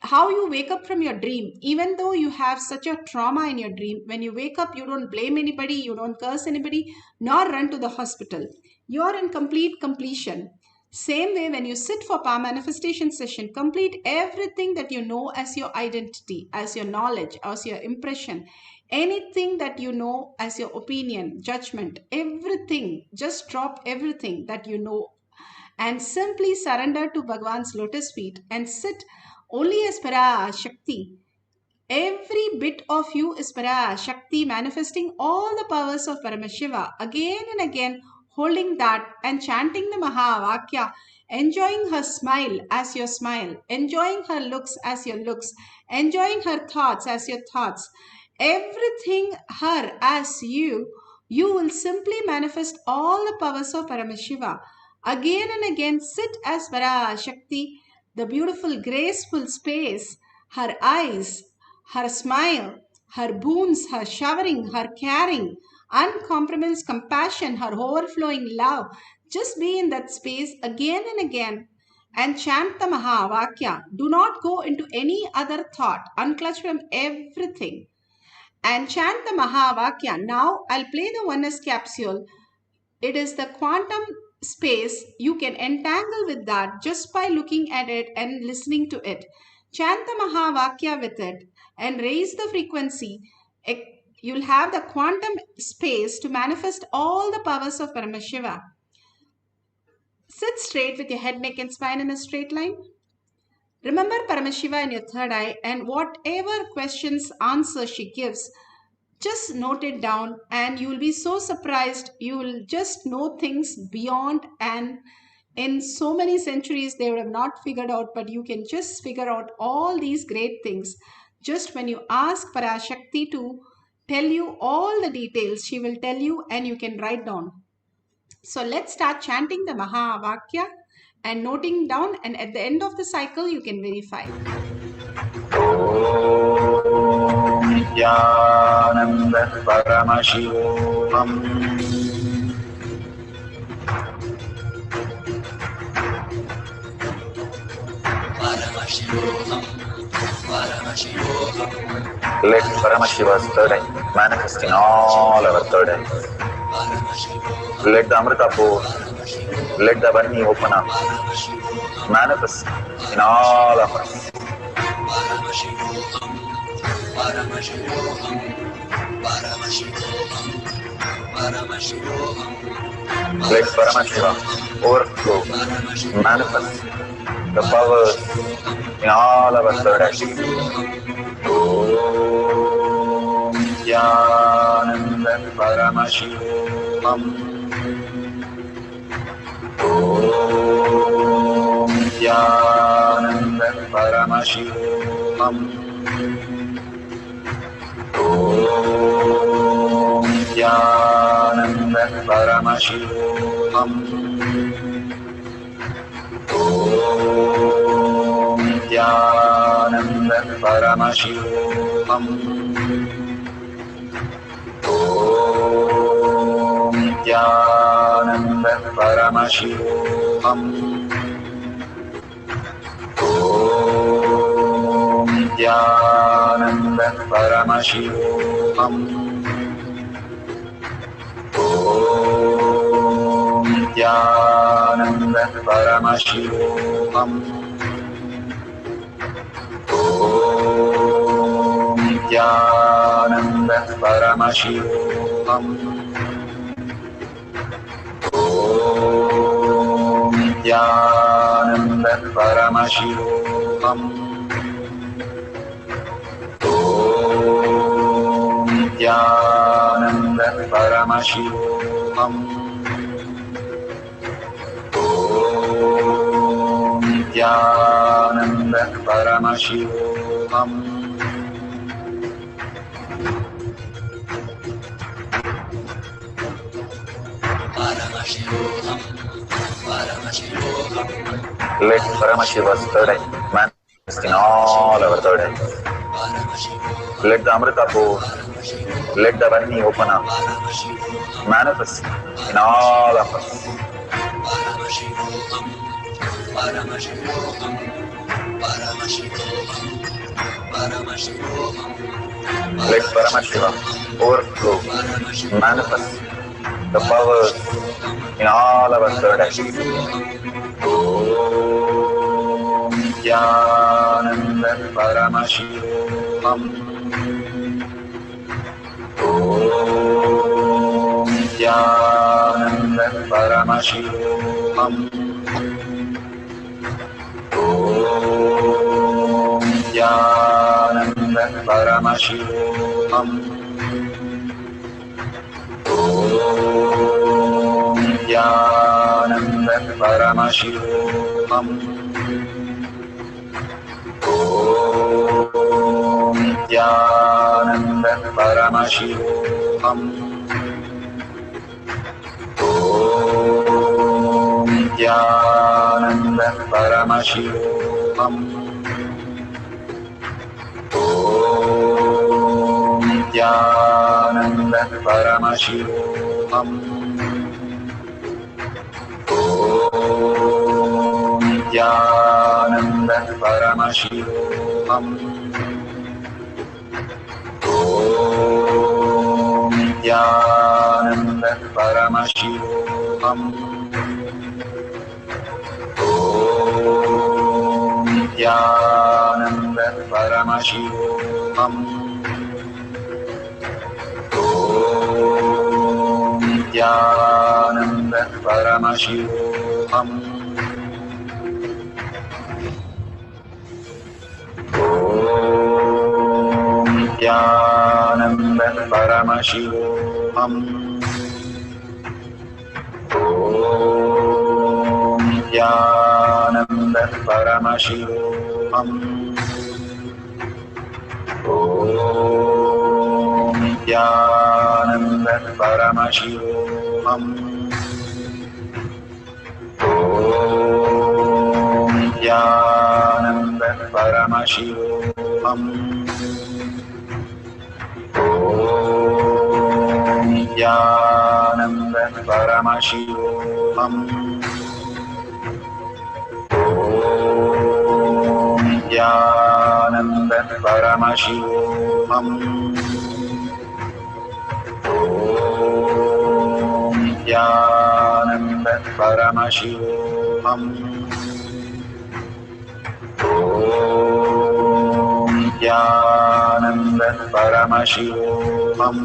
How you wake up from your dream, even though you have such a trauma in your dream, when you wake up, you don't blame anybody, you don't curse anybody, nor run to the hospital. You are in complete completion. Same way, when you sit for power manifestation session, complete everything that you know as your identity, as your knowledge, as your impression, anything that you know as your opinion, judgment, everything, just drop everything that you know and simply surrender to Bhagwan's lotus feet and sit only as Para Shakti. Every bit of you is Para Shakti, manifesting all the powers of Paramashiva again and again, holding that and chanting the Mahavakya, enjoying her smile as your smile, enjoying her looks as your looks, enjoying her thoughts as your thoughts, everything her as you will simply manifest all the powers of Paramashiva. Again and again, sit as Para Shakti, the beautiful, graceful space, her eyes, her smile, her boons, her showering, her caring, uncompromised compassion, her overflowing love. Just be in that space again and again and chant the Mahavakya. Do not go into any other thought. Unclutch from everything and chant the Mahavakya. Now I'll play the oneness capsule. It is the quantum space. You can entangle with that just by looking at it and listening to it. Chant the Mahavakya with it and raise the frequency. You'll have the quantum space to manifest all the powers of Paramashiva. Sit straight with your head, neck, and spine in a straight line. Remember Paramashiva in your third eye, and whatever questions, answer she gives, just note it down and you will be so surprised. You will just know things beyond, and in so many centuries they would have not figured out, but you can just figure out all these great things. Just when you ask Parashakti to tell you all the details, she will tell you and you can write down. So let's start chanting the Mahavakya and noting down, and at the end of the cycle you can verify. Nithyananda Paramashivoham. Let Paramashiva's third eye manifest in all our third eyes. Let the Amrita pour, let the Varni open up, manifest in all of us. Let Paramashiva overflow, manifest the powers in all our third eyes. Om Nithyananda Paramashivoham. Om Nithyananda Paramashivoham. Om Nithyananda Paramashivoham. Om Nithyananda Paramashivoham. Om Nithyananda Paramashivoham. Om Nithyananda Paramashivoham. Om Nithyananda Paramashivoham. Om Nithyananda Paramashivoham. Om Nithyananda Paramashivoham. Om Nithyananda Paramashivoham. Om Nithyananda Paramashivoham. Let Paramashiva's third eye manifest in all our third eyes. Let the Amrita pour, let the Varni open up, manifest in all of us. Let Paramashiva overflow, manifest the powers in all our third eyes. Om Nithyananda Paramashivoham. Om Nithyananda Paramashivoham. Nityanand परमशिवोऽहम् नित्यानन्द परमशिवोऽहम् नित्यानन्द परमशिवोऽहम् नित्यानन्द परमशिवोऽहम् नित्यानन्द परमशिवोऽहम् नित्यानन्द परमशिवोऽहम् नित्यानन्द परमशिवोऽहम् नित्यानन्द परमशिवोऽहम् नित्यानन्द परमशिवोऽहम् नित्यानन्द परमशिवोऽहम् नित्यानन्द परमशिवोऽहम् नित्यानन्द परमशिवोऽहम् नित्यानन्द परमशिवोऽहम् नित्यानन्द परमशिवोऽहम् नित्यानन्द परमशिवोऽहम् नित्यानन्द परमशिवोऽहम् नित्यानन्द परमशिवोऽहम्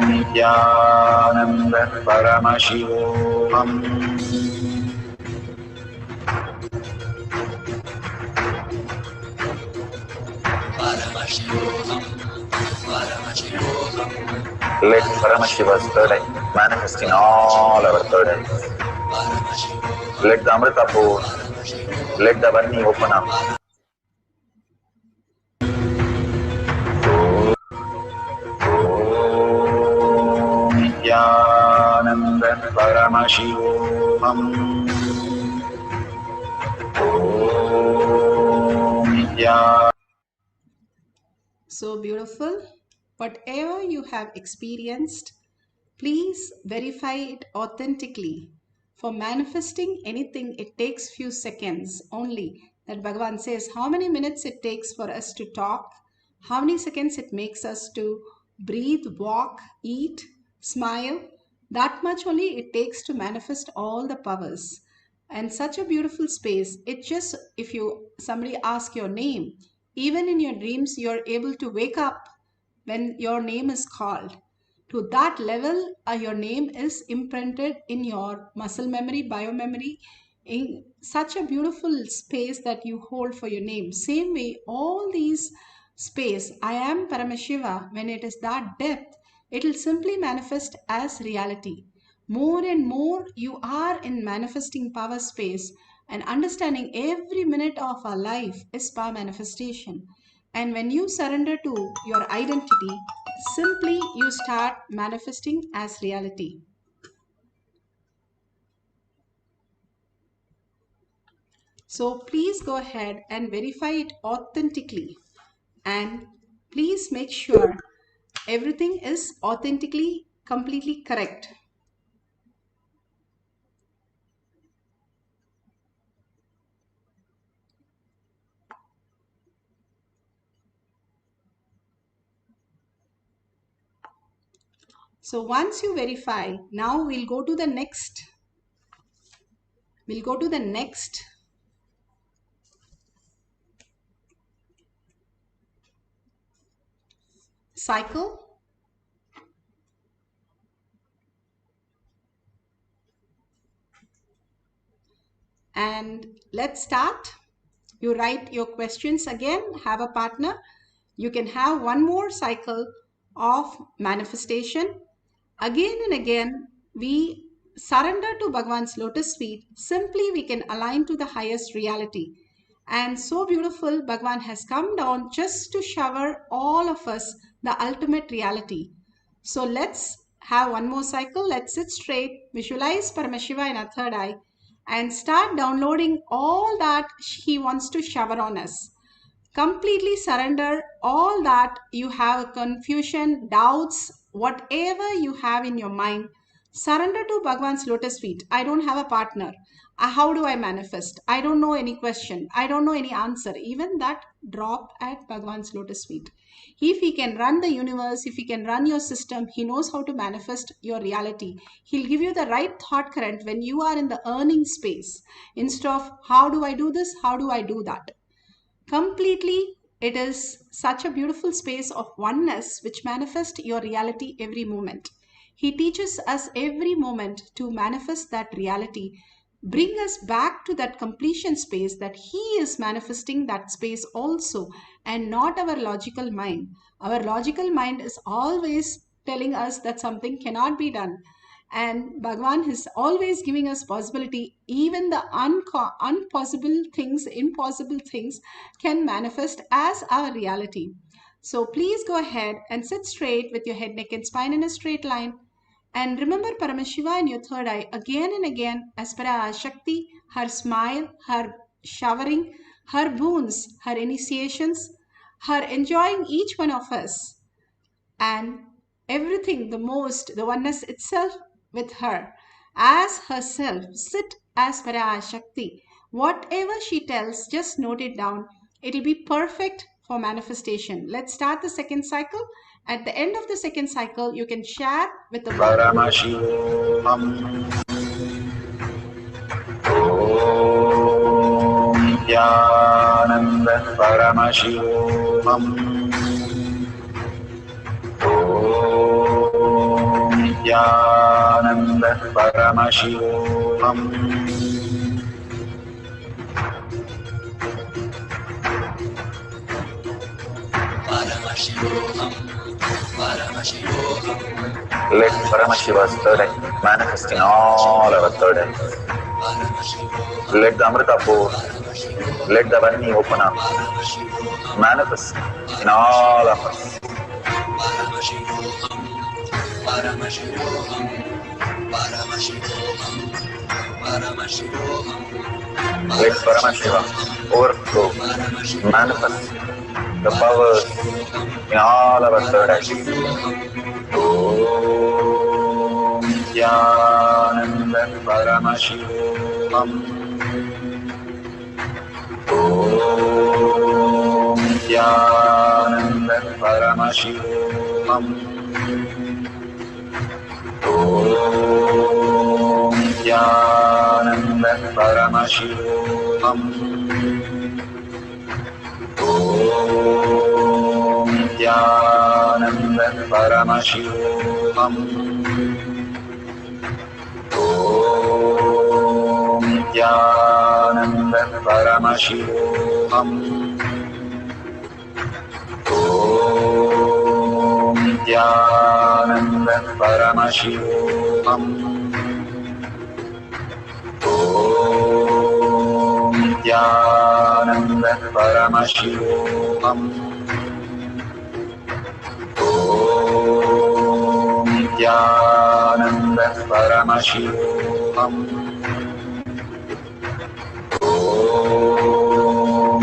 नित्यानन्द परमशिवोऽहम् Let Paramashiva's third eye manifest in all our third eyes. Let the Amrita pour, let the Varni open up. Nithyananda Paramashivoham. So beautiful. Whatever you have experienced, please verify it authentically. For manifesting anything, it takes few seconds only. That Bhagavan says how many minutes it takes for us to talk, how many seconds it makes us to breathe, walk, eat, smile. That much only it takes to manifest all the powers. And such a beautiful space. It just, if you somebody asks your name, even in your dreams, you're able to wake up when your name is called. To that level, your name is imprinted in your muscle memory, biomemory, in such a beautiful space that you hold for your name. Same way, all these space, I am Paramashiva, when it is that depth, it will simply manifest as reality. More and more you are in manifesting power space and understanding every minute of our life is power manifestation. And when you surrender to your identity, simply you start manifesting as reality. So please go ahead and verify it authentically. And please make sure everything is authentically, completely correct. So once you verify, now we'll go to the next. We'll go to the next cycle. And let's start. You write your questions again, have a partner. You can have one more cycle of manifestation. Again and again, we surrender to Bhagwan's lotus feet. Simply, we can align to the highest reality. And so beautiful, Bhagwan has come down just to shower all of us the ultimate reality. So let's have one more cycle. Let's sit straight, visualize Paramashiva in our third eye, and start downloading all that he wants to shower on us. Completely surrender all that you have confusion, doubts, whatever you have in your mind. Surrender to Bhagwan's lotus feet. I don't have a partner. How do I manifest? I don't know any question. I don't know any answer. Even that, drop at Bhagwan's lotus feet. If he can run the universe, if he can run your system, he knows how to manifest your reality. He'll give you the right thought current when you are in the earning space. Instead of how do I do this? How do I do that? Completely, it is such a beautiful space of oneness which manifests your reality every moment. He teaches us every moment to manifest that reality, bring us back to that completion space that he is manifesting that space also, and not our logical mind. Our logical mind is always telling us that something cannot be done. And Bhagwan is always giving us possibility. Even the impossible things can manifest as our reality. So please go ahead and sit straight with your head, neck, and spine in a straight line. And remember Paramashiva in your third eye again and again as per our Shakti, her smile, her showering, her boons, her initiations, her enjoying each one of us, and everything, the oneness itself with her as herself. Sit as para Shakti. Whatever she tells, just note it down. It'll be perfect for manifestation. Let's start the second cycle. At the end of the second cycle, you can share with the world. Paramashivam. Om Nithyananda Paramashivam. Om Nithyananda Paramashivam. Let Paramashiva's third eye manifest in all our third eyes. Let the Amrita pour, let the Vani open up, manifest in all of us. Let Paramashiva overflow, manifest the powers in all our third eyes. Om Nithyananda Paramashivam. Om Nithyananda Paramashivam. Om Nithyananda Paramashivam. Om Nithyananda Paramashivam. Om Nithyananda Paramashivam. Om Nithyananda Paramashivam. Om Nithyananda Paramashivam. Om Nithyananda Paramashivam. Om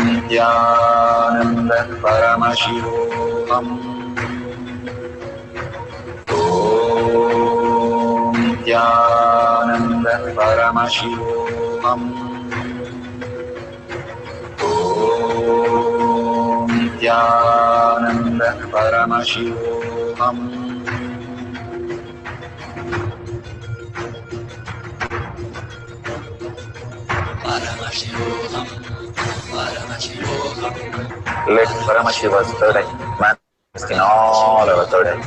Nithyananda Paramashivam. Om Nithyananda Paramashivam. Om Nithyananda Paramashivam. Let Paramashiva's third eye manifest in all our third eyes.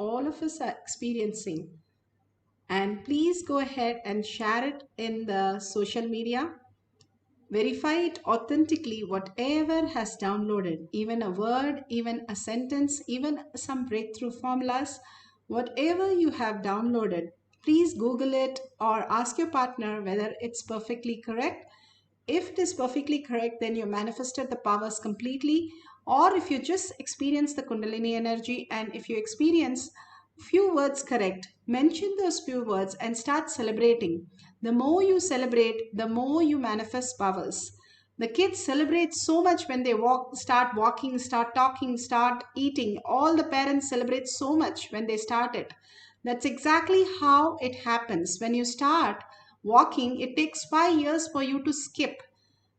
all of us are experiencing. And please go ahead and share it in the social media. Verify it authentically, whatever has downloaded, even a word, even a sentence, even some breakthrough formulas, whatever you have downloaded, please Google it or ask your partner whether it's perfectly correct. If it is perfectly correct, then you manifested the powers completely. Or if you just experience the Kundalini energy, and if you experience few words correct, mention those few words and start celebrating. The more you celebrate, the more you manifest powers. The kids celebrate so much when they start walking, start talking, start eating. All the parents celebrate so much when they start it. That's exactly how it happens. When you start walking, it takes 5 years for you to skip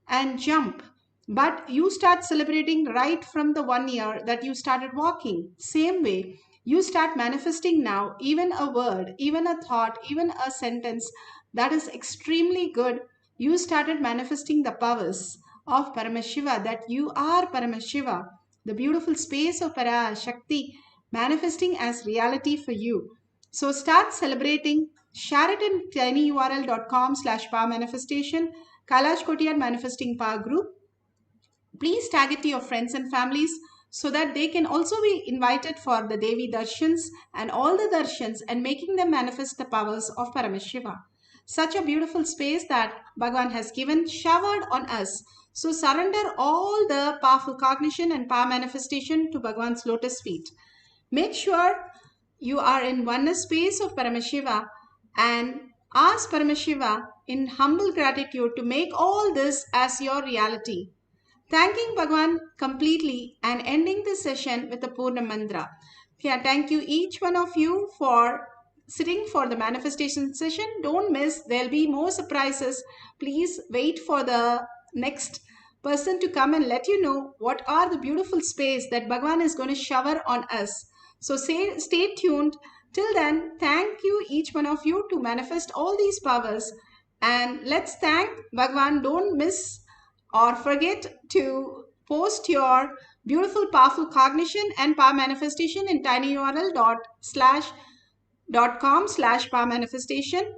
and jump. But you start celebrating right from the 1 year that you started walking. Same way, you start manifesting now, even a word, even a thought, even a sentence that is extremely good. You started manifesting the powers of Paramashiva, that you are Paramashiva, the beautiful space of Parashakti manifesting as reality for you. So start celebrating. Share it in tinyurl.com/power manifestation, Kailash Kotiyar Manifesting Power Group. Please tag it to your friends and families so that they can also be invited for the Devi Darshans and all the Darshans, and making them manifest the powers of Paramashiva. Such a beautiful space that Bhagavan has given, showered on us. So surrender all the powerful cognition and power manifestation to Bhagavan's lotus feet. Make sure you are in oneness space of Paramashiva and ask Paramashiva in humble gratitude to make all this as your reality. Thanking Bhagwan completely and ending this session with the Purna Mantra. Yeah, thank you each one of you for sitting for the manifestation session. Don't miss, there'll be more surprises. Please wait for the next person to come and let you know what are the beautiful space that Bhagwan is going to shower on us. So stay tuned. Till then, thank you each one of you to manifest all these powers. And let's thank Bhagwan. Don't miss or forget to post your beautiful powerful cognition and power manifestation in tinyurl.com/power manifestation.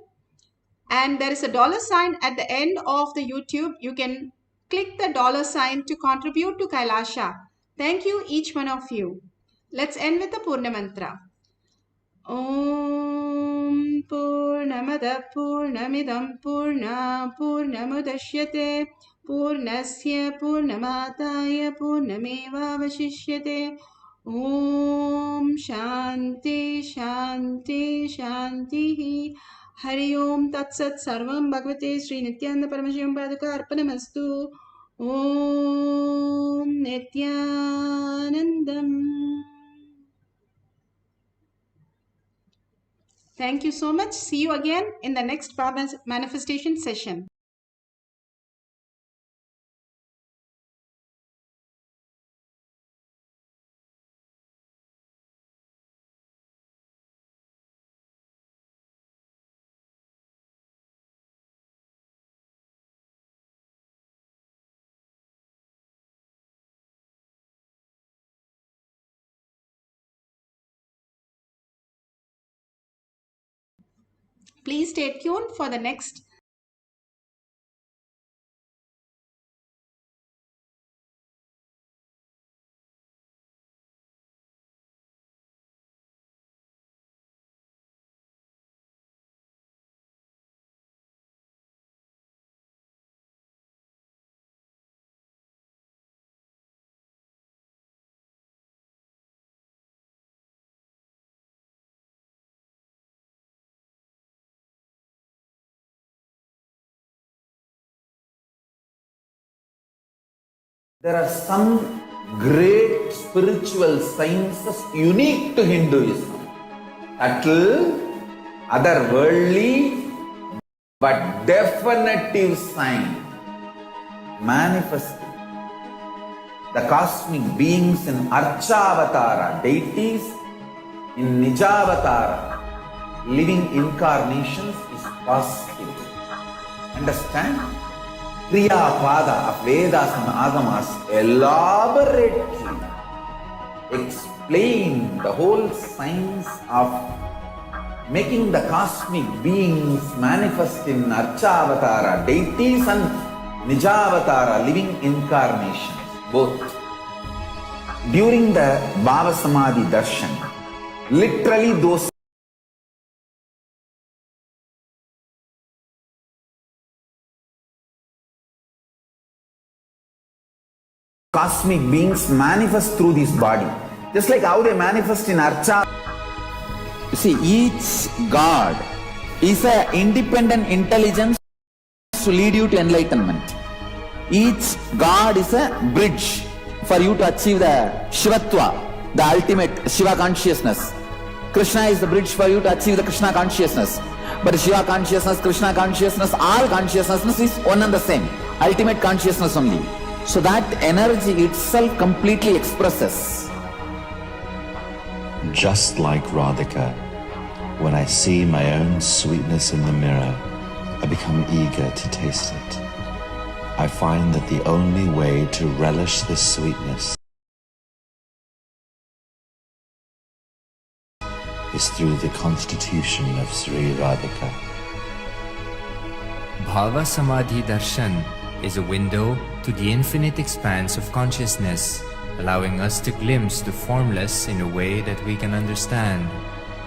And there is a $sign at the end of the YouTube. You can click the $sign to contribute to Kailasha. Thank you each one of you. Let's end with the Purna Mantra. Om Purnamada Purnamidam Purna Purnamudashyate Purnasya Purnamataya Purnameva Vashishyate. Om Shanti Shanti Shanti. Hari Om Tat Sat Sarvam Bhagavate Sri Nithyananda Paramashivam Paduka Arpanamastu. Om Nithyanandam. Thank you so much. See you again in the next power manifestation session. Please stay tuned for the next There are some great spiritual sciences unique to Hinduism. Subtle, otherworldly, but definitive sign. Manifesting. The cosmic beings in Archavatara, deities in Nijavatara, living incarnations is possible. Understand? Kriya Pada of Vedas and Agamas elaborately explain explain the whole science of making the cosmic beings manifest in Archavatara, deities, and Nijavatara, living incarnations, both. During the Bhava Samadhi Darshan, literally those cosmic beings manifest through this body. Just like how they manifest in Archa. You see, each god is an independent intelligence to lead you to enlightenment. Each god is a bridge for you to achieve the Shivatva, the ultimate Shiva consciousness. Krishna is the bridge for you to achieve the Krishna consciousness. But Shiva consciousness, Krishna consciousness, all consciousness is one and the same. Ultimate consciousness only. So that energy itself completely expresses. Just like Radhika, when I see my own sweetness in the mirror, I become eager to taste it. I find that the only way to relish this sweetness is through the constitution of Sri Radhika. Bhava Samadhi Darshan is a window to the infinite expanse of consciousness, allowing us to glimpse the formless in a way that we can understand.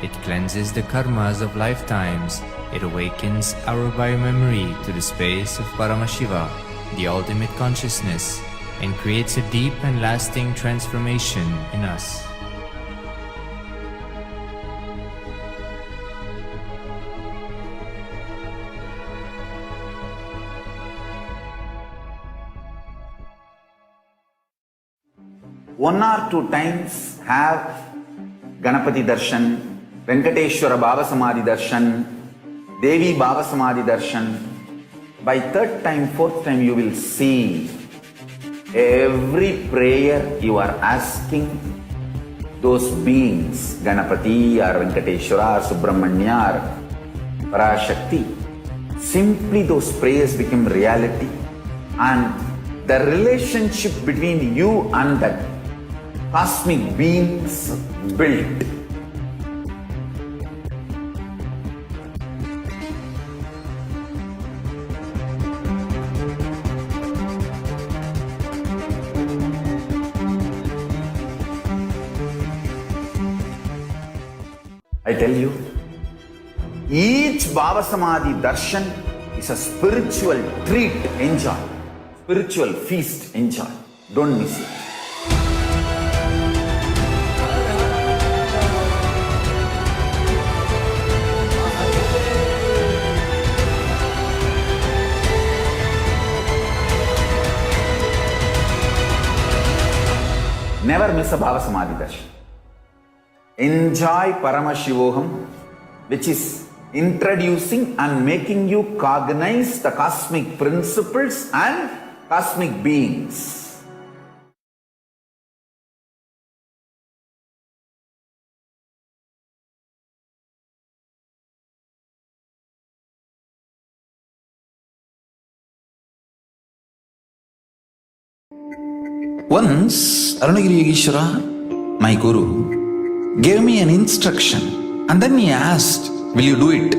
It cleanses the karmas of lifetimes. It awakens our biomemory to the space of Paramashiva, the ultimate consciousness, and creates a deep and lasting transformation in us. One or two times have Ganapati Darshan, Venkateshwara Bhava Samadhi Darshan, Devi Bhava Samadhi Darshan. By third time, fourth time, you will see every prayer you are asking those beings, Ganapati or Venkateshwara or Subramanya or Parashakti. Simply those prayers become reality, and the relationship between you and that cosmic beings built. I tell you, each Bhava Samadhi Darshan is a spiritual treat. Enjoy. Spiritual feast. Enjoy. Don't miss it. Never miss a Bhava Samadhi Darshan. Enjoy Paramashivoham, which is introducing and making you cognize the cosmic principles and cosmic beings. Once, Arunagiri Yogeshwara, my guru, gave me an instruction and then he asked, "Will you do it?"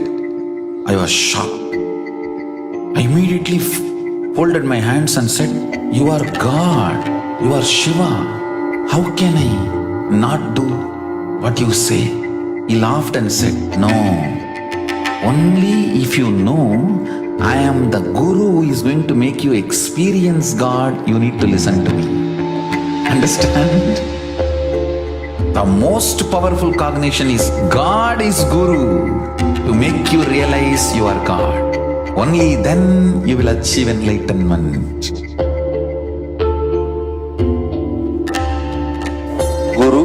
I was shocked. I immediately folded my hands and said, "You are God, you are Shiva. How can I not do what you say?" He laughed and said, "No, only if you know I am the Guru who is going to make you experience God, you need to listen to me." Understand? The most powerful cognition is God is Guru to make you realize you are God. Only then you will achieve enlightenment. Guru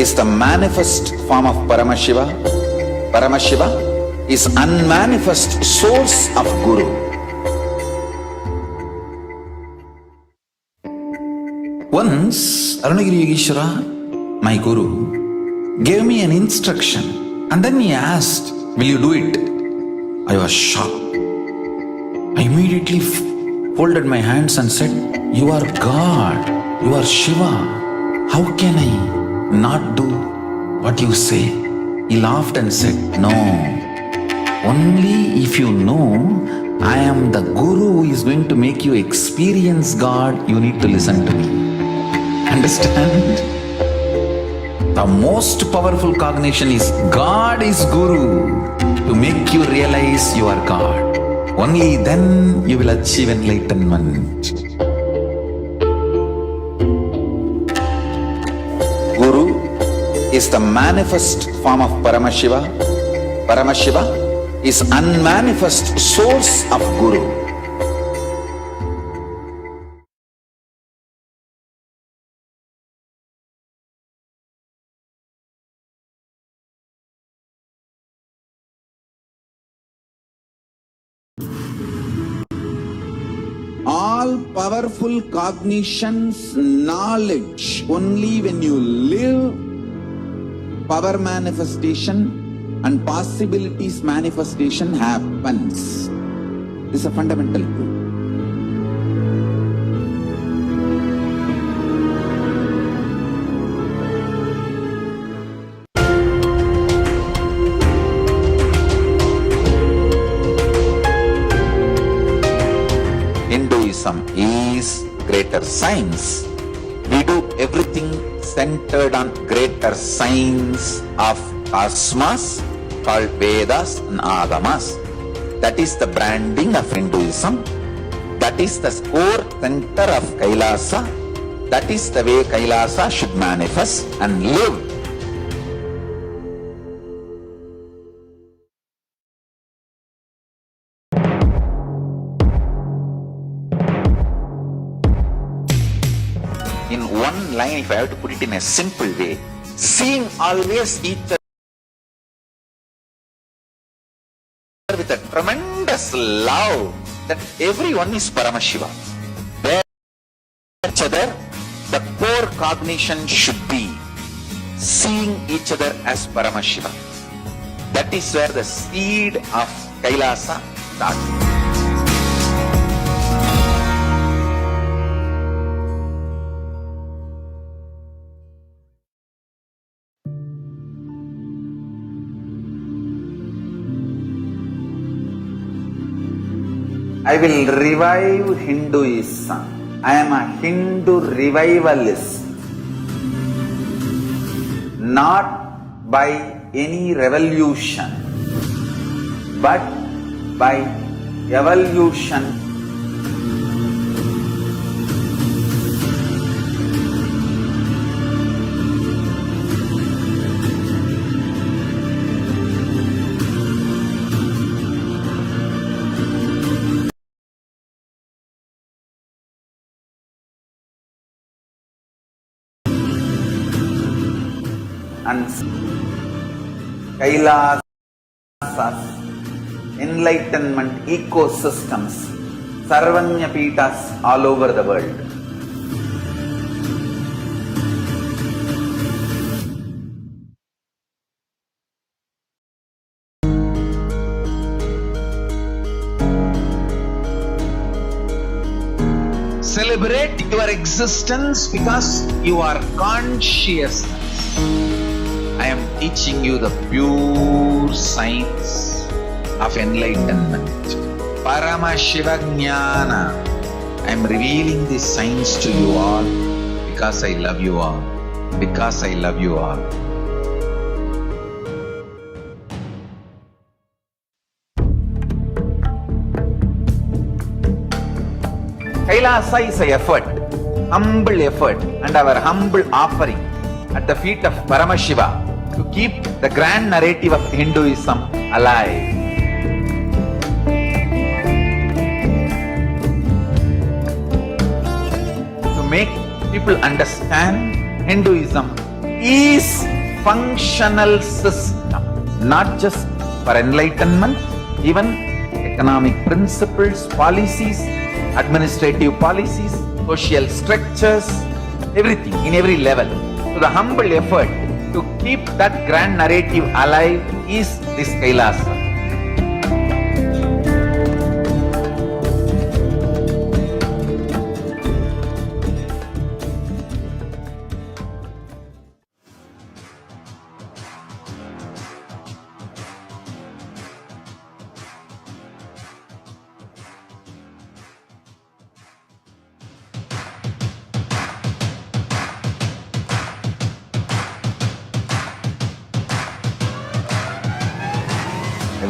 is the manifest form of Paramashiva. Paramashiva is unmanifest source of Guru. Once, Arunagiri Yogeshwara, my guru, gave me an instruction and then he asked, "Will you do it?" I was shocked. I immediately folded my hands and said, "You are God, you are Shiva. How can I not do what you say. He laughed and said, no, only if you know I am the Guru who is going to make you experience God, you need to listen to me. Understand? The most powerful cognition is God is Guru to make you realize you are God. Only then you will achieve enlightenment. Guru is the manifest form of Paramashiva. Paramashiva is unmanifest source of Guru. All powerful cognitions, knowledge, only when you live, power manifestation and possibilities manifestation happens. This is a fundamental truth. Hinduism is greater science. We do everything centered on greater science of cosmos called Vedas and Agamas. That is the branding of Hinduism. That is the core center of Kailasa. That is the way Kailasa should manifest and live. In one line, if I have to put it in a simple way, seeing always each other with a tremendous love that everyone is Paramashiva. There, each other, the core cognition should be seeing each other as Paramashiva. That is where the seed of Kailasa starts. I will revive Hinduism. I am a Hindu revivalist. Not by any revolution, but by evolution. And Kailasa's enlightenment ecosystems, Sarvanya Pitas all over the world. Celebrate your existence because you are conscious. I am teaching you the pure science of enlightenment. Paramashiva Jnana. I am revealing this science to you all because I love you all. Because I love you all. Kailasa is an effort, humble effort, and our humble offering at the feet of Paramashiva to keep the grand narrative of Hinduism alive. To make people understand Hinduism is functional system, not just for enlightenment, even economic principles, policies, administrative policies, social structures, everything in every level. So the humble effort to keep that grand narrative alive is this Kailasa.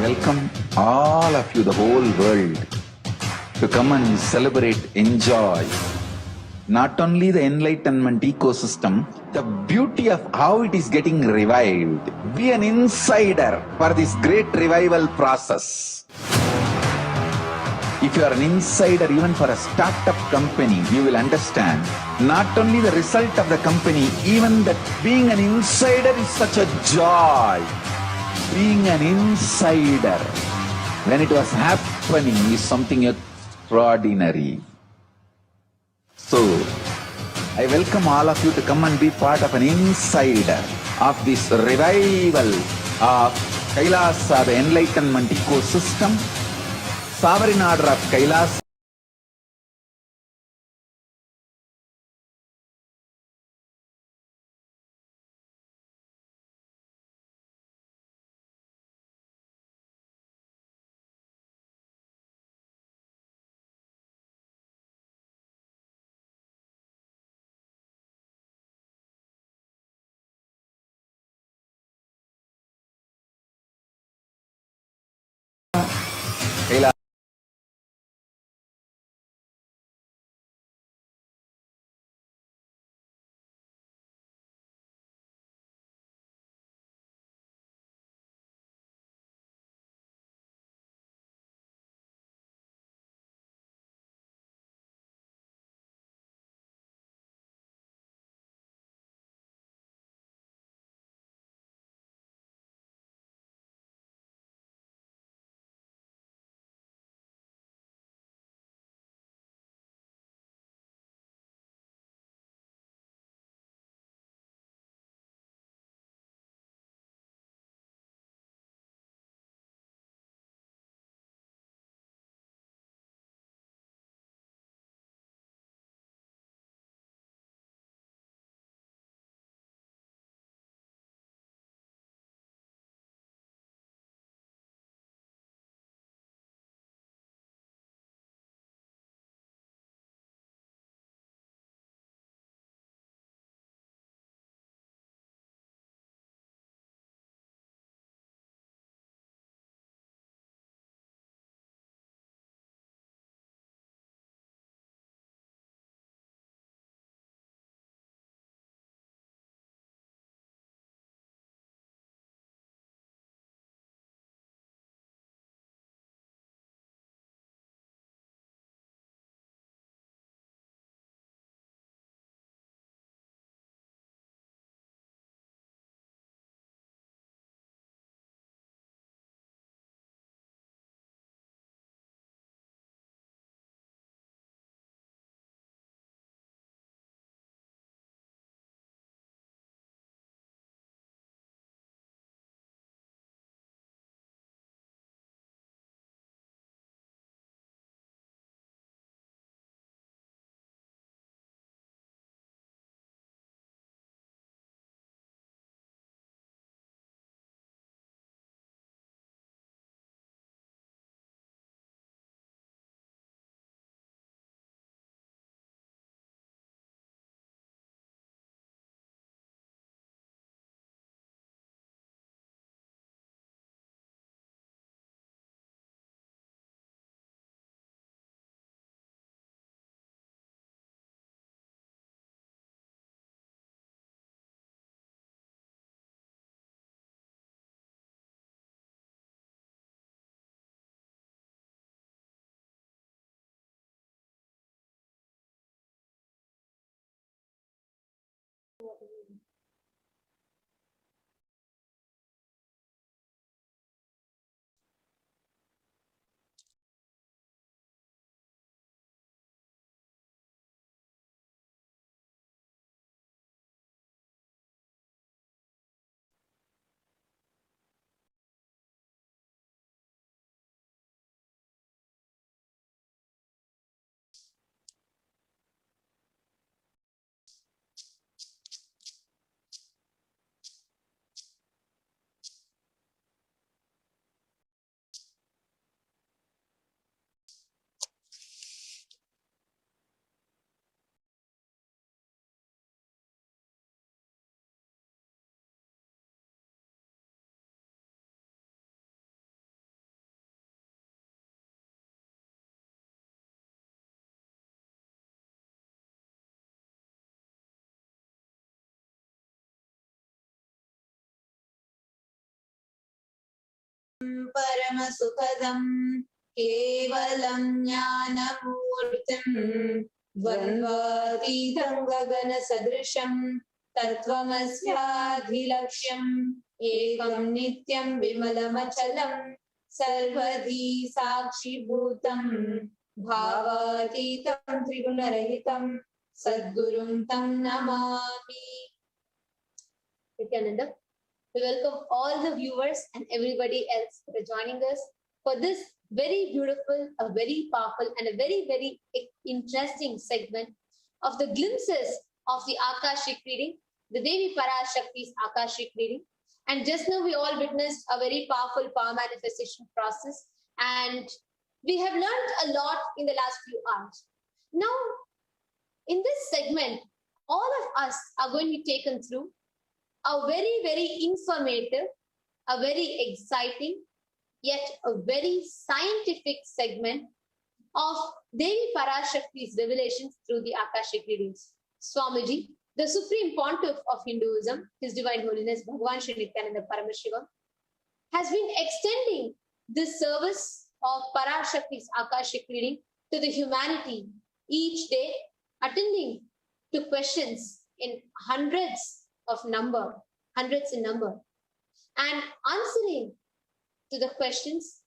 welcome all of you, the whole world, to come and celebrate, enjoy not only the enlightenment ecosystem, the beauty of how it is getting revived. Be an insider for this great revival process. If you are an insider even for a startup company, you will understand not only the result of the company, even that being an insider is such a joy. Being an insider when it was happening is something extraordinary. So, I welcome all of you to come and be part of an insider of this revival of Kailasa, the enlightenment ecosystem, sovereign order of Kailasa. परमसुखदम् केवलं ज्ञानमूर्तिम् द्वन्द्वातीतं गगनसदृशं तत्त्वमस्याधिलक्ष्यम् एकं नित्यं विमलमचलं सर्वधी साक्षिभूतम् भावातीतं त्रिगुणरहितं सद्गुरुं तं Namami. Nithyananda, we welcome all the viewers and everybody else who are joining us for this very beautiful, a very powerful, and a very, very interesting segment of the glimpses of the Akashic reading, the Devi Parashakti's Akashic reading. And just now we all witnessed a very powerful power manifestation process, and we have learned a lot in the last few hours. Now, in this segment, all of us are going to be taken through a very, very informative, a very exciting, yet a very scientific segment of Devi Parashakti's revelations through the Akashic readings. Swamiji, the Supreme Pontiff of Hinduism, His Divine Holiness Bhagavan Shri Nithyananda Parameshiva, has been extending this service of Parashakti's Akashic reading to the humanity each day, attending to questions in hundreds in number, and answering to the questions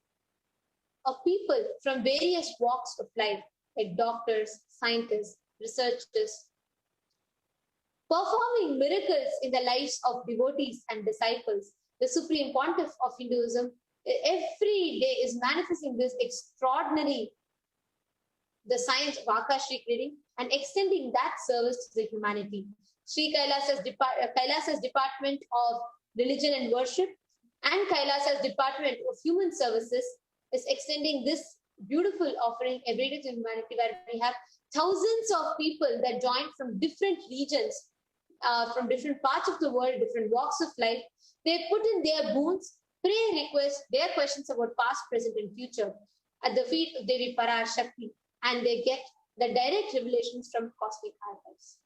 of people from various walks of life, like doctors, scientists, researchers, performing miracles in the lives of devotees and disciples. The Supreme Pontiff of Hinduism every day is manifesting this extraordinary, the science of Akashic reading, and extending that service to the humanity. Sri Kailasa's Department of Religion and Worship and Kailasa's Department of Human Services is extending this beautiful offering every day to humanity, where we have thousands of people that join from different regions, from different parts of the world, different walks of life. They put in their boons, pray requests, their questions about past, present, and future at the feet of Devi Parashakti, and they get the direct revelations from cosmic archives.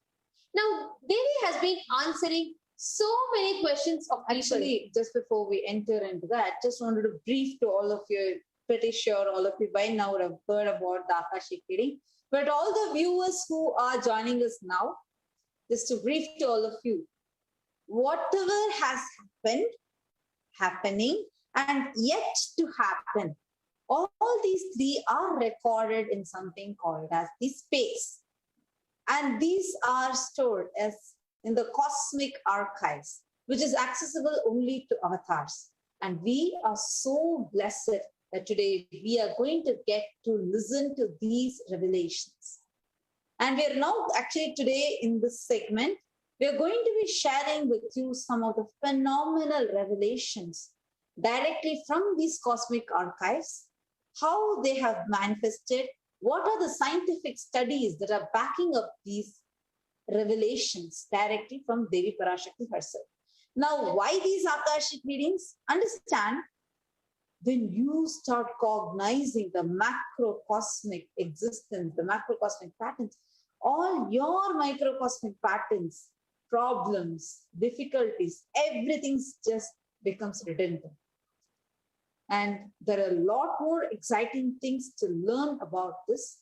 Now, Devi has been answering so many questions of people. Actually, just before we enter into that, just wanted to brief to all of you. Pretty sure all of you by now would have heard about the Akashic reading. But all the viewers who are joining us now, just to brief to all of you, whatever has happened, happening, and yet to happen, all these three are recorded in something called as the space. And these are stored as in the cosmic archives, which is accessible only to avatars. And we are so blessed that today we are going to get to listen to these revelations. And we are now actually today in this segment, we are going to be sharing with you some of the phenomenal revelations directly from these cosmic archives, how they have manifested, what are the scientific studies that are backing up these revelations directly from Devi Parashakti herself. Now, why these Akashic readings? Understand, when you start cognizing the macrocosmic existence, the macrocosmic patterns, all your microcosmic patterns, problems, difficulties, everything just becomes redundant. And there are a lot more exciting things to learn about this.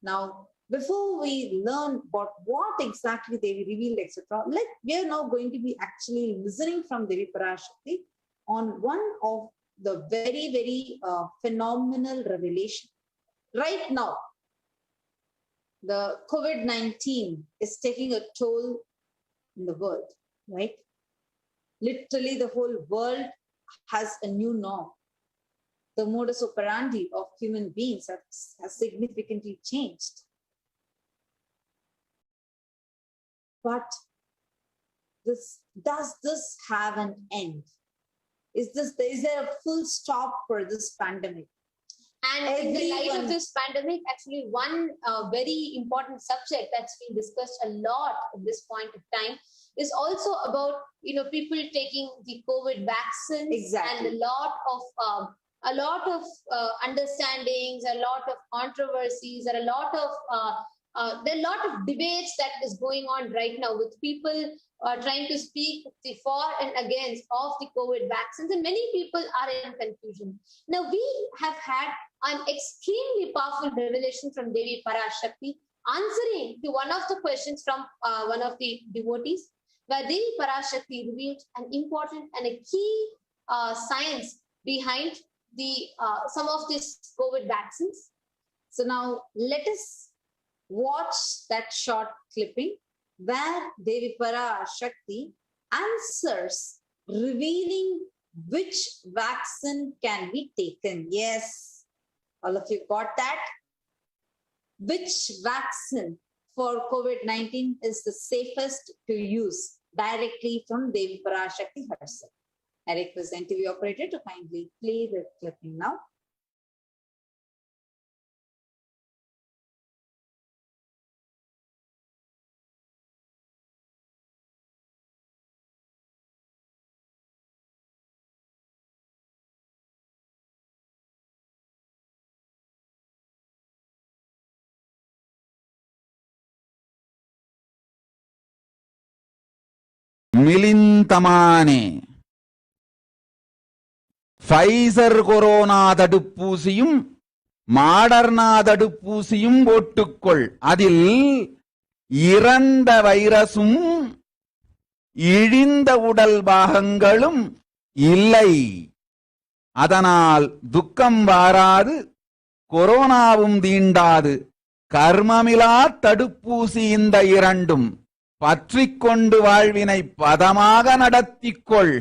Now, before we learn about what exactly Devi revealed, etc., we are now going to be actually listening from Devi Parashakti on one of the very, very phenomenal revelation. Right now, the COVID-19 is taking a toll in the world, right? Literally, the whole world has a new norm. The modus operandi of human beings has significantly changed. But does this have an end? Is there a full stop for this pandemic? And in the light of this pandemic, actually one very important subject that's been discussed a lot at this point of time is also about, people taking the COVID vaccines. Exactly. And a lot of understandings, a lot of controversies, and a lot of There are a lot of debates that is going on right now with people trying to speak the for and against of the COVID vaccines, and many people are in confusion. Now, we have had an extremely powerful revelation from Devi Parashakti, answering to one of the questions from one of the devotees, where Devi Parashakti revealed an important and a key science behind the some of these COVID vaccines. So now let us watch that short clipping where Devi Parashakti answers, revealing which vaccine can be taken. Yes, all of you got that? Which vaccine for COVID-19 is the safest to use, directly from Devi Parashakti herself. I request the NTV operator to kindly play the clipping now. மிலிந்தமானே Pfizer corona தடுப்பூசியும் Moderna தடுப்பூசியும் போட்டுக்கொள். அதில் இறந்த வைரசும் இழிந்த உடல் பாகங்களும் இல்லை. அதனால் துக்கம் வாராது, கொரோனாவும் தீண்டாது. கர்மமிலா தடுப்பூசி இந்த இரண்டும். பற்றிக்கொண்டு வாழ்வினை பதமாக நடத்திக்கொள்.